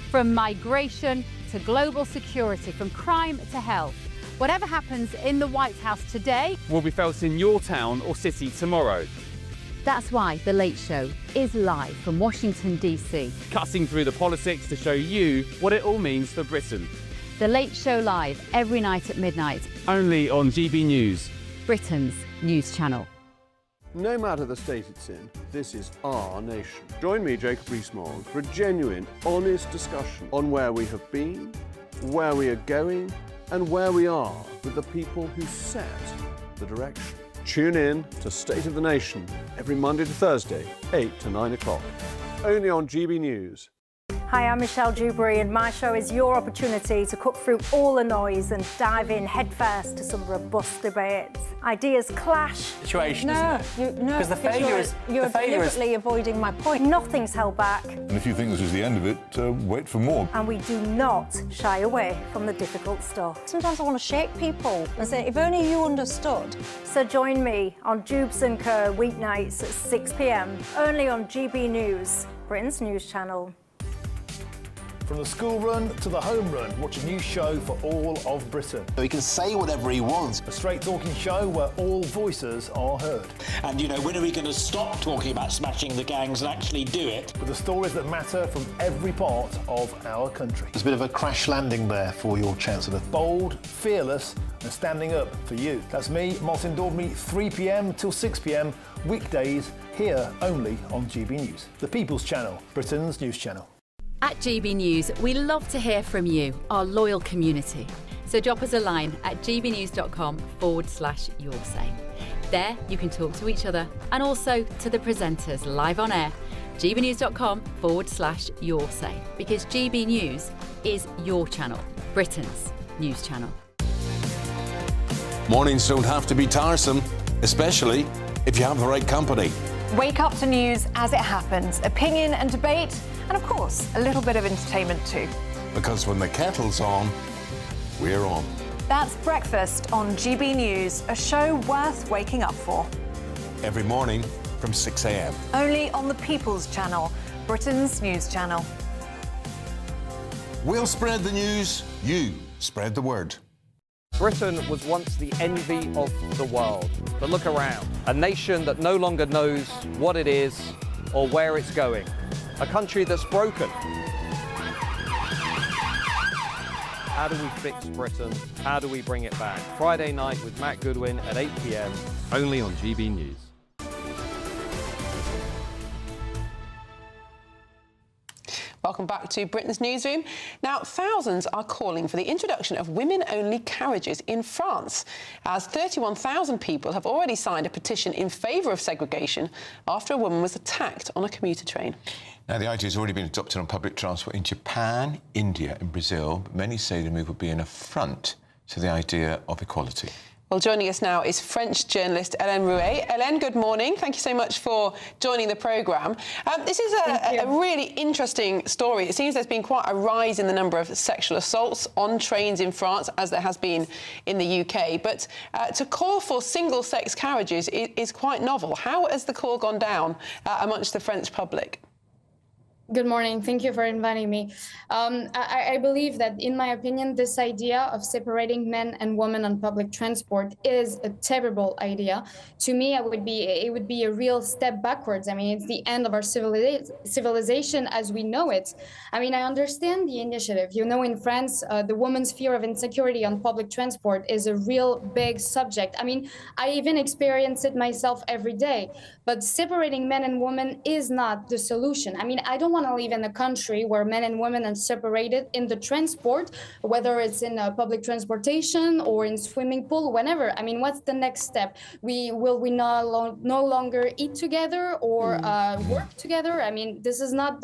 Speaker 24: From migration to global security, from crime to health. Whatever happens in the White House today
Speaker 6: will be felt in your town or city tomorrow.
Speaker 24: That's why The Late Show is live from Washington, D.C.
Speaker 6: Cutting through the politics to show you what it all means for Britain.
Speaker 24: The Late Show live every night at midnight.
Speaker 6: Only on GB News,
Speaker 24: Britain's news channel.
Speaker 25: No matter the state it's in, this is our nation. Join me, Jacob Rees-Mogg, for a genuine, honest discussion on where we have been, where we are going, and where we are with the people who set the direction. Tune in to State of the Nation every Monday to Thursday, 8 to 9 o'clock. Only on GB News.
Speaker 11: Hi, I'm Michelle Dewberry, and my show is your opportunity to cut through all the noise and dive in headfirst to some robust debates. Ideas clash.
Speaker 26: Situation, isn't it?
Speaker 11: No,
Speaker 26: because the failure is
Speaker 11: you're deliberately avoiding my point. Nothing's held back,
Speaker 28: And if you think this is the end of it, wait for more.
Speaker 11: and we do not shy away from the difficult stuff. Sometimes I want to shake people and say, if only you understood. So join me on Dubes & Co. weeknights at 6 p.m. only on GB News, Britain's news channel.
Speaker 29: From the school run to the home run, watch a new show for all of Britain.
Speaker 30: So he can say whatever he wants.
Speaker 29: A straight-talking show where all voices are heard.
Speaker 30: And, you know, when are we going to stop talking about smashing the gangs and actually do it?
Speaker 29: With the stories that matter from every part of our country.
Speaker 30: There's a bit of a crash landing there for your Chancellor.
Speaker 29: Bold, fearless and standing up for you. That's me, Martin Daubney, 3 p.m. till 6 p.m, weekdays, here only on GB News. The People's Channel, Britain's news channel.
Speaker 24: At GB News, we love to hear from you, our loyal community. So drop us a line at gbnews.com/yoursay. There you can talk to each other and also to the presenters live on air. gbnews.com/yoursay, because GB News is your channel, Britain's news channel.
Speaker 23: Mornings don't have to be tiresome, especially if you have the right company.
Speaker 31: Wake up to news as it happens, opinion and debate, and of course, a little bit of entertainment too.
Speaker 23: Because when the kettle's on, we're on.
Speaker 31: That's Breakfast on GB News, a show worth waking up for.
Speaker 23: Every morning from 6 a.m.
Speaker 31: Only on the People's Channel, Britain's news channel.
Speaker 23: We'll spread the news, you spread the word.
Speaker 32: Britain was once the envy of the world. But look around. A nation that no longer knows what it is or where it's going. A country that's broken. How do we fix Britain? How do we bring it back? Friday night with Matt Goodwin at 8 p.m.
Speaker 6: only on GB News.
Speaker 4: Welcome back to Britain's Newsroom. Now, thousands are calling for the introduction of women-only carriages in France, as 31,000 people have already signed a petition in favour of segregation after a woman was attacked on a commuter train.
Speaker 2: Now, the idea has already been adopted on public transport in Japan, India and Brazil, but many say the move would be an affront to the idea of equality.
Speaker 4: Well, joining us now is French journalist Hélène Rouet. Hélène, good morning. Thank you so much for joining the programme. This is a really interesting story. It seems there's been quite a rise in the number of sexual assaults on trains in France, as there has been in the UK. But to call for single-sex carriages is quite novel. How has the call gone down amongst the French public?
Speaker 5: Good morning. Thank you for inviting me. I believe that, in my opinion, this idea of separating men and women on public transport is a terrible idea. To me, it would be a real step backwards. I mean, it's the end of our civilization as we know it. I mean, I understand the initiative. You know, in France, the woman's fear of insecurity on public transport is a real big subject. I mean, I even experience it myself every day. But separating men and women is not the solution. I mean, I don't want to live in a country where men and women are separated in the transport, whether it's in public transportation or in swimming pool, whenever. I mean, what's the next step? Will we no longer eat together or work together? I mean, this is not,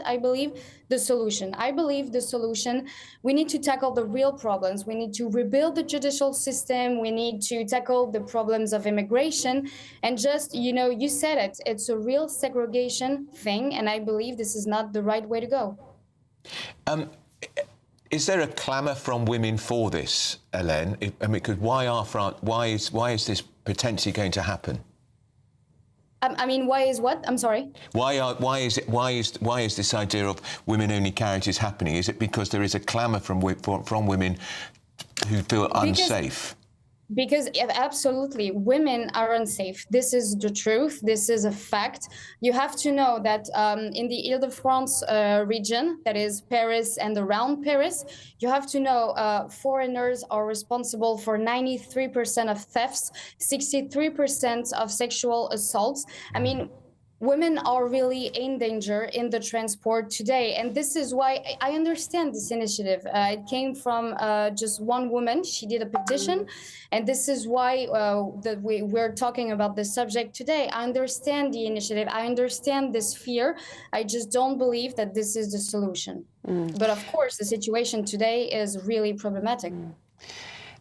Speaker 5: I believe, the solution. I believe the solution, we need to tackle the real problems. We need to rebuild the judicial system. We need to tackle the problems of immigration. And just, you know, you said it, it's a real segregation thing. And I believe this is not the right way to go.
Speaker 2: Is there a clamour from women for this, Hélène? I mean, because why is this potentially going to happen?
Speaker 5: I mean, why is what? I'm sorry.
Speaker 2: Why is this idea of women-only carriages happening? Is it because there is a clamour from women who feel unsafe?
Speaker 5: Because absolutely, women are unsafe. This is the truth. This is a fact. You have to know that in the Ile-de-France region, that is Paris and around Paris, you have to know foreigners are responsible for 93% of thefts, 63% of sexual assaults. I mean, women are really in danger in the transport today. And this is why I understand this initiative. It came from just one woman. She did a petition. And this is why we're talking about this subject today. I understand the initiative. I understand this fear. I just don't believe that this is the solution. But of course, the situation today is really problematic.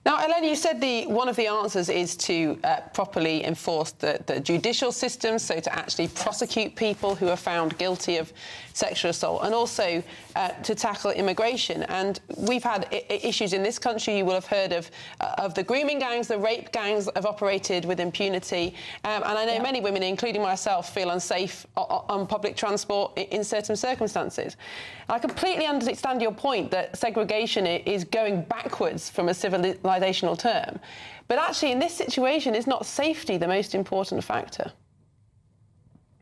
Speaker 4: Now, Hélène, you said one of the answers is to properly enforce the judicial system, so to actually prosecute people who are found guilty of sexual assault, and also to tackle immigration. And we've had issues in this country. You will have heard of the grooming gangs, the rape gangs have operated with impunity. And I know many women, including myself, feel unsafe on public transport in certain circumstances. I completely understand your point that segregation is going backwards from a civilizational term. But actually, in this situation, is not safety the most important factor?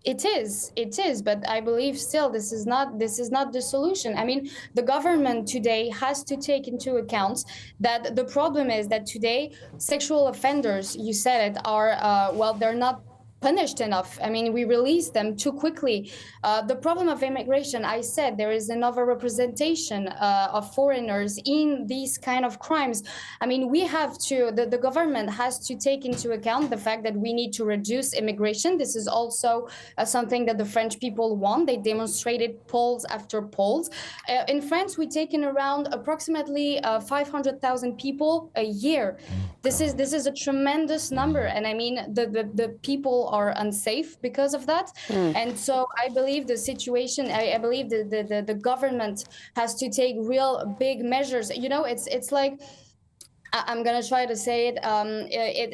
Speaker 5: It is, but I believe still this is not the solution. I mean, the government today has to take into account that the problem is that today sexual offenders, you said it, are they're not punished enough. I mean, we release them too quickly. The problem of immigration, I said, there is an overrepresentation of foreigners in these kind of crimes. I mean, we have to, the government has to take into account the fact that we need to reduce immigration. This is also something that the French people want. They demonstrated polls after polls. In France, we take in around approximately 500,000 people a year. This is a tremendous number. And I mean, the people are unsafe because of that. And so I believe the situation, I believe the government has to take real big measures. You know, it's like, I'm gonna try to say it,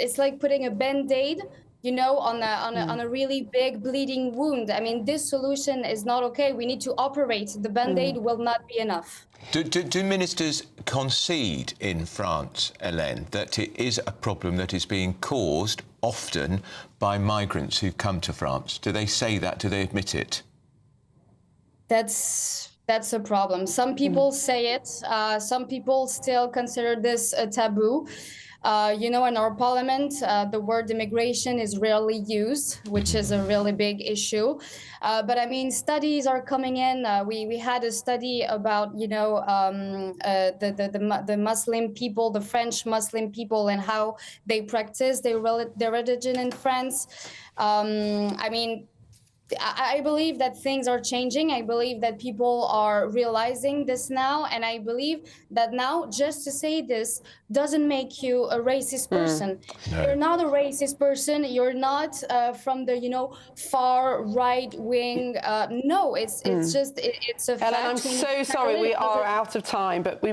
Speaker 5: it's like putting a Band-Aid, you know, on a really big bleeding wound. I mean, this solution is not okay. We need to operate. The Band-Aid will not be enough.
Speaker 2: Do ministers concede in France, Hélène, that it is a problem that is being caused often by migrants who come to France? Do they say that? Do they admit it?
Speaker 5: That's a problem. Some people say it. Some people still consider this a taboo. You know, in our parliament, the word immigration is rarely used, which is a really big issue. But I mean, studies are coming in. We had a study about, you know, the Muslim people, the French Muslim people, and how they practice their religion in France. I mean, I believe that things are changing. I believe that people are realizing this now. And I believe that now just to say this doesn't make you a racist person. No. You're not a racist person. You're not from the, you know, far right wing. No, it's just, it's a fact.
Speaker 4: And I'm so sorry, we are out of time, but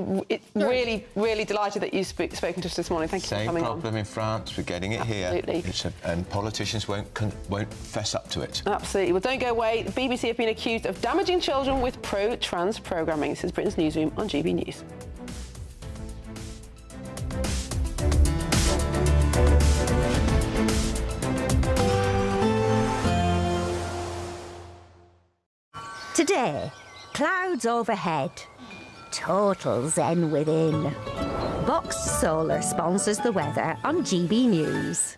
Speaker 4: really, really delighted that you've spoken to us this morning. Thank you for coming on.
Speaker 2: Same problem in France. We're getting it
Speaker 4: Absolutely.
Speaker 2: here. And politicians won't fess up to it.
Speaker 4: Absolutely. Absolutely. Well, don't go away. The BBC have been accused of damaging children with pro-trans programming. This is Britain's Newsroom on GB News.
Speaker 3: Today, clouds overhead, total zen within. Boxed Solar sponsors the weather on GB News.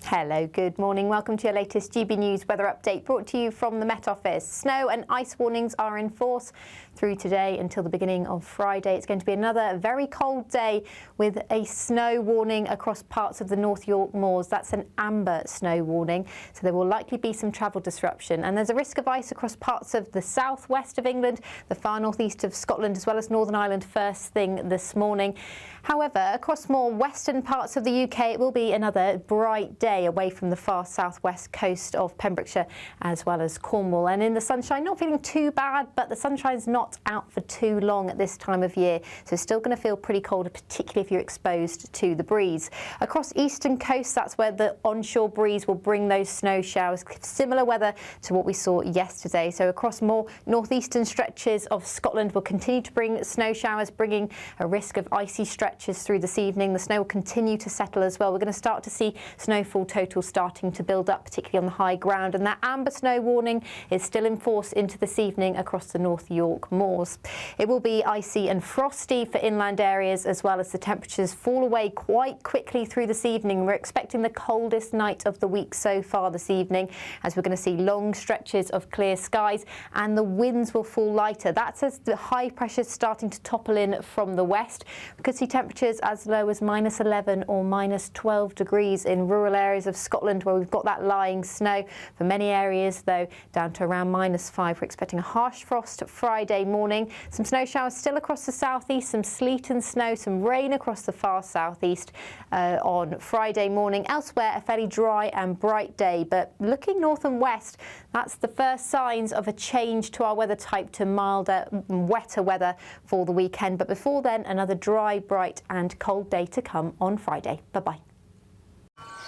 Speaker 15: Hello, good morning. Welcome to your latest GB News weather update brought to you from the Met Office. Snow and ice warnings are in force through today until the beginning of Friday. It's going to be another very cold day with a snow warning across parts of the North York moors. That's an amber snow warning, so there will likely be some travel disruption. And there's a risk of ice across parts of the southwest of England, the far northeast of Scotland, as well as Northern Ireland first thing this morning. However, across more western parts of the UK, it will be another bright day away from the far southwest coast of Pembrokeshire as well as Cornwall. And in the sunshine, not feeling too bad, but the sunshine's not out for too long at this time of year. So it's still going to feel pretty cold, particularly if you're exposed to the breeze. Across eastern coast, that's where the onshore breeze will bring those snow showers. Similar weather to what we saw yesterday. So across more northeastern stretches of Scotland, will continue to bring snow showers, bringing a risk of icy stretches through this evening. The snow will continue to settle as well. We're going to start to see snowfall totals starting to build up, particularly on the high ground, and that amber snow warning is still in force into this evening across the North York moors. It will be icy and frosty for inland areas as well, as the temperatures fall away quite quickly through this evening. We're expecting the coldest night of the week so far this evening, as we're going to see long stretches of clear skies and the winds will fall lighter. That's as the high pressure is starting to topple in from the west. We could see temperatures as low as -11 or -12 degrees in rural areas of Scotland where we've got that lying snow. For many areas, though, down to around -5. We're expecting a harsh frost Friday morning. Some snow showers still across the southeast, some sleet and snow, some rain across the far southeast on Friday morning. Elsewhere, a fairly dry and bright day, but looking north and west, that's the first signs of a change to our weather type to milder, wetter weather for the weekend. But before then, another dry, bright and cold day to come on Friday. Bye-bye.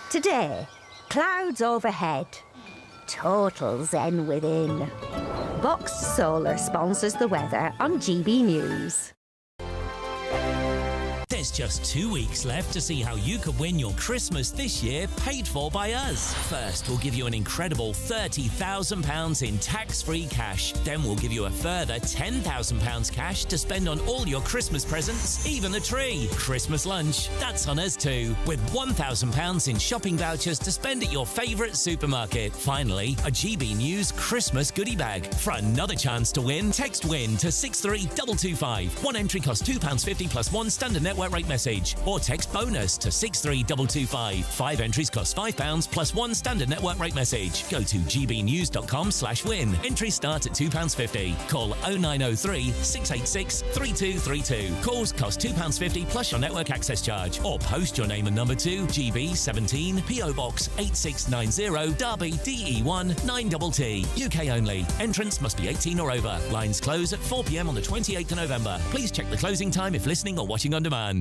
Speaker 3: Today, clouds overhead, total zen within. Boxed Solar sponsors the weather on GB News.
Speaker 7: There's just 2 weeks left to see how you could win your Christmas this year paid for by us. First, we'll give you an incredible £30,000 in tax-free cash. Then we'll give you a further £10,000 cash to spend on all your Christmas presents, even the tree. Christmas lunch, that's on us too, with £1,000 in shopping vouchers to spend at your favourite supermarket. Finally, a GB News Christmas goodie bag. For another chance to win, text WIN to 63225. One entry costs £2.50 plus one standard network rate message, or text BONUS to 63225. 5 entries cost £5 plus one standard network rate message. Go to gbnews.com/win. Entries start at £2.50. Call 0903 686 3232. Calls cost £2.50 plus your network access charge, or post your name and number to GB17 PO Box 8690 Derby DE1 9TT. UK only. Entrance must be 18 or over. Lines close at 4 p.m. on the 28th of November. Please check the closing time if listening or watching on demand.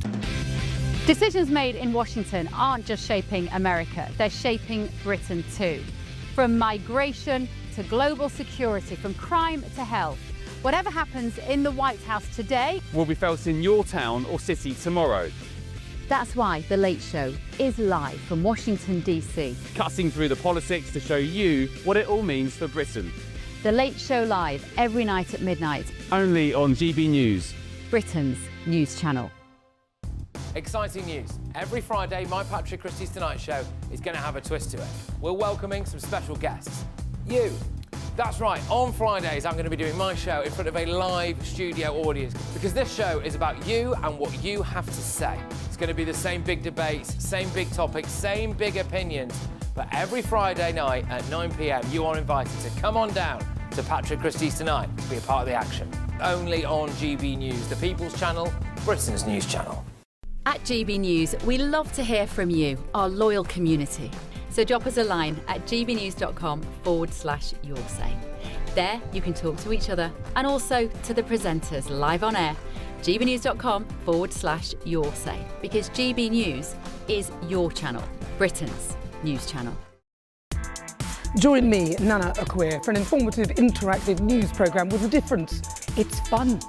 Speaker 24: Decisions made in Washington aren't just shaping America, they're shaping Britain too. From migration to global security, from crime to health. Whatever happens in the White House today
Speaker 6: will be felt in your town or city tomorrow.
Speaker 24: That's why The Late Show is live from Washington, D.C.
Speaker 6: Cutting through the politics to show you what it all means for Britain.
Speaker 24: The Late Show live every night at midnight.
Speaker 6: Only on GB News,
Speaker 24: Britain's news channel.
Speaker 9: Exciting news. Every Friday, my Patrick Christie's Tonight Show is going to have a twist to it. We're welcoming some special guests. You. That's right, on Fridays I'm going to be doing my show in front of a live studio audience, because this show is about you and what you have to say. It's going to be the same big debates, same big topics, same big opinions, but every Friday night at 9 p.m. you are invited to come on down to Patrick Christie's Tonight to be a part of the action. Only on GB News, the People's Channel, Britain's news channel.
Speaker 24: At GB News, we love to hear from you, our loyal community. So drop us a line at gbnews.com/yoursay. There you can talk to each other and also to the presenters live on air. gbnews.com/yoursay, because GB News is your channel, Britain's news channel.
Speaker 1: Join me, Nana Akwe, for an informative, interactive news programme with a difference. It's fun.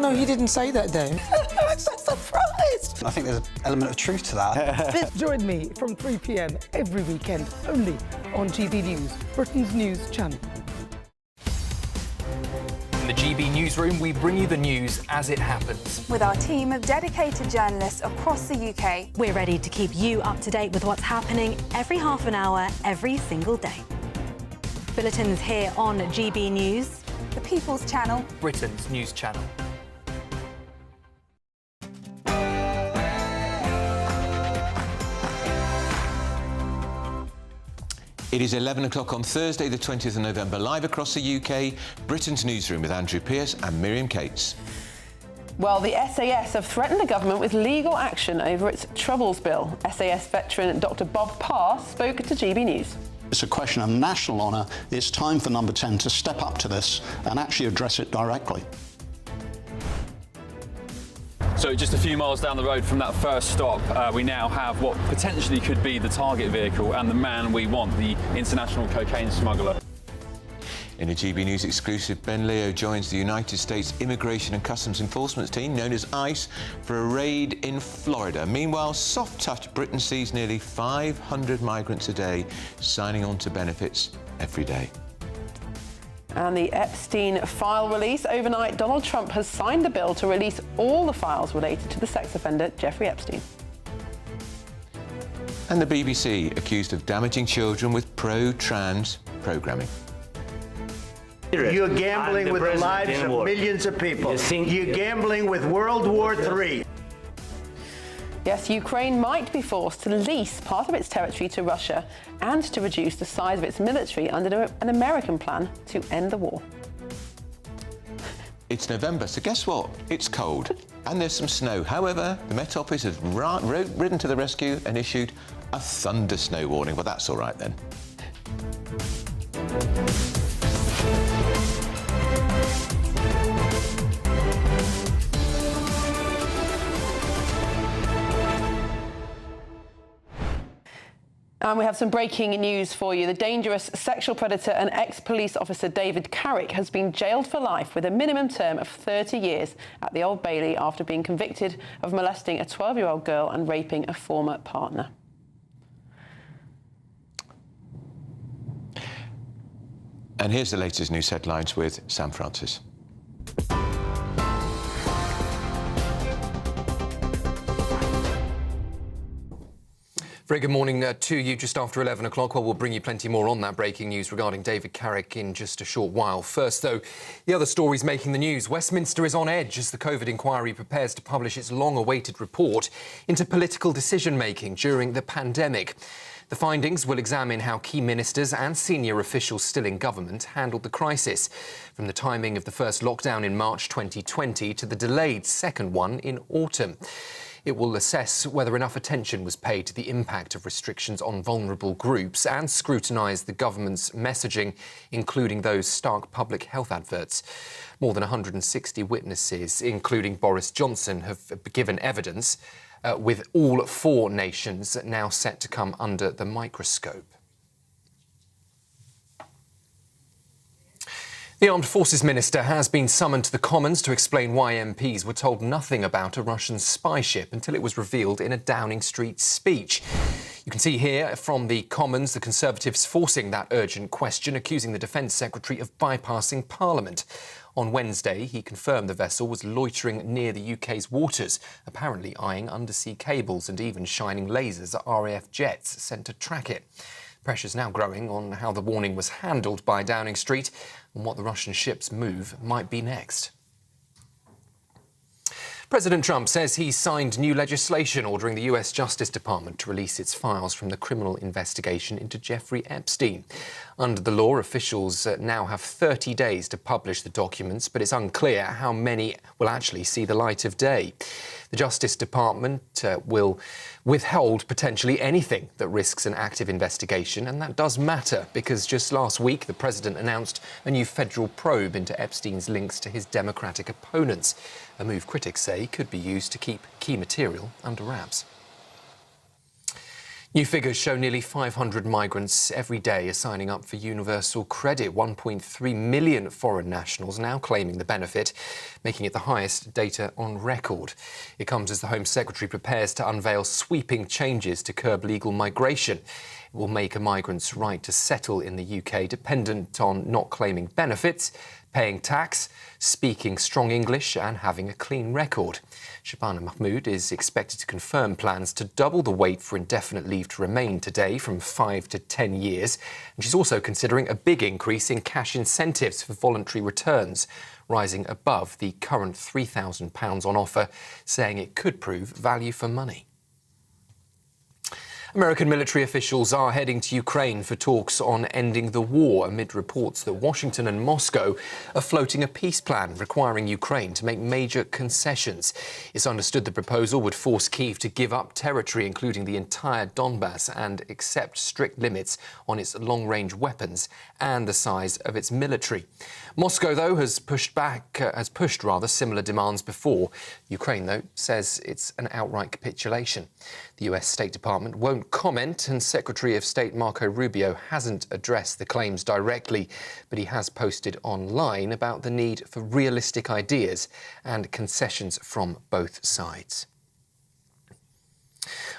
Speaker 8: No, he didn't say that, Dave.
Speaker 1: I'm so surprised.
Speaker 8: I think there's an element of truth to that.
Speaker 1: Join me from 3 p.m. every weekend, only on GB News, Britain's news channel.
Speaker 10: In the GB Newsroom, we bring you the news as it happens.
Speaker 31: With our team of dedicated journalists across the UK,
Speaker 12: we're ready to keep you up to date with what's happening every half an hour, every single day. Bulletins here on GB News,
Speaker 31: the People's Channel,
Speaker 10: Britain's news channel.
Speaker 2: It is 11 o'clock on Thursday, the 20th of November, live across the UK, Britain's Newsroom with Andrew Pearce and Miriam Cates.
Speaker 4: Well, the SAS have threatened the government with legal action over its Troubles Bill. SAS veteran Dr Bob Parr spoke to GB News.
Speaker 16: It's a question of national honour. It's time for Number 10 to step up to this and actually address it directly.
Speaker 17: So just a few miles down the road from that first stop, we now have what potentially could be the target vehicle and the man we want, the international cocaine smuggler.
Speaker 2: In a GB News exclusive, Ben Leo joins the United States Immigration and Customs Enforcement team, known as ICE, for a raid in Florida. Meanwhile, soft touch, Britain sees nearly 500 migrants a day signing on to benefits every day.
Speaker 4: And the Epstein file release. Overnight, Donald Trump has signed the bill to release all the files related to the sex offender Jeffrey Epstein.
Speaker 2: And the BBC accused of damaging children with pro-trans programming.
Speaker 18: You're gambling with the lives of millions of people. You're gambling with World War III.
Speaker 4: Yes, Ukraine might be forced to lease part of its territory to Russia and to reduce the size of its military under an American plan to end the war.
Speaker 2: It's November, so guess what? It's cold and there's some snow. However, the Met Office has ridden to the rescue and issued a thunder snow warning. Well, that's all right then.
Speaker 4: And we have some breaking news for you. The dangerous sexual predator and ex-police officer David Carrick has been jailed for life with a minimum term of 30 years at the Old Bailey after being convicted of molesting a 12-year-old girl and raping a former partner.
Speaker 2: And here's the latest news headlines with Sam Francis.
Speaker 19: Very good morning to you. Just after 11 o'clock, well, we'll bring you plenty more on that breaking news regarding David Carrick in just a short while. First, though, the other stories making the news. Westminster is on edge as the COVID inquiry prepares to publish its long-awaited report into political decision-making during the pandemic. The findings will examine how key ministers and senior officials still in government handled the crisis, from the timing of the first lockdown in March 2020 to the delayed second one in autumn. It will assess whether enough attention was paid to the impact of restrictions on vulnerable groups and scrutinise the government's messaging, including those stark public health adverts. More than 160 witnesses, including Boris Johnson, have given evidence, with all four nations now set to come under the microscope. The Armed Forces Minister has been summoned to the Commons to explain why MPs were told nothing about a Russian spy ship until it was revealed in a Downing Street speech. You can see here from the Commons the Conservatives forcing that urgent question, accusing the Defence Secretary of bypassing Parliament. On Wednesday, he confirmed the vessel was loitering near the UK's waters, apparently eyeing undersea cables and even shining lasers at RAF jets sent to track it. Pressure's now growing on how the warning was handled by Downing Street and what the Russian ship's move might be next. President Trump says he's signed new legislation ordering the US Justice Department to release its files from the criminal investigation into Jeffrey Epstein. Under the law, officials now have 30 days to publish the documents, but it's unclear how many will actually see the light of day. The Justice Department will withhold potentially anything that risks an active investigation, and that does matter because just last week the president announced a new federal probe into Epstein's links to his Democratic opponents, a move critics say could be used to keep key material under wraps. New figures show nearly 500 migrants every day are signing up for universal credit. 1.3 million foreign nationals now claiming the benefit, making it the highest data on record. It comes as the Home Secretary prepares to unveil sweeping changes to curb legal migration. It will make a migrant's right to settle in the UK dependent on not claiming benefits, paying tax, speaking strong English and having a clean record. Shabana Mahmood is expected to confirm plans to double the wait for indefinite leave to remain today from 5 to 10 years. And she's also considering a big increase in cash incentives for voluntary returns, rising above the current £3,000 on offer, saying it could prove value for money. American military officials are heading to Ukraine for talks on ending the war amid reports that Washington and Moscow are floating a peace plan requiring Ukraine to make major concessions. It's understood the proposal would force Kyiv to give up territory, including the entire Donbass, and accept strict limits on its long-range weapons and the size of its military. Moscow, though, has pushed similar demands before. Ukraine, though, says it's an outright capitulation. The US State Department won't comment, and Secretary of State Marco Rubio hasn't addressed the claims directly, but he has posted online about the need for realistic ideas and concessions from both sides.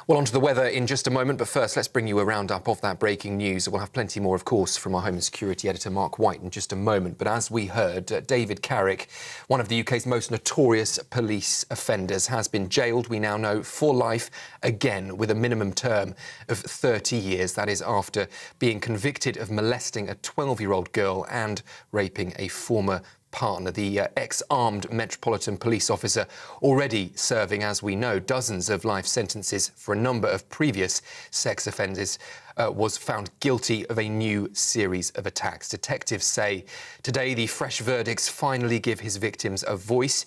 Speaker 19: Well, on to the weather in just a moment, but first let's bring you a roundup of that breaking news. We'll have plenty more, of course, from our Home and Security editor Mark White in just a moment. But as we heard, David Carrick, one of the UK's most notorious police offenders, has been jailed, we now know, for life again, with a minimum term of 30 years. That is after being convicted of molesting a 12-year-old girl and raping a former partner. The ex-armed Metropolitan Police officer, already serving, as we know, dozens of life sentences for a number of previous sex offences, was found guilty of a new series of attacks. Detectives say today the fresh verdicts finally give his victims a voice,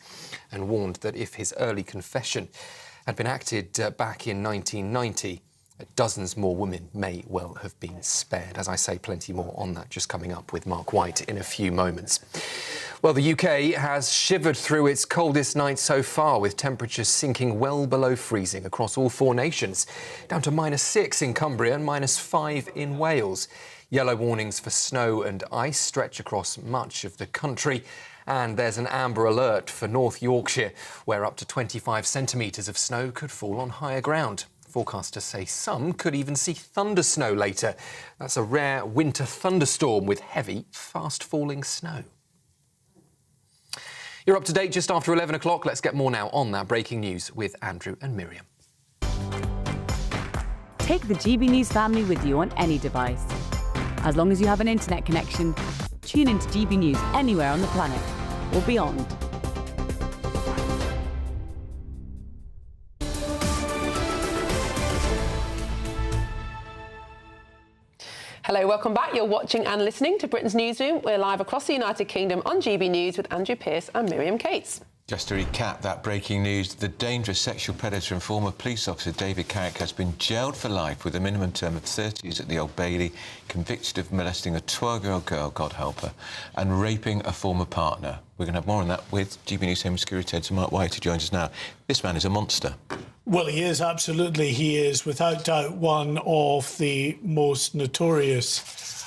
Speaker 19: and warned that if his early confession had been acted back in 1990, dozens more women may well have been spared. As I say, plenty more on that just coming up with Mark White in a few moments. Well, the UK has shivered through its coldest night so far, with temperatures sinking well below freezing across all four nations, down to -6 in Cumbria and -5 in Wales. Yellow warnings for snow and ice stretch across much of the country. And there's an amber alert for North Yorkshire, where up to 25 centimetres of snow could fall on higher ground. Forecasters say some could even see thunder snow later. That's a rare winter thunderstorm with heavy, fast-falling snow. You're up to date just after 11 o'clock. Let's get more now on that breaking news with Andrew and Miriam.
Speaker 11: Take the GB News family with you on any device. As long as you have an internet connection, tune into GB News anywhere on the planet or beyond.
Speaker 4: Hello, welcome back. You're watching and listening to Britain's Newsroom. We're live across the United Kingdom on GB News with Andrew Pearce and Miriam Cates.
Speaker 2: Just to recap that breaking news, the dangerous sexual predator and former police officer David Carrick has been jailed for life with a minimum term of 30 years at the Old Bailey, convicted of molesting a 12-year-old girl, God help her, and raping a former partner. We're going to have more on that with GB News Home Security editor Mark White, who joins us now. This man is a monster.
Speaker 13: Well, he is, absolutely. He is, without doubt, one of the most notorious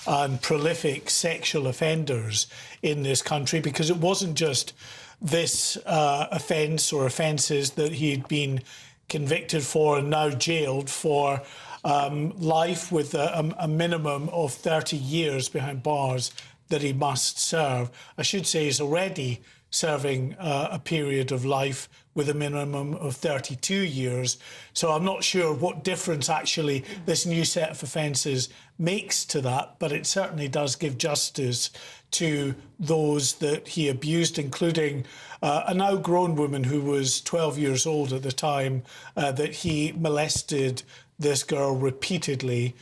Speaker 13: and prolific sexual offenders in this country, because it wasn't just this offence or offences that he'd been convicted for and now jailed for. Life with a minimum of 30 years behind bars that he must serve. I should say he's already serving a period of life with a minimum of 32 years. So I'm not sure what difference actually this new set of offences makes to that, but it certainly does give justice to those that he abused, including a now grown woman who was 12 years old at the time that he molested this girl repeatedly.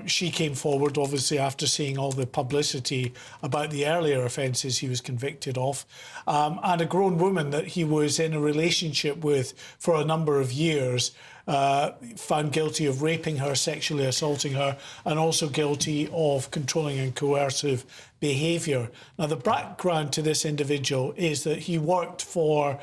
Speaker 13: She came forward, obviously, after seeing all the publicity about the earlier offences he was convicted of, and a grown woman that he was in a relationship with for a number of years, found guilty of raping her, sexually assaulting her, and also guilty of controlling and coercive behaviour. Now, the background to this individual is that he worked for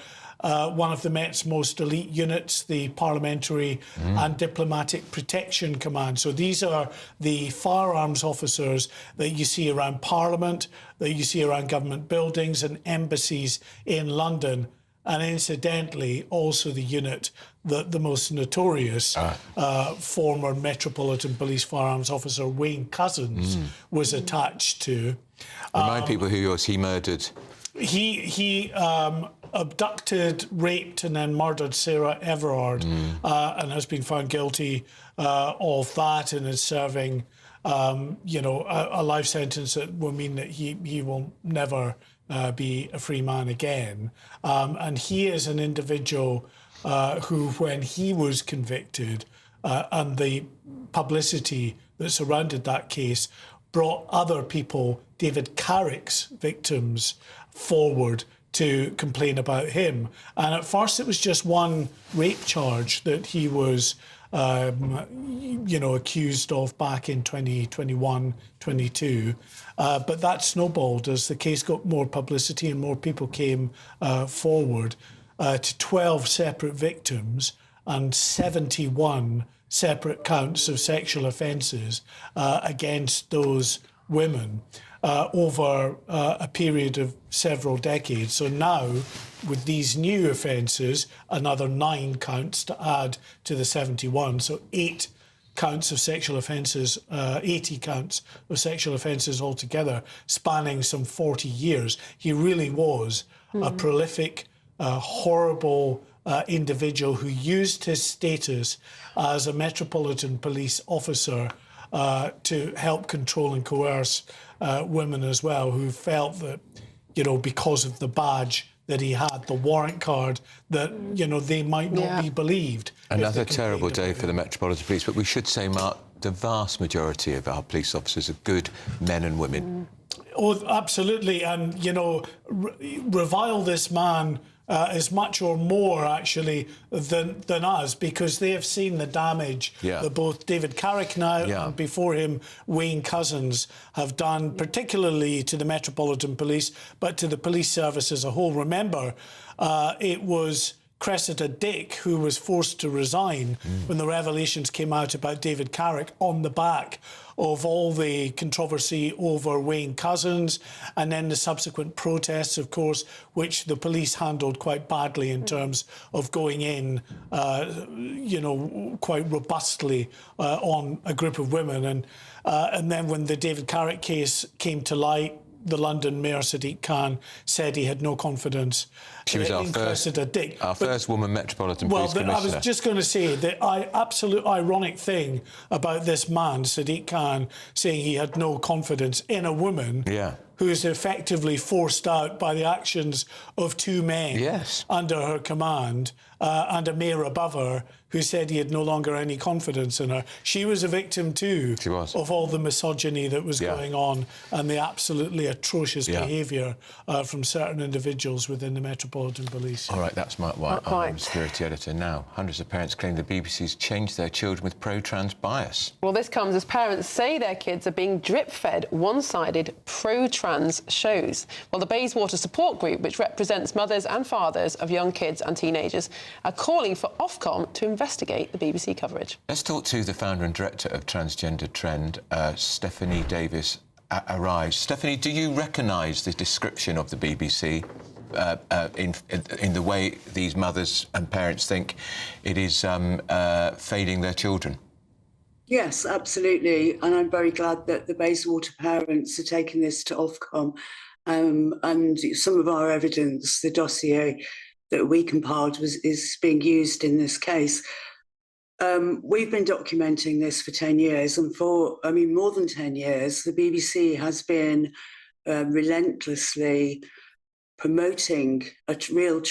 Speaker 13: one of the Met's most elite units, the Parliamentary and Diplomatic Protection Command. So these are the firearms officers that you see around Parliament, that you see around government buildings and embassies in London. And incidentally, also the unit that the most notorious former Metropolitan Police firearms officer Wayne Couzens was attached to.
Speaker 2: Remind people who he was. He murdered.
Speaker 13: He abducted, raped, and then murdered Sarah Everard, and has been found guilty of that, and is serving, you know, a life sentence that will mean that he will never be a free man again. And he is an individual who, when he was convicted, and the publicity that surrounded that case, brought other people, David Carrick's victims, forward to complain about him. And at first it was just one rape charge that he was you know, accused of back in 2021, 22. But that snowballed as the case got more publicity and more people came forward to 12 separate victims and 71 separate counts of sexual offences against those women over a period of several decades. So now, with these new offences, another 9 counts to add to the 71, so 8 counts of sexual offences, 80 counts of sexual offences altogether, spanning some 40 years. He really was a prolific, horrible individual who used his status as a Metropolitan Police officer to help control and coerce women as well, who felt that, you know, because of the badge that he had, the warrant card, that, you know, they might not be believed.
Speaker 2: Another terrible day for the Metropolitan Police, but we should say, Mark, the vast majority of our police officers are good men and women.
Speaker 13: Oh, absolutely. And, you know, revile this man as much or more, actually, than us, because they have seen the damage that both David Carrick now and before him Wayne Couzens have done, particularly to the Metropolitan Police, but to the police service as a whole. Remember, it was Cressida Dick who was forced to resign when the revelations came out about David Carrick on the back of all the controversy over Wayne Couzens, and then the subsequent protests, of course, which the police handled quite badly in terms of going in, you know, quite robustly on a group of women. And then when the David Carrick case came to light, the London Mayor Sadiq Khan said he had no confidence
Speaker 2: She was
Speaker 13: in Cressida Dick.
Speaker 2: Our first woman Metropolitan Police Commissioner.
Speaker 13: I was just going to say the absolute ironic thing about this man, Sadiq Khan, saying he had no confidence in a woman who is effectively forced out by the actions of 2 men under her command, and a mayor above her who said he had no longer any confidence in her. She was a victim too of all the misogyny that was going on and the absolutely atrocious behaviour from certain individuals within the Metropolitan Police.
Speaker 2: All right, that's Mark White, our security editor. Now, hundreds of parents claim the BBC's changed their children with pro-trans bias.
Speaker 4: Well, this comes as parents say their kids are being drip-fed one-sided pro-trans shows. Well, the Bayswater Support Group, which represents mothers and fathers of young kids and teenagers, are calling for Ofcom to investigate the BBC coverage.
Speaker 2: Let's talk to the founder and director of Transgender Trend, Stephanie Davis arrives. Stephanie, do you recognise the description of the BBC in the way these mothers and parents think it is failing their children?
Speaker 14: Yes, absolutely. And I'm very glad that the Bayswater parents are taking this to Ofcom. And some of our evidence, the dossier that we compiled, is being used in this case. We've been documenting this for 10 years, and more than 10 years, the BBC has been relentlessly promoting a real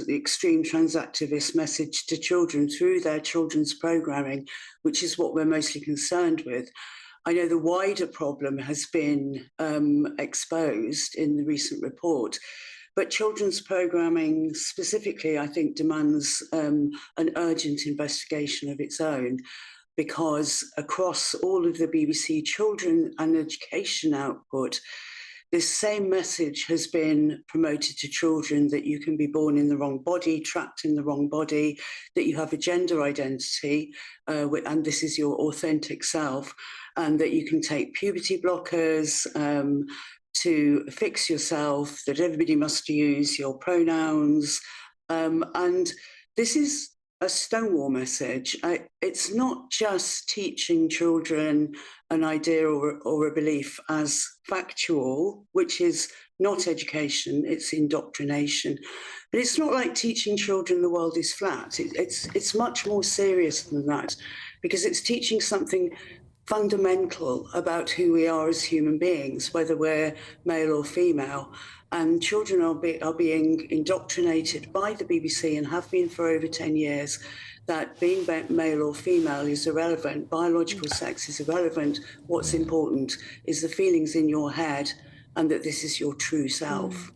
Speaker 14: extreme transactivist message to children through their children's programming, which is what we're mostly concerned with. I know the wider problem has been exposed in the recent report, but children's programming specifically, I think, demands an urgent investigation of its own, because across all of the BBC children and education output, this same message has been promoted to children, that you can be born in the wrong body, trapped in the wrong body, that you have a gender identity, and this is your authentic self, and that you can take puberty blockers to fix yourself, that everybody must use your pronouns. And this is a Stonewall message. It's not just teaching children an idea or a belief as factual, which is not education, it's indoctrination. But it's not like teaching children the world is flat. It's much more serious than that, because it's teaching something fundamental about who we are as human beings, whether we're male or female. And children are being indoctrinated by the BBC, and have been for over 10 years, that being male or female is irrelevant. Biological sex is irrelevant. What's important is the feelings in your head, and that this is your true self.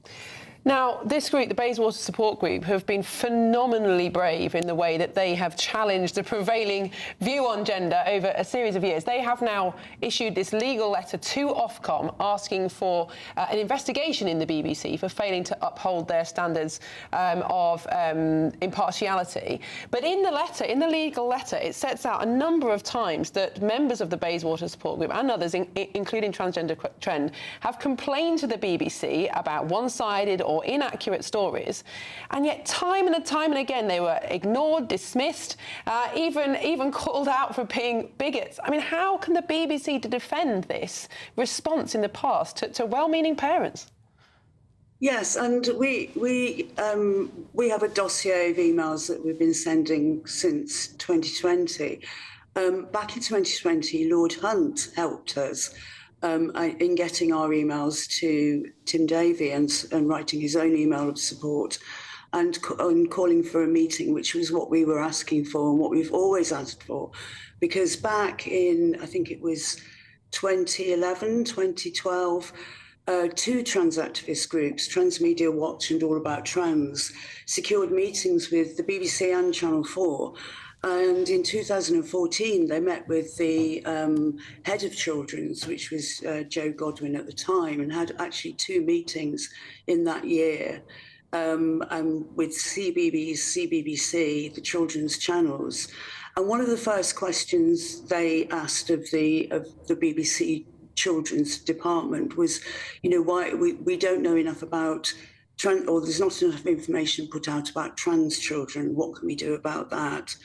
Speaker 4: Now, this group, the Bayswater Support Group, have been phenomenally brave in the way that they have challenged the prevailing view on gender over a series of years. They have now issued this legal letter to Ofcom asking for an investigation in the BBC for failing to uphold their standards of impartiality. But in the letter, in the legal letter, it sets out a number of times that members of the Bayswater Support Group and others, including Transgender Trend, have complained to the BBC about one-sided or inaccurate stories, and yet time and again they were ignored, dismissed, even called out for being bigots. I mean, how can the BBC defend this response in the past to well-meaning parents?
Speaker 14: Yes, and we have a dossier of emails that we've been sending since 2020. Back in 2020, Lord Hunt helped us in getting our emails to Tim Davie and writing his own email of support, and calling for a meeting, which was what we were asking for and what we've always asked for. Because back in, I think it was 2011, 2012, two trans activist groups, Transmedia Watch and All About Trans, secured meetings with the BBC and Channel 4. And in 2014, they met with the head of Children's, which was Joe Godwin at the time, and had actually two meetings in that year with CBBC, the children's channels. And one of the first questions they asked of the BBC Children's Department was, you know, why we don't know enough about or there's not enough information put out about trans children. What can we do about that?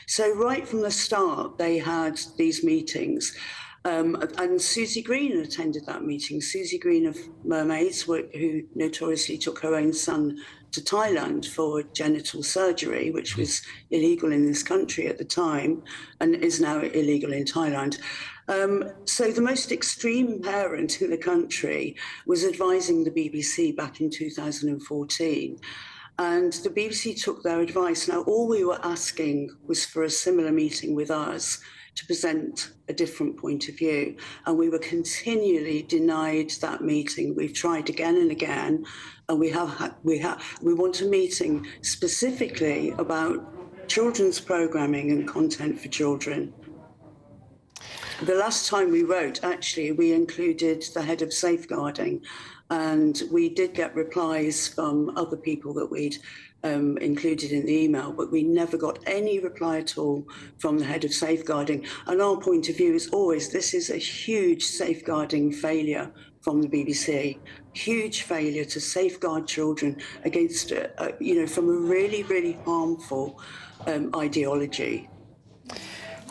Speaker 14: So right from the start, they had these meetings. And Susie Green attended that meeting. Susie Green of Mermaids, who notoriously took her own son to Thailand for genital surgery, which was illegal in this country at the time and is now illegal in Thailand. So the most extreme parent in the country was advising the BBC back in 2014. And the BBC took their advice. Now, all we were asking was for a similar meeting with us to present a different point of view. And we were continually denied that meeting. We've tried again and again, and we want a meeting specifically about children's programming and content for children. The last time we wrote, actually, we included the head of safeguarding, and we did get replies from other people that we'd included in the email, but we never got any reply at all from the head of safeguarding. And our point of view is always, this is a huge safeguarding failure from the BBC, huge failure to safeguard children against, from a really, really harmful ideology.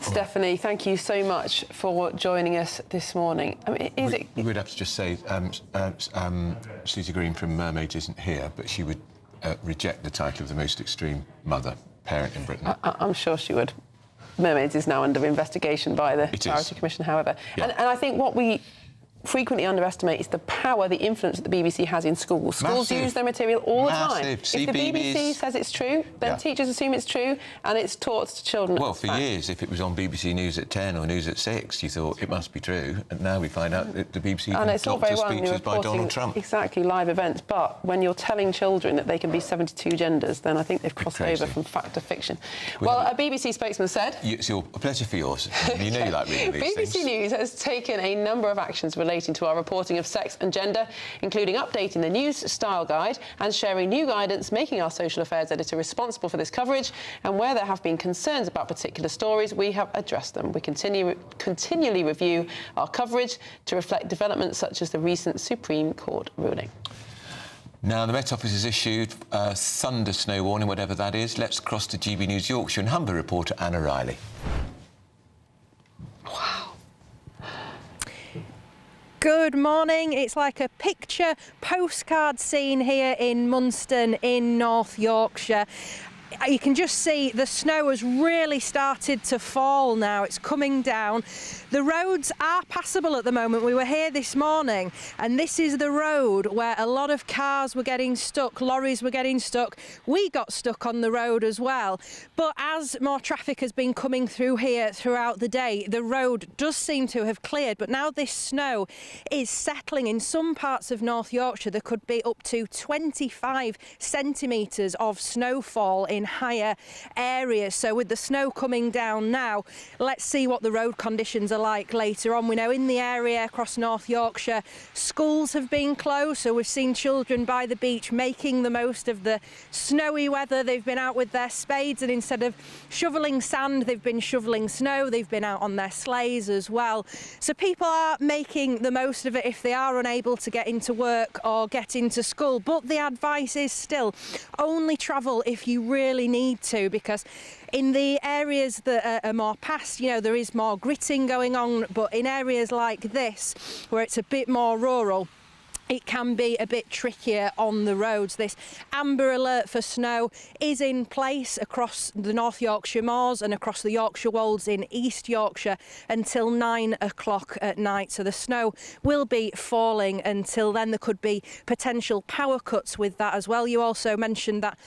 Speaker 4: Stephanie, thank you so much for joining us this morning. I mean,
Speaker 2: we'd have to just say Susie Green from Mermaids isn't here, but she would reject the title of the most extreme parent in Britain.
Speaker 4: I'm sure she would. Mermaids is now under investigation by the Charity Commission, however. Yeah. And I think what we frequently underestimate is the power, the influence that the BBC has in schools. Schools use their material all the time. If the BBC says it's true, then teachers assume it's true, and it's taught to children.
Speaker 2: Well, for years, if it was on BBC News at 10 or News at 6, you thought it must be true, and now we find out that the BBC doctor speeches by Donald Trump.
Speaker 4: Exactly, live events, but when you're telling children that they can be 72 genders, then I think they've crossed over from fact to fiction. Well, a BBC spokesman said...
Speaker 2: It's a pleasure for yours. You know you like reading these things.
Speaker 4: BBC News has taken a number of actions related relating to our reporting of sex and gender, including updating the news style guide and sharing new guidance, making our social affairs editor responsible for this coverage. And where there have been concerns about particular stories, we have addressed them. We continually review our coverage to reflect developments such as the recent Supreme Court ruling.
Speaker 2: Now, the Met Office has issued a thunder snow warning, whatever that is. Let's cross to GB News Yorkshire and Humber reporter Anna Riley.
Speaker 5: Wow. Good morning. It's like a picture postcard scene here in Munston in North Yorkshire. You can just see the snow has really started to fall now. It's coming down. The roads are passable at the moment. We were here this morning and this is the road where a lot of cars were getting stuck, lorries were getting stuck. We got stuck on the road as well. But as more traffic has been coming through here throughout the day, the road does seem to have cleared. But now this snow is settling in some parts of North Yorkshire. There could be up to 25 centimetres of snowfall in higher areas. So with the snow coming down now, let's see what the road conditions are like later on. We know in the area across North Yorkshire, schools have been closed, so we've seen children by the beach making the most of the snowy weather. They've been out with their spades and instead of shoveling sand, they've been shoveling snow. They've been out on their sleighs as well. So people are making the most of it if they are unable to get into work or get into school. But the advice is still only travel if you really need to, because in the areas that are more past, you know, there is more gritting going on, but in areas like this, where it's a bit more rural, it can be a bit trickier on the roads. This amber alert for snow is in place across the North Yorkshire moors and across the Yorkshire Wolds in East Yorkshire until 9 o'clock at night. So the snow will be falling until then. There could be potential power cuts with that as well. You also mentioned that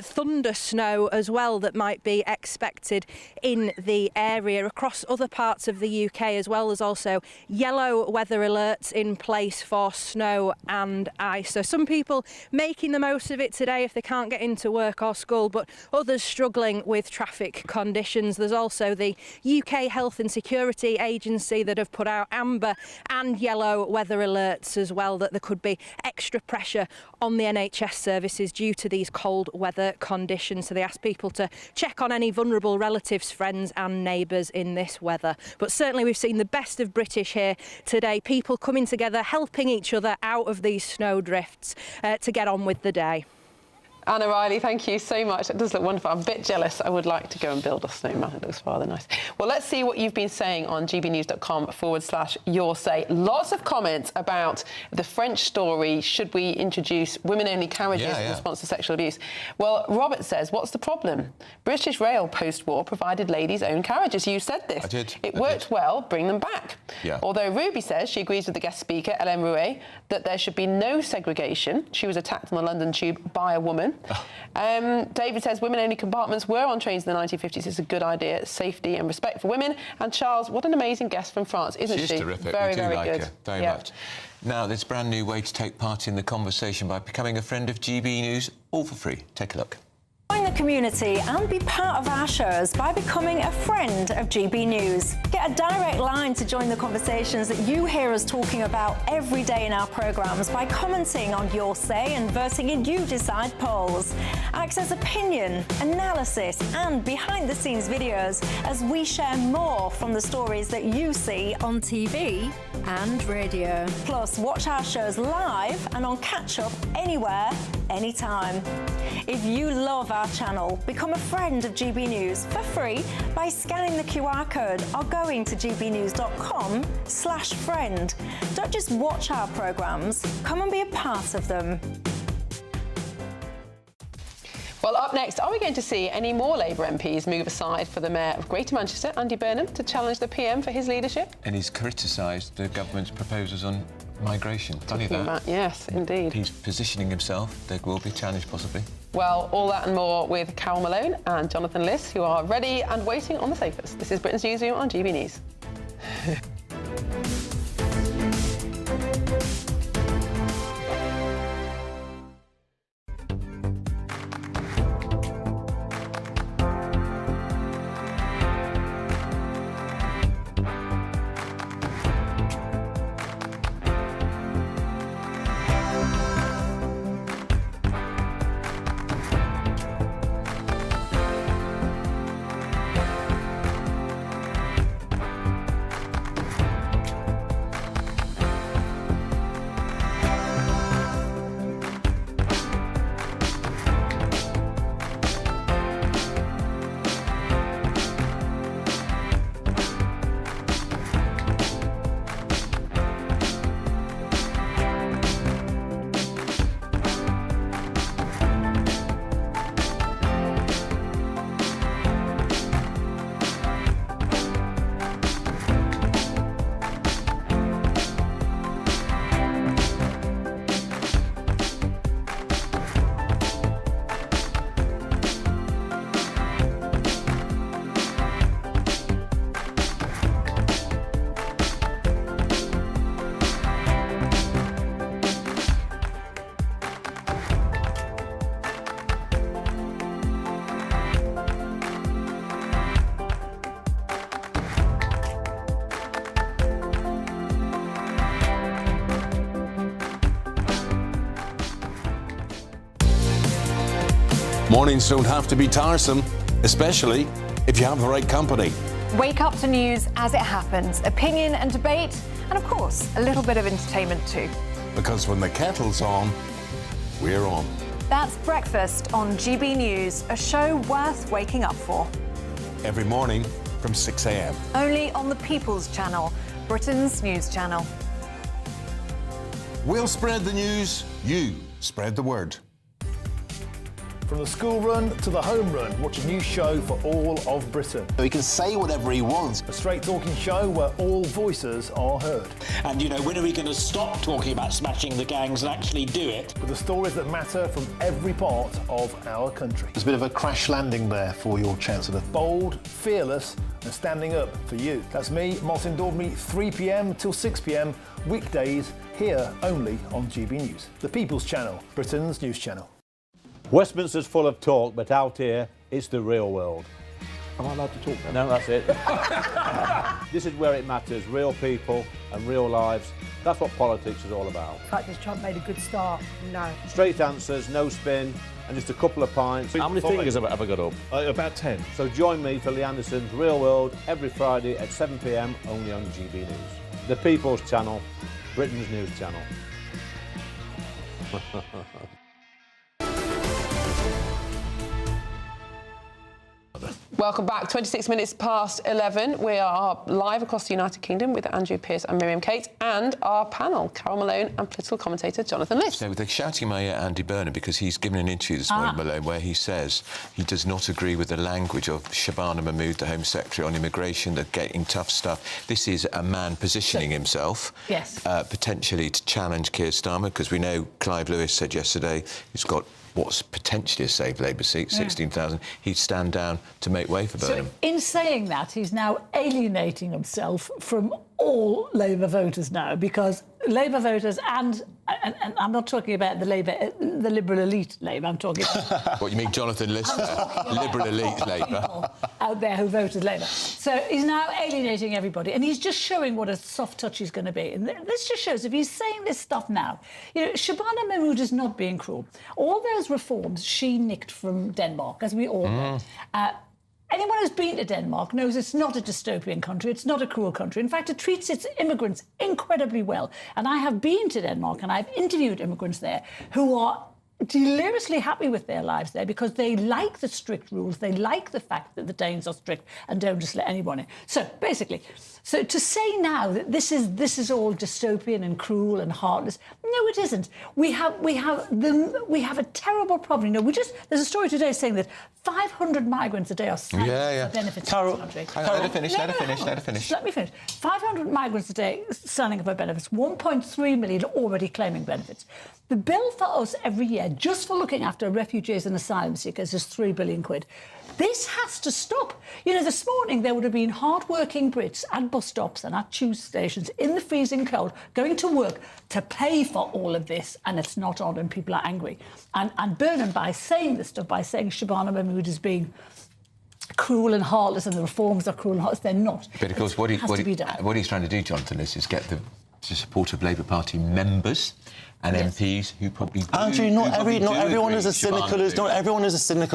Speaker 5: thunder snow as well that might be expected in the area. Across other parts of the UK as well, there's also yellow weather alerts in place for snow and ice. So some people making the most of it today if they can't get into work or school, but others struggling with traffic conditions. There's also the UK Health and Security Agency that have put out amber and yellow weather alerts as well, that there could be extra pressure on the NHS services due to these cold weather conditions. So they ask people to check on any vulnerable relatives, friends and neighbours in this weather. But certainly we've seen the best of British here today, people coming together, helping each other out of these snowdrifts to get on with the day.
Speaker 4: Anna Riley, thank you so much. It does look wonderful. I'm a bit jealous. I would like to go and build a snowman. It looks rather nice. Well, let's see what you've been saying on gbnews.com/your say. Lots of comments about the French story. Should we introduce women-only carriages in response to sexual abuse? Well, Robert says, what's the problem? British Rail post-war provided ladies' own carriages. You said this.
Speaker 2: I did.
Speaker 4: It worked well. Bring them back.
Speaker 2: Yeah.
Speaker 4: Although Ruby says she agrees with the guest speaker, Hélène Rouet, that there should be no segregation. She was attacked on the London Tube by a woman. David says women-only compartments were on trains in the 1950s. It's a good idea. Safety and respect for women. And Charles, what an amazing guest from France, isn't she?
Speaker 2: She's terrific.
Speaker 4: Very,
Speaker 2: we do
Speaker 4: very
Speaker 2: like
Speaker 4: good.
Speaker 2: her very much. Now, this brand new way to take part in the conversation by becoming a friend of GB News, all for free. Take a look.
Speaker 20: Join the community and be part of our shows by becoming a friend of GB News. Get a direct line to join the conversations that you hear us talking about every day in our programmes by commenting on Your Say and voting in You Decide polls. Access opinion, analysis and behind-the-scenes videos as we share more from the stories that you see on TV and radio. Plus, watch our shows live and on catch-up anywhere, anytime. If you love our channel, become a friend of GB News for free by scanning the QR code or going to gbnews.com/friend. Don't just watch our programmes, come and be a part of them.
Speaker 4: Well, up next, are we going to see any more Labour MPs move aside for the Mayor of Greater Manchester, Andy Burnham, to challenge the PM for his leadership?
Speaker 2: And he's criticised the government's proposals on migration. Funny that.
Speaker 4: Yes, indeed.
Speaker 2: He's positioning himself. There will be a challenge, possibly.
Speaker 4: Well, all that and more with Carol Malone and Jonathan Liss, who are ready and waiting on the sofas. This is Britain's Newsroom on GB News.
Speaker 3: Mornings don't have to be tiresome, especially if you have the right company.
Speaker 31: Wake up to news as it happens, opinion and debate, and of course, a little bit of entertainment too.
Speaker 3: Because when the kettle's on, we're on.
Speaker 31: That's Breakfast on GB News, a show worth waking up for.
Speaker 3: Every morning from 6 a.m.
Speaker 31: Only on the People's Channel, Britain's news channel.
Speaker 3: We'll spread the news, you spread the word.
Speaker 15: From the school run to the home run, watch a new show for all of Britain.
Speaker 21: He can say whatever he wants.
Speaker 15: A straight-talking show where all voices are heard.
Speaker 22: And, you know, when are we going to stop talking about smashing the gangs and actually do it?
Speaker 15: With the stories that matter from every part of our country.
Speaker 21: There's a bit of a crash landing there for your Chancellor.
Speaker 15: Bold, fearless and standing up for you. That's me, Martin Daubney, 3 p.m. till 6 p.m, weekdays, here only on GB News. The People's Channel, Britain's news channel.
Speaker 23: Westminster's full of talk, but out here, it's the real world.
Speaker 21: Am I allowed to talk now?
Speaker 23: No, that's it. This is where it matters, real people and real lives. That's what politics is all about.
Speaker 25: In fact, has Trump made a good start? No.
Speaker 23: Straight answers, no spin, and just a couple of pints.
Speaker 21: How many fingers have I got up?
Speaker 23: About 10. So join me for Lee Anderson's Real World every Friday at 7 p.m, only on GB News. The People's Channel, Britain's news channel.
Speaker 4: Welcome back. 26 minutes past 11. We are live across the United Kingdom with Andrew Pearce and Miriam Cates and our panel, Carol Malone and political commentator Jonathan List.
Speaker 2: So they're shouting my ear Andy Burnham because he's given an interview this morning, Malone, where he says he does not agree with the language of Shabana Mahmood, the Home Secretary, on immigration, the getting tough stuff. This is a man positioning himself, potentially to challenge Keir Starmer, because we know Clive Lewis said yesterday he's got what's potentially a safe Labour seat, 16,000, he'd stand down to make way for Burnham.
Speaker 26: So in saying that, he's now alienating himself from all Labour voters now, because Labour voters and I'm not talking about the Liberal elite Labour, I'm talking about...
Speaker 2: What, you mean Jonathan List there? Liberal elite Labour.
Speaker 26: Out there who voted Labour. So he's now alienating everybody, and he's just showing what a soft touch he's going to be. And this just shows, if he's saying this stuff now, you know, Shabana Mahmood is not being cruel. All those reforms she nicked from Denmark, as we all know. Anyone who's been to Denmark knows it's not a dystopian country, it's not a cruel country. In fact, it treats its immigrants incredibly well. And I have been to Denmark and I've interviewed immigrants there who are deliriously happy with their lives there because they like the strict rules, they like the fact that the Danes are strict and don't just let anyone in. So basically, so to say now that this is all dystopian and cruel and heartless, no, it isn't. We have a terrible problem. You know, there's a story today saying that 500 migrants a day are signing for benefits in this country.
Speaker 2: Let her finish.
Speaker 26: Let me finish. 500 migrants a day signing up for benefits. 1.3 million already claiming benefits. The bill for us every year, just for looking after refugees and asylum seekers, is 3 billion quid. This has to stop. You know, this morning there would have been hard-working Brits at bus stops and at tube stations in the freezing cold going to work to pay for all of this, and it's not on, and people are angry. And Burnham, by saying this stuff, by saying Shabana Mahmood is being cruel and heartless and the reforms are cruel and heartless, they're not.
Speaker 2: But of course, what he's trying to do, Jonathan, is get the support of Labour Party members and MPs who probably do.
Speaker 27: Andrew, not everyone is as cynical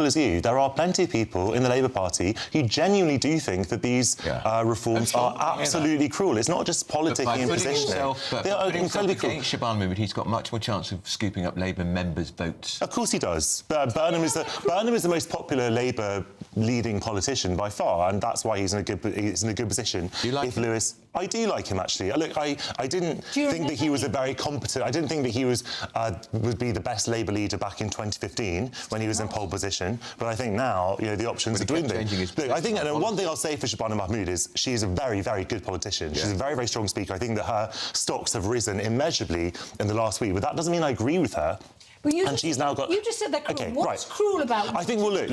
Speaker 27: as you. There are plenty of people in the Labour Party who genuinely do think that these reforms are absolutely cruel. It's not just politicking and positioning. They are incredibly cruel.
Speaker 2: Against Shabana Mahmood, he's got much more chance of scooping up Labour members' votes.
Speaker 27: Of course he does. But Burnham is the most popular Labour leading politician by far, and that's why he's in a good position.
Speaker 2: Do you like
Speaker 27: him? Lewis, I do like him actually. Look, I didn't think that he was a very competent. I didn't think that he would be the best Labour leader back in 2015 when he was in pole position. But I think now, you know, the options are dwindling. Look, I think, and one thing I'll say for Shabana Mahmood is she is a very, very good politician. She's a very, very strong speaker. I think that her stocks have risen immeasurably in the last week. But that doesn't mean I agree with her.
Speaker 26: But you just said that cruel.
Speaker 27: Okay,
Speaker 26: What's cruel about?
Speaker 27: I think. Well, look.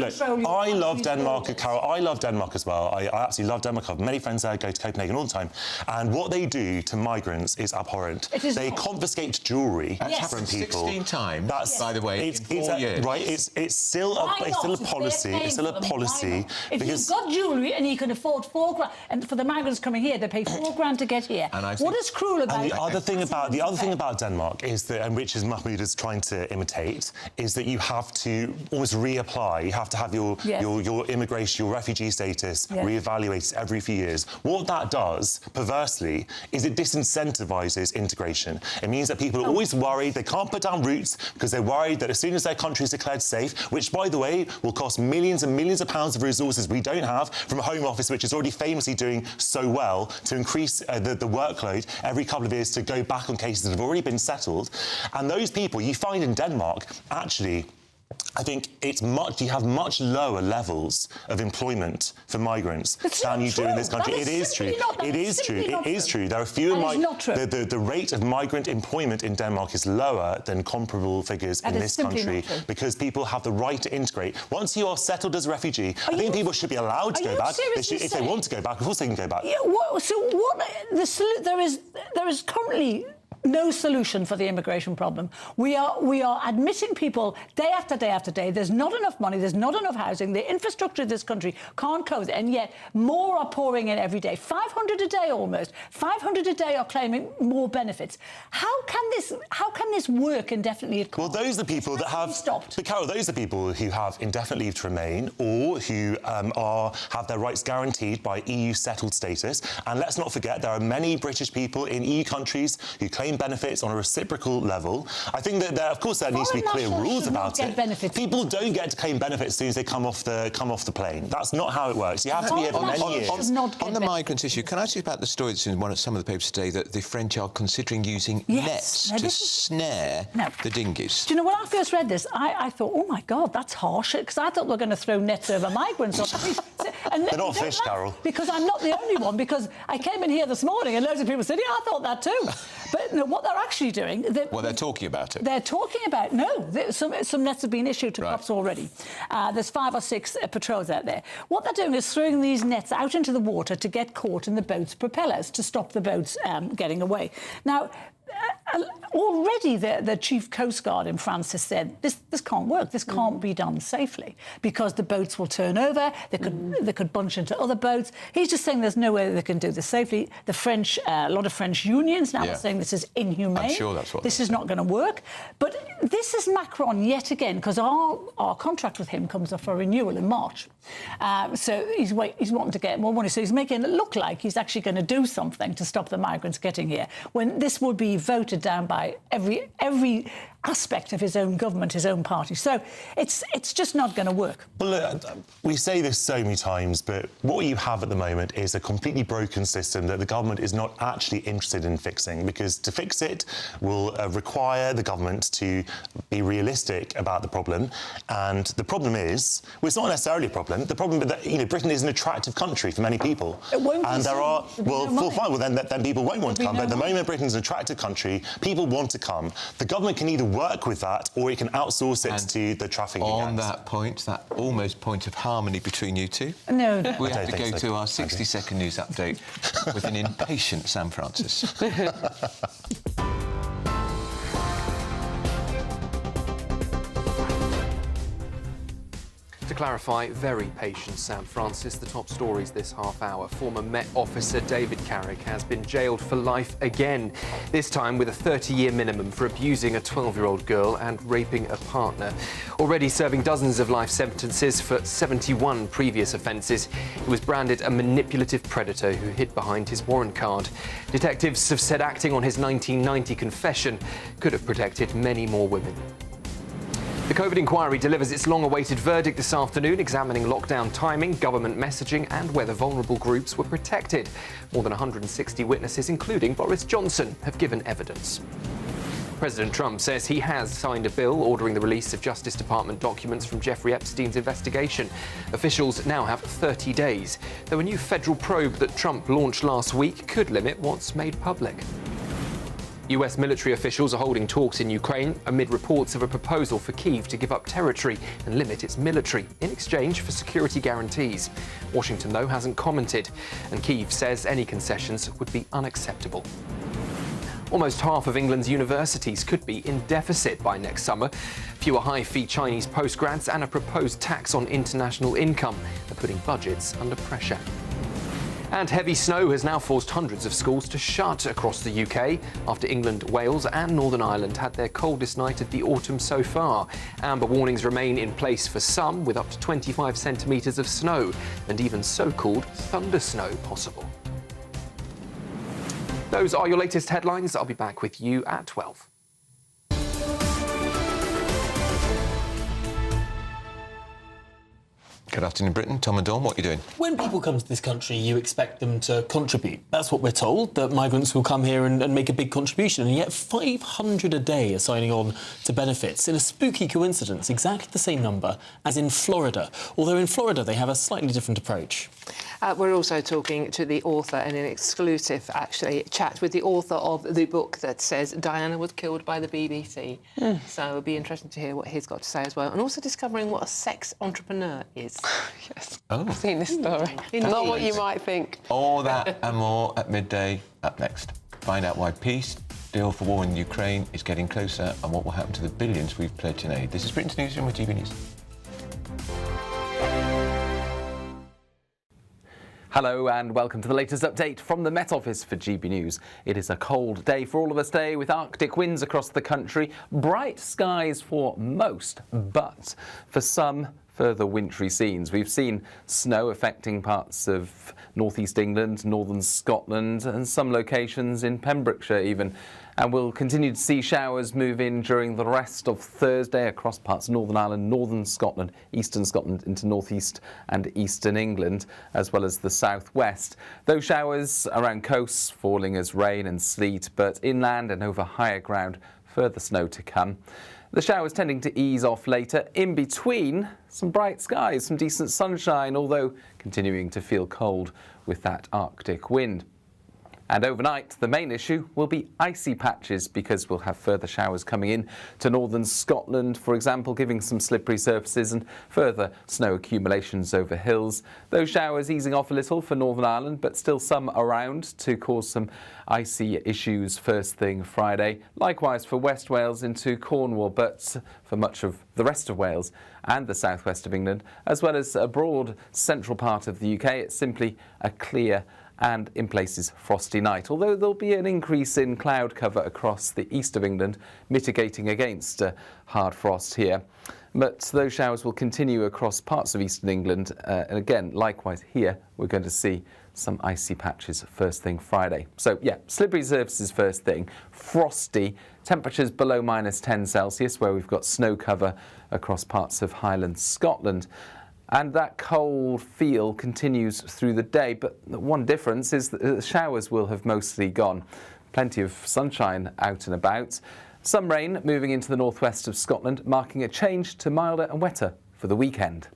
Speaker 27: I love Denmark, Carol. I love Denmark as well. I absolutely love Denmark. I have many friends there. I go to Copenhagen all the time. And what they do to migrants is abhorrent. They confiscate jewellery from people.
Speaker 2: 16 times, by the way, in 4 years.
Speaker 27: Right. It's still a policy. It's still a policy.
Speaker 26: If you've got jewellery and you can afford £4,000, and for the migrants coming here, they pay £4,000 to get here. What is cruel about?
Speaker 27: And the other thing about Denmark is that, and which is Mahmood is trying to imitate is that you have to almost reapply. You have to have your immigration, your refugee status reevaluated every few years. What that does, perversely, is it disincentivizes integration. It means that people are always worried they can't put down roots because they're worried that as soon as their country is declared safe, which, by the way, will cost millions and millions of pounds of resources we don't have from a Home Office, which is already famously doing so well, to increase the workload every couple of years to go back on cases that have already been settled. And those people you find in Denmark, actually, I think you have much lower levels of employment for migrants than you do in this country. It is true. It is true. It is true. There are fewer the rate of migrant employment in Denmark is lower than comparable figures in this country because people have the right to integrate. Once you are settled as a refugee, I think people should be allowed to go back. If they want to go back, of course they can go back.
Speaker 26: There is currently no solution for the immigration problem. We are admitting people day after day after day. There's not enough money, there's not enough housing, the infrastructure of this country can't cope, and yet more are pouring in every day. 500 a day almost. 500 a day are claiming more benefits. How can this work indefinitely?
Speaker 27: Well, those are the people that have stopped. But Carol, those are people who have indefinite leave to remain or who have their rights guaranteed by EU settled status. And let's not forget there are many British people in EU countries who claim benefits on a reciprocal level. I think that of course there needs to be clear rules about it. People don't get to claim benefits as soon as they come off the plane. That's not how it works. You have to be here for many years.
Speaker 2: On the migrants issue, can I ask you about the story that's in some of the papers today that the French are considering using nets to snare the dinghies?
Speaker 26: Do you know, when I first read this, I thought, oh my God, that's harsh, because I thought we were going to throw nets over migrants.
Speaker 27: They're not fish, Carol.
Speaker 26: Because I'm not the only one, because I came in here this morning and loads of people said, yeah, I thought that too. But no, what they're actually doing...
Speaker 2: they're talking about it.
Speaker 26: They're talking about... No, some nets have been issued to cops already. There's 5 or 6 patrols out there. What they're doing is throwing these nets out into the water to get caught in the boat's propellers, to stop the boats getting away. Now... already the chief Coast Guard in France has said this can't work, this can't be done safely because the boats will turn over, they could bunch into other boats. He's just saying there's no way they can do this safely. The French, a lot of French unions now are saying this is inhumane.
Speaker 2: I'm sure that's what
Speaker 26: this is not going to work. But this is Macron yet again, because our contract with him comes up for renewal in March. So he's wanting to get more money. So he's making it look like he's actually going to do something to stop the migrants getting here, when this will be voted down by every aspect of his own government, his own party. So it's just not going to work.
Speaker 27: Well, look, we say this so many times, but what you have at the moment is a completely broken system that the government is not actually interested in fixing, because to fix it will require the government to be realistic about the problem. And the problem is, well, it's not necessarily a problem. The problem is that Britain is an attractive country for many people.
Speaker 26: It won't
Speaker 27: and there are then people won't want to come. But at the moment, Britain's an attractive country. People want to come. The government can either work with that or it can outsource it to the trafficking gangs.
Speaker 2: On that point, that almost point of harmony between you two,
Speaker 26: no,
Speaker 2: we have to go to our 60-second news update with an impatient Sam Francis.
Speaker 19: To clarify, very patient Sam Francis. The top stories this half hour. Former Met officer David Carrick has been jailed for life again, this time with a 30-year minimum for abusing a 12-year-old girl and raping a partner. Already serving dozens of life sentences for 71 previous offences, he was branded a manipulative predator who hid behind his warrant card. Detectives have said acting on his 1990 confession could have protected many more women. The COVID inquiry delivers its long-awaited verdict this afternoon, examining lockdown timing, government messaging and whether vulnerable groups were protected. More than 160 witnesses, including Boris Johnson, have given evidence. President Trump says he has signed a bill ordering the release of Justice Department documents from Jeffrey Epstein's investigation. Officials now have 30 days, though a new federal probe that Trump launched last week could limit what's made public. US military officials are holding talks in Ukraine amid reports of a proposal for Kyiv to give up territory and limit its military in exchange for security guarantees. Washington, though, hasn't commented, and Kyiv says any concessions would be unacceptable. Almost half of England's universities could be in deficit by next summer. Fewer high-fee Chinese postgrads and a proposed tax on international income are putting budgets under pressure. And heavy snow has now forced hundreds of schools to shut across the UK after England, Wales and Northern Ireland had their coldest night of the autumn so far. Amber warnings remain in place for some, with up to 25 centimetres of snow and even so-called thunder snow possible. Those are your latest headlines. I'll be back with you at 12.
Speaker 2: Good afternoon, Britain. Tom and Dawn, what are you doing?
Speaker 1: When people come to this country, you expect them to contribute. That's what we're told, that migrants will come here and make a big contribution. And yet 500 a day are signing on to benefits. In a spooky coincidence, exactly the same number as in Florida. Although in Florida, they have a slightly different approach.
Speaker 6: We're also talking to the author in an exclusive, actually, chat with the author of the book that says Diana was killed by the BBC. So it'll be interesting to hear what he's got to say as well. And also discovering what a sex entrepreneur is.
Speaker 4: Yes.
Speaker 2: Oh.
Speaker 4: I've seen this story. Not what you might think.
Speaker 2: All that and more at midday. Up next, find out why peace deal for war in Ukraine is getting closer and what will happen to the billions we've pledged in aid. This is Britain's Newsroom with GB News.
Speaker 7: Hello and welcome to the latest update from the Met Office for GB News. It is a cold day for all of us today with Arctic winds across the country, bright skies for most, but for some, further wintry scenes. We've seen snow affecting parts of northeast England, northern Scotland and some locations in Pembrokeshire even. And we'll continue to see showers move in during the rest of Thursday across parts of Northern Ireland, northern Scotland, eastern Scotland into northeast and eastern England, as well as the southwest. Those showers around coasts falling as rain and sleet, but inland and over higher ground, further snow to come. The showers tending to ease off later. In between, some bright skies, some decent sunshine, although continuing to feel cold with that Arctic wind. And overnight, the main issue will be icy patches because we'll have further showers coming in to northern Scotland, for example, giving some slippery surfaces and further snow accumulations over hills. Those showers easing off a little for Northern Ireland, but still some around to cause some icy issues first thing Friday. Likewise for West Wales into Cornwall, but for much of the rest of Wales and the southwest of England, as well as a broad central part of the UK, it's simply a clear and in places frosty night, although there'll be an increase in cloud cover across the east of England, mitigating against hard frost here. But those showers will continue across parts of eastern England, and again, likewise here, we're going to see some icy patches first thing Friday. So yeah, slippery surfaces first thing, frosty, temperatures below -10 Celsius, where we've got snow cover across parts of Highland Scotland. And that cold feel continues through the day, but the one difference is that the showers will have mostly gone. Plenty of sunshine out and about. Some rain moving into the northwest of Scotland, marking a change to milder and wetter for the weekend.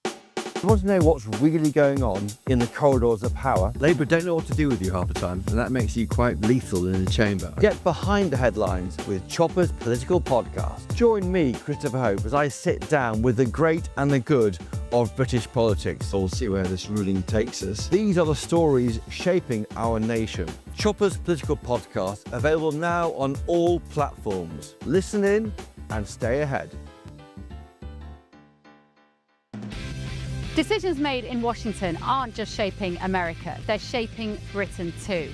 Speaker 31: I want to know what's really going on in the corridors of power. Labour don't know what to do with you half the time, and that makes you quite lethal in the chamber. Get behind the headlines with Chopper's Political Podcast. Join me, Christopher Hope, as I sit down with the great and the good of British politics. We'll see where this ruling takes us. These are the stories shaping our nation. Chopper's Political Podcast, available now on all platforms. Listen in and stay ahead.
Speaker 8: Decisions made in Washington aren't just shaping America, they're shaping Britain too.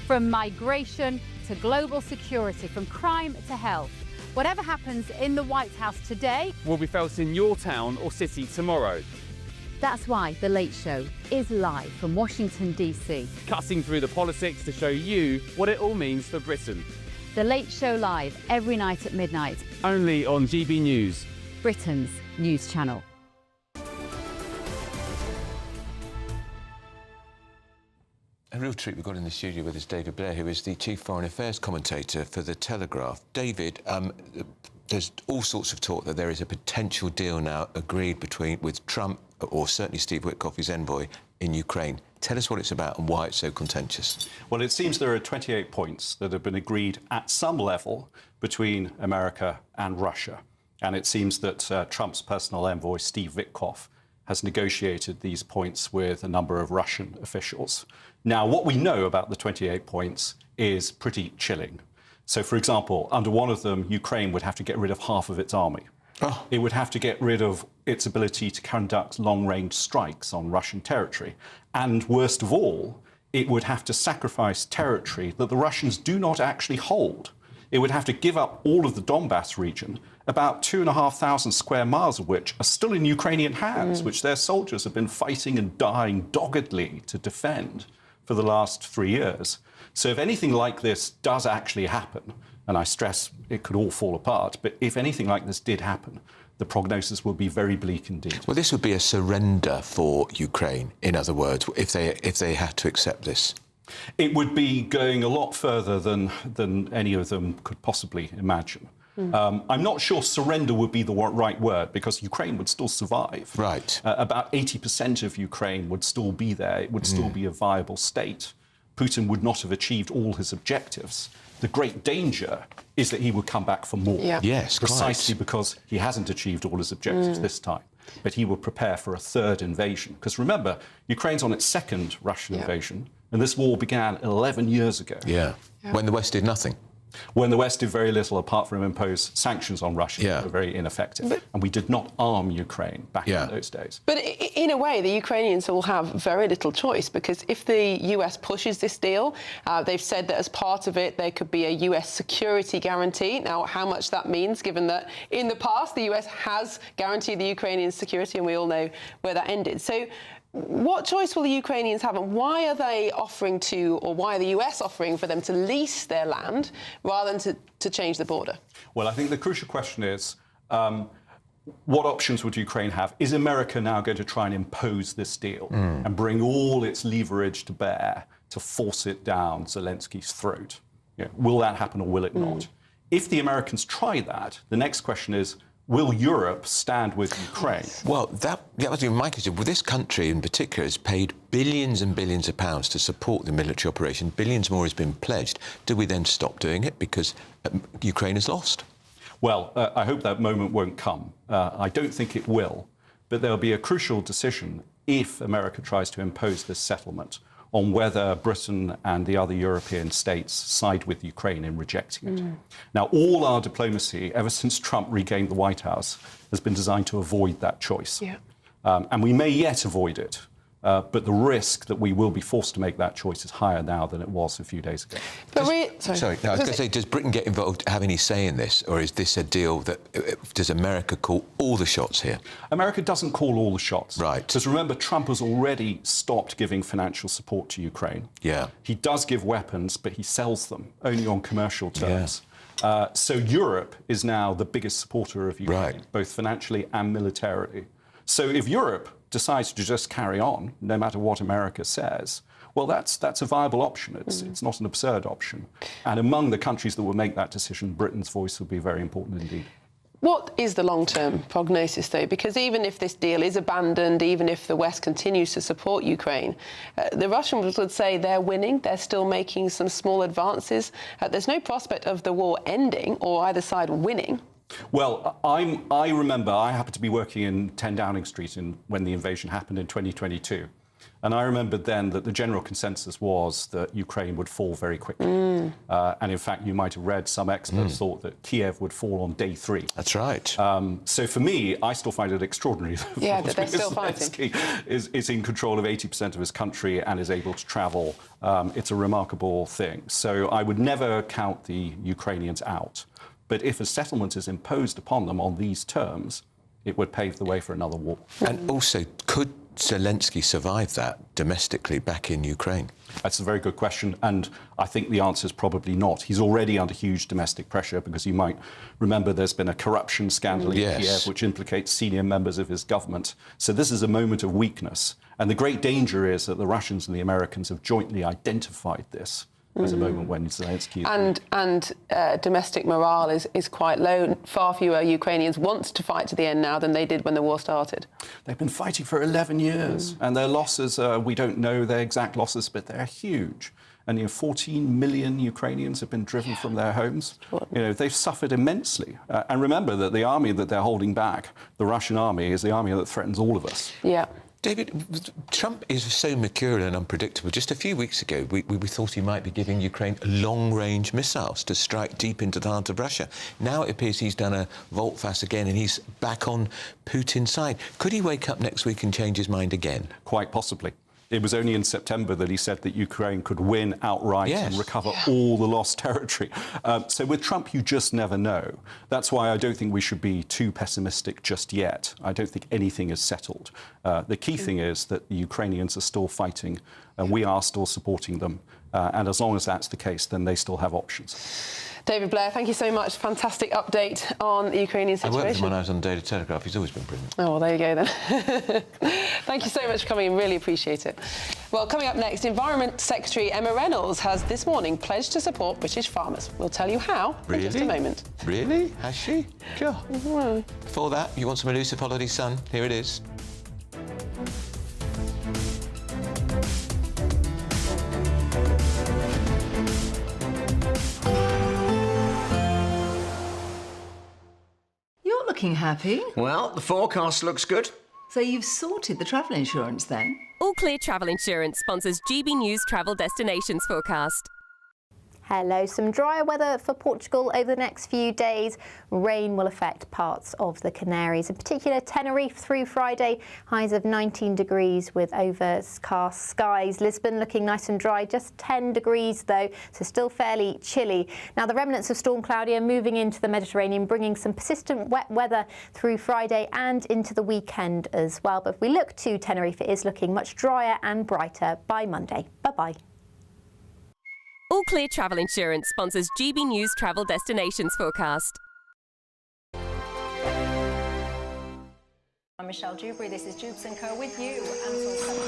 Speaker 8: From migration to global security, from crime to health. Whatever happens in the White House today
Speaker 9: will be felt in your town or city tomorrow.
Speaker 8: That's why The Late Show is live from Washington, D.C.
Speaker 9: Cutting through the politics to show you what it all means for Britain.
Speaker 8: The Late Show live every night at midnight.
Speaker 9: Only on GB News,
Speaker 8: Britain's news channel.
Speaker 2: A real treat we've got in the studio with us David Blair, who is the Chief Foreign Affairs Commentator for The Telegraph. David, there's all sorts of talk that there is a potential deal now agreed with Trump, or certainly Steve Witkoff, his envoy, in Ukraine. Tell us what it's about and why it's so contentious.
Speaker 10: Well, it seems there are 28 points that have been agreed at some level between America and Russia. And it seems that Trump's personal envoy, Steve Witkoff, has negotiated these points with a number of Russian officials. Now, what we know about the 28 points is pretty chilling. So, for example, under one of them, Ukraine would have to get rid of half of its army. It would have to get rid of its ability to conduct long-range strikes on Russian territory. And worst of all, it would have to sacrifice territory that the Russians do not actually hold. It would have to give up all of the Donbass region, about 2,500 square miles of which are still in Ukrainian hands, which their soldiers have been fighting and dying doggedly to defend for the last 3 years. So if anything like this does actually happen, and I stress it could all fall apart, but if anything like this did happen, the prognosis will be very bleak indeed.
Speaker 2: Well, this would be a surrender for Ukraine, in other words, if they had to accept this.
Speaker 10: It would be going a lot further than any of them could possibly imagine. I'm not sure surrender would be the right word, because Ukraine would still survive.
Speaker 2: Right.
Speaker 10: About 80% of Ukraine would still be there. It would still be a viable state. Putin would not have achieved all his objectives. The great danger is that he would come back for more.
Speaker 2: Yeah. Yes,
Speaker 10: precisely
Speaker 2: quite.
Speaker 10: because he hasn't achieved all his objectives this time. But he would prepare for a third invasion. Because remember, Ukraine's on its second Russian invasion, and this war began 11 years ago.
Speaker 2: Yeah. When the West did nothing.
Speaker 10: When the West did very little apart from impose sanctions on Russia that were very ineffective. And we did not arm Ukraine back in those days.
Speaker 4: But in a way, the Ukrainians will have very little choice, because if the US pushes this deal, they've said that as part of it, there could be a US security guarantee. Now, how much that means, given that in the past, the US has guaranteed the Ukrainians security, and we all know where that ended. So what choice will the Ukrainians have, and why are they offering to, or why are the US offering for them to lease their land rather than to change the border?
Speaker 10: Well, I think the crucial question is, what options would Ukraine have? Is America now going to try and impose this deal and bring all its leverage to bear to force it down Zelensky's throat? Will that happen or will it not? If the Americans try that, the next question is, will Europe stand with Ukraine?
Speaker 2: Well, that was my question. Well, this country in particular has paid billions and billions of pounds to support the military operation. Billions more has been pledged. Do we then stop doing it because Ukraine has lost?
Speaker 10: Well, I hope that moment won't come. I don't think it will. But there'll be a crucial decision if America tries to impose this settlement on whether Britain and the other European states side with Ukraine in rejecting it. Now, all our diplomacy, ever since Trump regained the White House, has been designed to avoid that choice. And we may yet avoid it, but the risk that we will be forced to make that choice is higher now than it was a few days ago.
Speaker 2: Sorry, I was going to say, does Britain get involved, have any say in this, or is this a deal that, does America call all the shots here?
Speaker 10: America doesn't call all the shots.
Speaker 2: Right.
Speaker 10: Because remember, Trump has already stopped giving financial support to Ukraine.
Speaker 2: Yeah.
Speaker 10: He does give weapons, but he sells them only on commercial terms. So Europe is now the biggest supporter of Ukraine, both financially and militarily. So if Europe decides to just carry on, no matter what America says, well, that's a viable option. It's not an absurd option. And among the countries that will make that decision, Britain's voice will be very important indeed.
Speaker 4: What is the long-term prognosis, though? Because even if this deal is abandoned, even if the West continues to support Ukraine, the Russians would say they're winning, they're still making some small advances. There's no prospect of the war ending or either side winning.
Speaker 10: Well, I remember I happened to be working in 10 Downing Street when the invasion happened in 2022. And I remembered then that the general consensus was that Ukraine would fall very quickly. And in fact, you might have read some experts thought that Kiev would fall on day 3.
Speaker 2: That's right.
Speaker 10: So for me, I still find it extraordinary
Speaker 4: that they're still fighting.
Speaker 10: Zelensky is in control of 80% of his country and is able to travel. It's a remarkable thing. So I would never count the Ukrainians out. But if a settlement is imposed upon them on these terms, it would pave the way for another war.
Speaker 2: And also, could Zelensky survive that domestically back in Ukraine?
Speaker 10: That's a very good question, and I think the answer is probably not. He's already under huge domestic pressure because you might remember there's been a corruption scandal in Kiev which implicates senior members of his government. So this is a moment of weakness. And the great danger is that the Russians and the Americans have jointly identified this as a moment when Zelensky is...
Speaker 4: And domestic morale is quite low. Far fewer Ukrainians want to fight to the end now than they did when the war started.
Speaker 10: They've been fighting for 11 years, and their losses, we don't know their exact losses, but they're huge. And 14 million Ukrainians have been driven from their homes. They've suffered immensely. And remember that the army that they're holding back, the Russian army, is the army that threatens all of us.
Speaker 2: David, Trump is so mercurial and unpredictable. Just a few weeks ago, we thought he might be giving Ukraine long-range missiles to strike deep into the heart of Russia. Now it appears he's done a volte-face again and he's back on Putin's side. Could he wake up next week and change his mind again?
Speaker 10: Quite possibly. It was only in September that he said that Ukraine could win outright and recover all the lost territory. So with Trump, you just never know. That's why I don't think we should be too pessimistic just yet. I don't think anything is settled. The key thing is that the Ukrainians are still fighting and we are still supporting them. And as long as that's the case, then they still have options.
Speaker 4: David Blair, thank you so much. Fantastic update on the Ukrainian situation.
Speaker 2: I worked with him when I was on the Daily Telegraph. He's always been brilliant.
Speaker 4: Oh, well, there you go then. Thank you so much for coming in. Really appreciate it. Well, coming up next, Environment Secretary Emma Reynolds has this morning pledged to support British farmers. We'll tell you how in just a moment.
Speaker 2: Really? Has she? Sure. Before that, you want some elusive holiday sun? Here it is.
Speaker 11: You're looking happy.
Speaker 12: Well, the forecast looks good.
Speaker 11: So you've sorted the travel insurance then?
Speaker 13: All Clear Travel Insurance sponsors GB News Travel Destinations Forecast.
Speaker 31: Hello, some drier weather for Portugal over the next few days. Rain will affect parts of the Canaries, in particular Tenerife through Friday. Highs of 19 degrees with overcast skies. Lisbon looking nice and dry, just 10 degrees though, so still fairly chilly. Now the remnants of Storm Claudia moving into the Mediterranean, bringing some persistent wet weather through Friday and into the weekend as well. But if we look to Tenerife, it is looking much drier and brighter by Monday. Bye-bye.
Speaker 13: All Clear Travel Insurance sponsors GB News Travel Destinations Forecast.
Speaker 20: I'm Michelle Dewberry, this is Jubes & Co with you.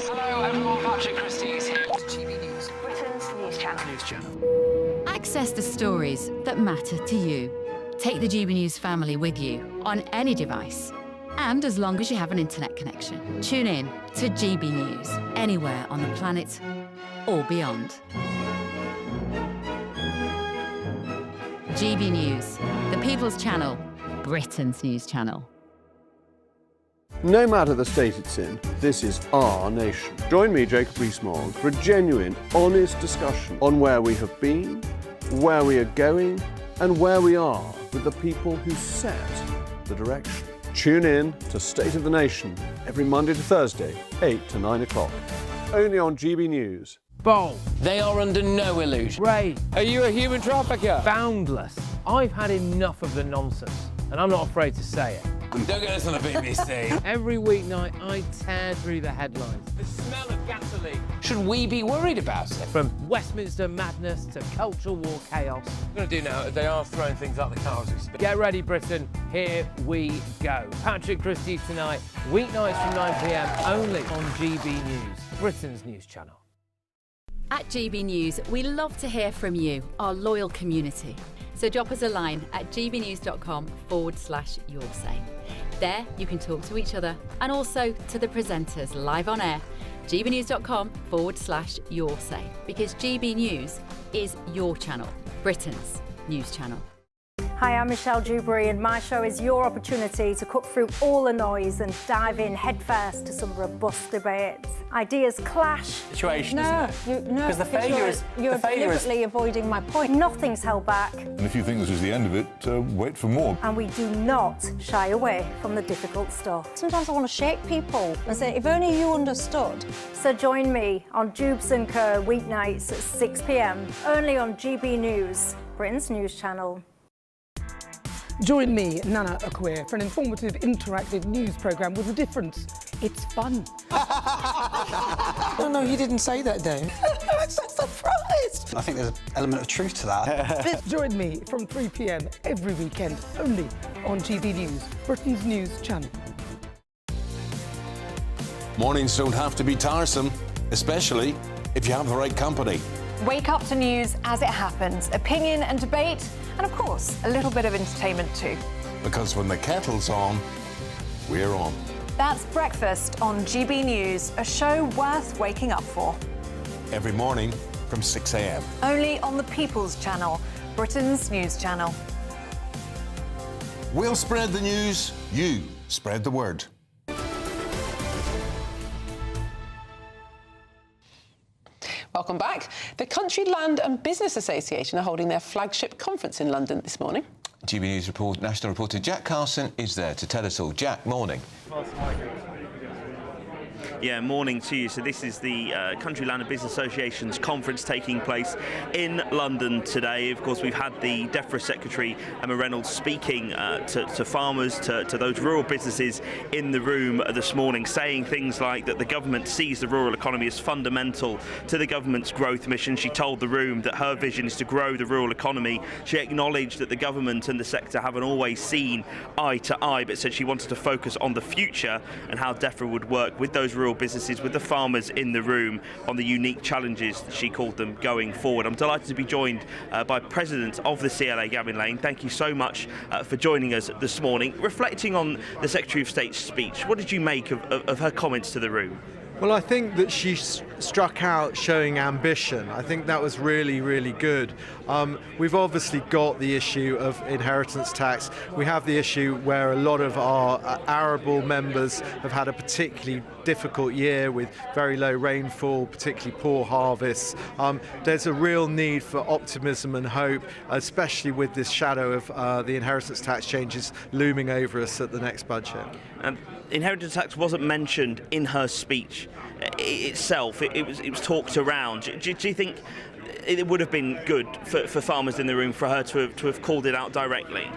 Speaker 14: Hello everyone, Patrick Christie is here.
Speaker 20: GB News, Britain's news channel.
Speaker 8: Access the stories that matter to you. Take the GB News family with you on any device. And as long as you have an internet connection. Tune in to GB News, anywhere on the planet or beyond. GB News, the People's Channel, Britain's news channel.
Speaker 23: No matter the state it's in, this is our nation. Join me, Jacob Rees-Mogg, for a genuine, honest discussion on where we have been, where we are going, and where we are with the people who set the direction. Tune in to State of the Nation every Monday to Thursday, 8 to 9 o'clock. Only on GB News.
Speaker 16: Bold. They are under no illusion. Ray. Are you a human trafficker? Boundless. I've had enough of the nonsense, and I'm not afraid to say it.
Speaker 3: Don't get this on the BBC.
Speaker 16: Every weeknight, I tear through the headlines. The smell of gasoline. Should we be worried about it? From Westminster madness to cultural war chaos. What I'm going to do now, they are throwing things out the car as we speak. Get ready, Britain. Here we go. Patrick Christie tonight, weeknights from 9 p.m, only on GB News, Britain's news channel.
Speaker 8: At GB News, we love to hear from you, our loyal community. So drop us a line at gbnews.com/yoursay. There you can talk to each other and also to the presenters live on air. gbnews.com/yoursay, because GB News is your channel, Britain's news channel.
Speaker 20: Hi, I'm Michelle Dewberry, and my show is your opportunity to cut through all the noise and dive in headfirst to some robust debates. Ideas clash.
Speaker 14: Situation,
Speaker 20: no,
Speaker 14: Because the failure is...
Speaker 20: You're deliberately avoiding my point. Nothing's held back.
Speaker 17: And if you think this is the end of it, wait for more.
Speaker 20: And we do not shy away from the difficult stuff. Sometimes I want to shake people and say, if only you understood. So join me on Jubes & Co weeknights at 6 p.m, only on GB News, Britain's news channel.
Speaker 25: Join me, Nana Akwe, for an informative, interactive news programme with a difference. It's fun.
Speaker 14: No, you didn't say that, Dave. I'm so surprised. I think there's an element of truth to that.
Speaker 25: Join me from 3 p.m. every weekend, only on GB News, Britain's news channel.
Speaker 3: Mornings don't have to be tiresome, especially if you have the right company.
Speaker 18: Wake up to news as it happens, opinion and debate, and of course, a little bit of entertainment too.
Speaker 3: Because when the kettle's on, we're on.
Speaker 18: That's Breakfast on GB News, a show worth waking up for.
Speaker 3: Every morning from 6 a.m.
Speaker 18: Only on the People's Channel, Britain's news channel.
Speaker 3: We'll spread the news, you spread the word.
Speaker 4: Welcome back. The Country, Land and Business Association are holding their flagship conference in London this morning.
Speaker 2: GB News national reporter Jack Carson is there to tell us all. Jack, morning.
Speaker 5: Yeah, morning to you. So this is the Country, Land and Business Association's conference taking place in London today. Of course, we've had the DEFRA Secretary, Emma Reynolds, speaking to farmers, to those rural businesses in the room this morning, saying things like that the government sees the rural economy as fundamental to the government's growth mission. She told the room that her vision is to grow the rural economy. She acknowledged that the government and the sector haven't always seen eye to eye, but said she wanted to focus on the future and how DEFRA would work with those rural businesses, with the farmers in the room, on the unique challenges, she called them, going forward. I'm delighted to be joined by President of the CLA, Gavin Lane. Thank you so much for joining us this morning. Reflecting on the Secretary of State's speech, what did you make of her comments to the room?
Speaker 15: Well, I think that she struck out showing ambition. I think that was really, really good. We've obviously got the issue of inheritance tax. We have the issue where a lot of our arable members have had a particularly difficult year with very low rainfall, particularly poor harvests. There's a real need for optimism and hope, especially with this shadow of the inheritance tax changes looming over us at the next budget.
Speaker 5: Inheritance tax wasn't mentioned in her speech itself. It was talked around. Do you think it would have been good for farmers in the room for her to have called it out directly?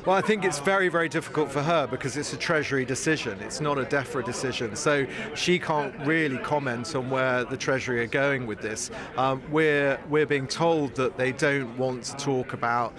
Speaker 15: Well, I think it's very, very difficult for her because it's a Treasury decision. It's not a DEFRA decision. So she can't really comment on where the Treasury are going with this. We're being told that they don't want to talk about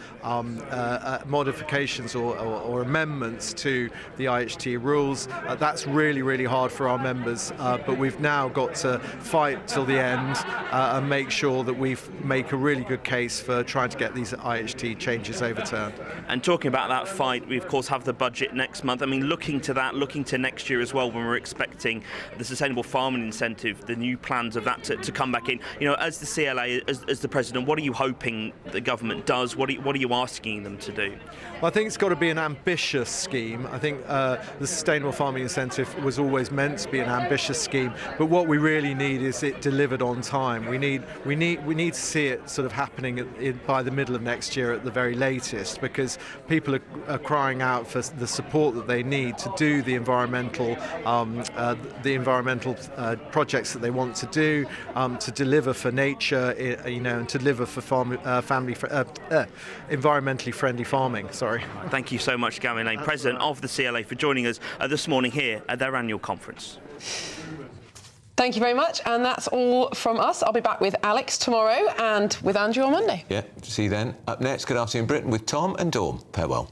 Speaker 15: modifications or amendments to the IHT rules. That's really, really hard for our members. But we've now got to fight till the end and make sure that we make a really good case for trying to get these IHT changes overturned.
Speaker 5: And talking about that fight, we of course have the budget next month. I mean, looking to next year as well, when we're expecting the sustainable farming incentive, the new plans of that to come back in. You know, as the CLA, as the president, what are you hoping the government does? What are you asking them to do?
Speaker 15: Well, I think it's got to be an ambitious scheme. I think the sustainable farming incentive was always meant to be an ambitious scheme, but what we really need is it delivered on time. We need to see it sort of happening by the middle of next year at the very latest, because people are crying out for the support that they need to do the environmental projects that they want to do, to deliver for nature, and to deliver for environmentally friendly farming. Sorry.
Speaker 5: Thank you so much, Gavin Lane, President of the CLA, for joining us this morning here at their annual conference.
Speaker 4: Thank you very much, and that's all from us. I'll be back with Alex tomorrow and with Andrew on Monday.
Speaker 2: Yeah, see you then. Up next, Good Afternoon Britain with Tom and Dawn. Farewell.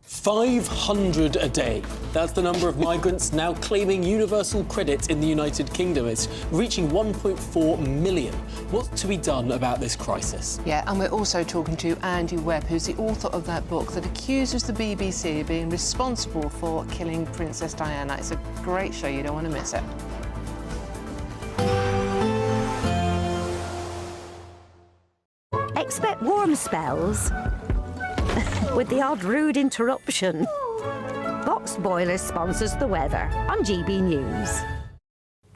Speaker 1: 500 a day. That's the number of migrants now claiming universal credit in the United Kingdom. It's reaching 1.4 million. What's to be done about this crisis?
Speaker 6: Yeah, and we're also talking to Andy Webb, who's the author of that book that accuses the BBC of being responsible for killing Princess Diana. It's a great show. You don't want to miss it.
Speaker 19: Expect warm spells with the odd rude interruption. Box Boilers sponsors the weather on GB News.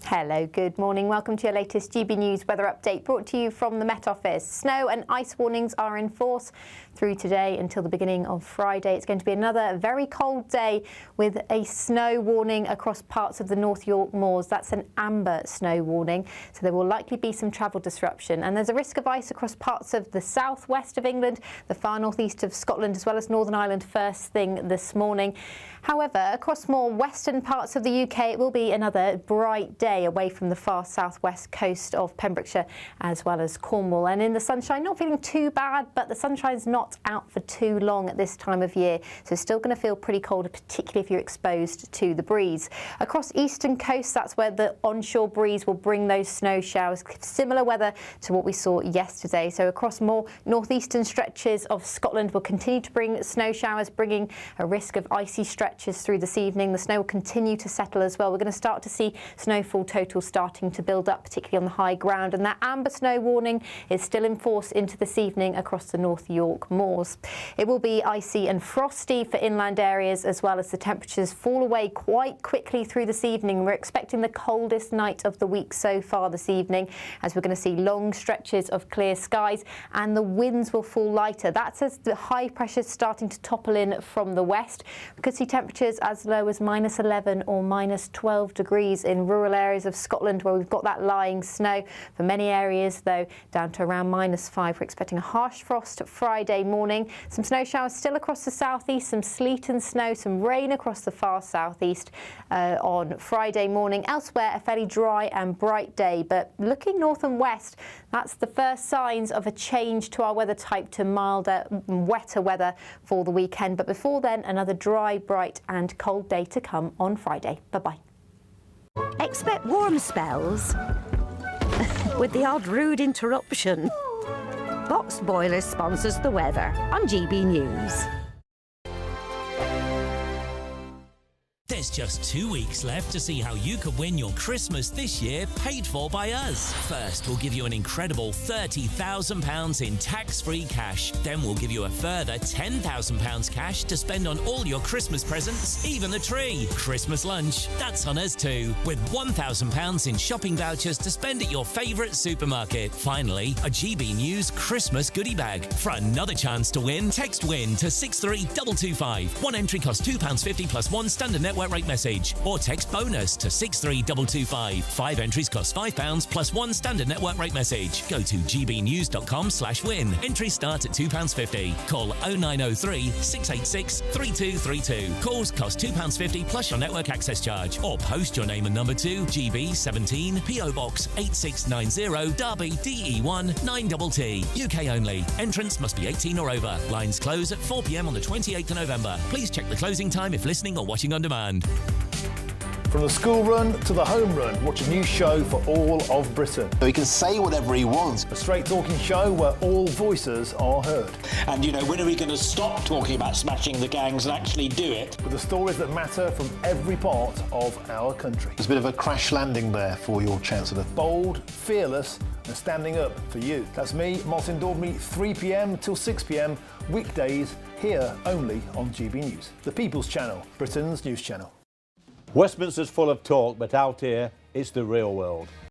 Speaker 20: Hello, good morning. Welcome to your latest GB News weather update, brought to you from the Met Office. Snow and ice warnings are in force through today until the beginning of Friday. It's going to be another very cold day with a snow warning across parts of the North York Moors. That's an amber snow warning, so there will likely be some travel disruption. And there's a risk of ice across parts of the southwest of England, the far northeast of Scotland, as well as Northern Ireland first thing this morning. However, across more western parts of the UK, it will be another bright day away from the far southwest coast of Pembrokeshire as well as Cornwall. And in the sunshine, not feeling too bad, but the sunshine's not out for too long at this time of year. So still going to feel pretty cold, particularly if you're exposed to the breeze. Across eastern coast, that's where the onshore breeze will bring those snow showers. Similar weather to what we saw yesterday. So across more northeastern stretches of Scotland, we'll continue to bring snow showers, bringing a risk of icy stretches through this evening. The snow will continue to settle as well. We're going to start to see snowfall
Speaker 18: totals starting to build up, particularly on the high ground, and that amber snow warning is still in force into this evening across the North York moors. It will be icy and frosty for inland areas, as well as the temperatures fall away quite quickly through this evening. We're expecting the coldest night of the week so far this evening, as we're going to see long stretches of clear skies, and the winds will fall lighter. That's as the high pressure starting to topple in from the west. We could see temperatures as low as -11 or -12 degrees in rural areas of Scotland, where we've got that lying snow. For many areas, though, down to around -5. We're expecting a harsh frost Friday morning. Some snow showers still across the southeast, some sleet and snow, some rain across the far southeast on Friday morning. Elsewhere, a fairly dry and bright day, but looking north and west, that's the first signs of a change to our weather type to milder, wetter weather for the weekend. But before then, another dry, bright and cold day to come on Friday. Bye-bye.
Speaker 19: Expect warm spells with the odd rude interruption. Box Boilers sponsors the weather on GB News.
Speaker 7: There's just 2 weeks left to see how you could win your Christmas this year paid for by us. First, we'll give you an incredible £30,000 in tax-free cash. Then we'll give you a further £10,000 cash to spend on all your Christmas presents, even the tree. Christmas lunch, that's on us too, with £1,000 in shopping vouchers to spend at your favourite supermarket. Finally, a GB News Christmas goodie bag. For another chance to win, text WIN to 63225. One entry costs £2.50 plus one standard network rate message, or text BONUS to 63225. 5 entries cost £5 plus one standard network rate message. Go to gbnews.com/win. Entries start at £2.50. Call 0903 686 3232. Calls cost £2.50 plus your network access charge, or post your name and number to GB17 PO Box 8690 Derby DE1 9TT. UK only. Entrance must be 18 or over. Lines close at 4 p.m. on the 28th of November. Please check the closing time if listening or watching on demand.
Speaker 9: From the school run to the home run, watch a new show for all of Britain.
Speaker 10: So he can say whatever he wants.
Speaker 9: A straight-talking show where all voices are heard.
Speaker 10: And, you know, when are we going to stop talking about smashing the gangs and actually do it?
Speaker 9: With the stories that matter from every part of our country.
Speaker 10: There's a bit of a crash landing there for your Chancellor.
Speaker 9: Bold, fearless and standing up for you. That's me, Martin Daubney, 3 p.m. till 6 p.m, weekdays, here only on GB News. The People's Channel, Britain's news channel.
Speaker 21: Westminster's full of talk, but out here, it's the real world.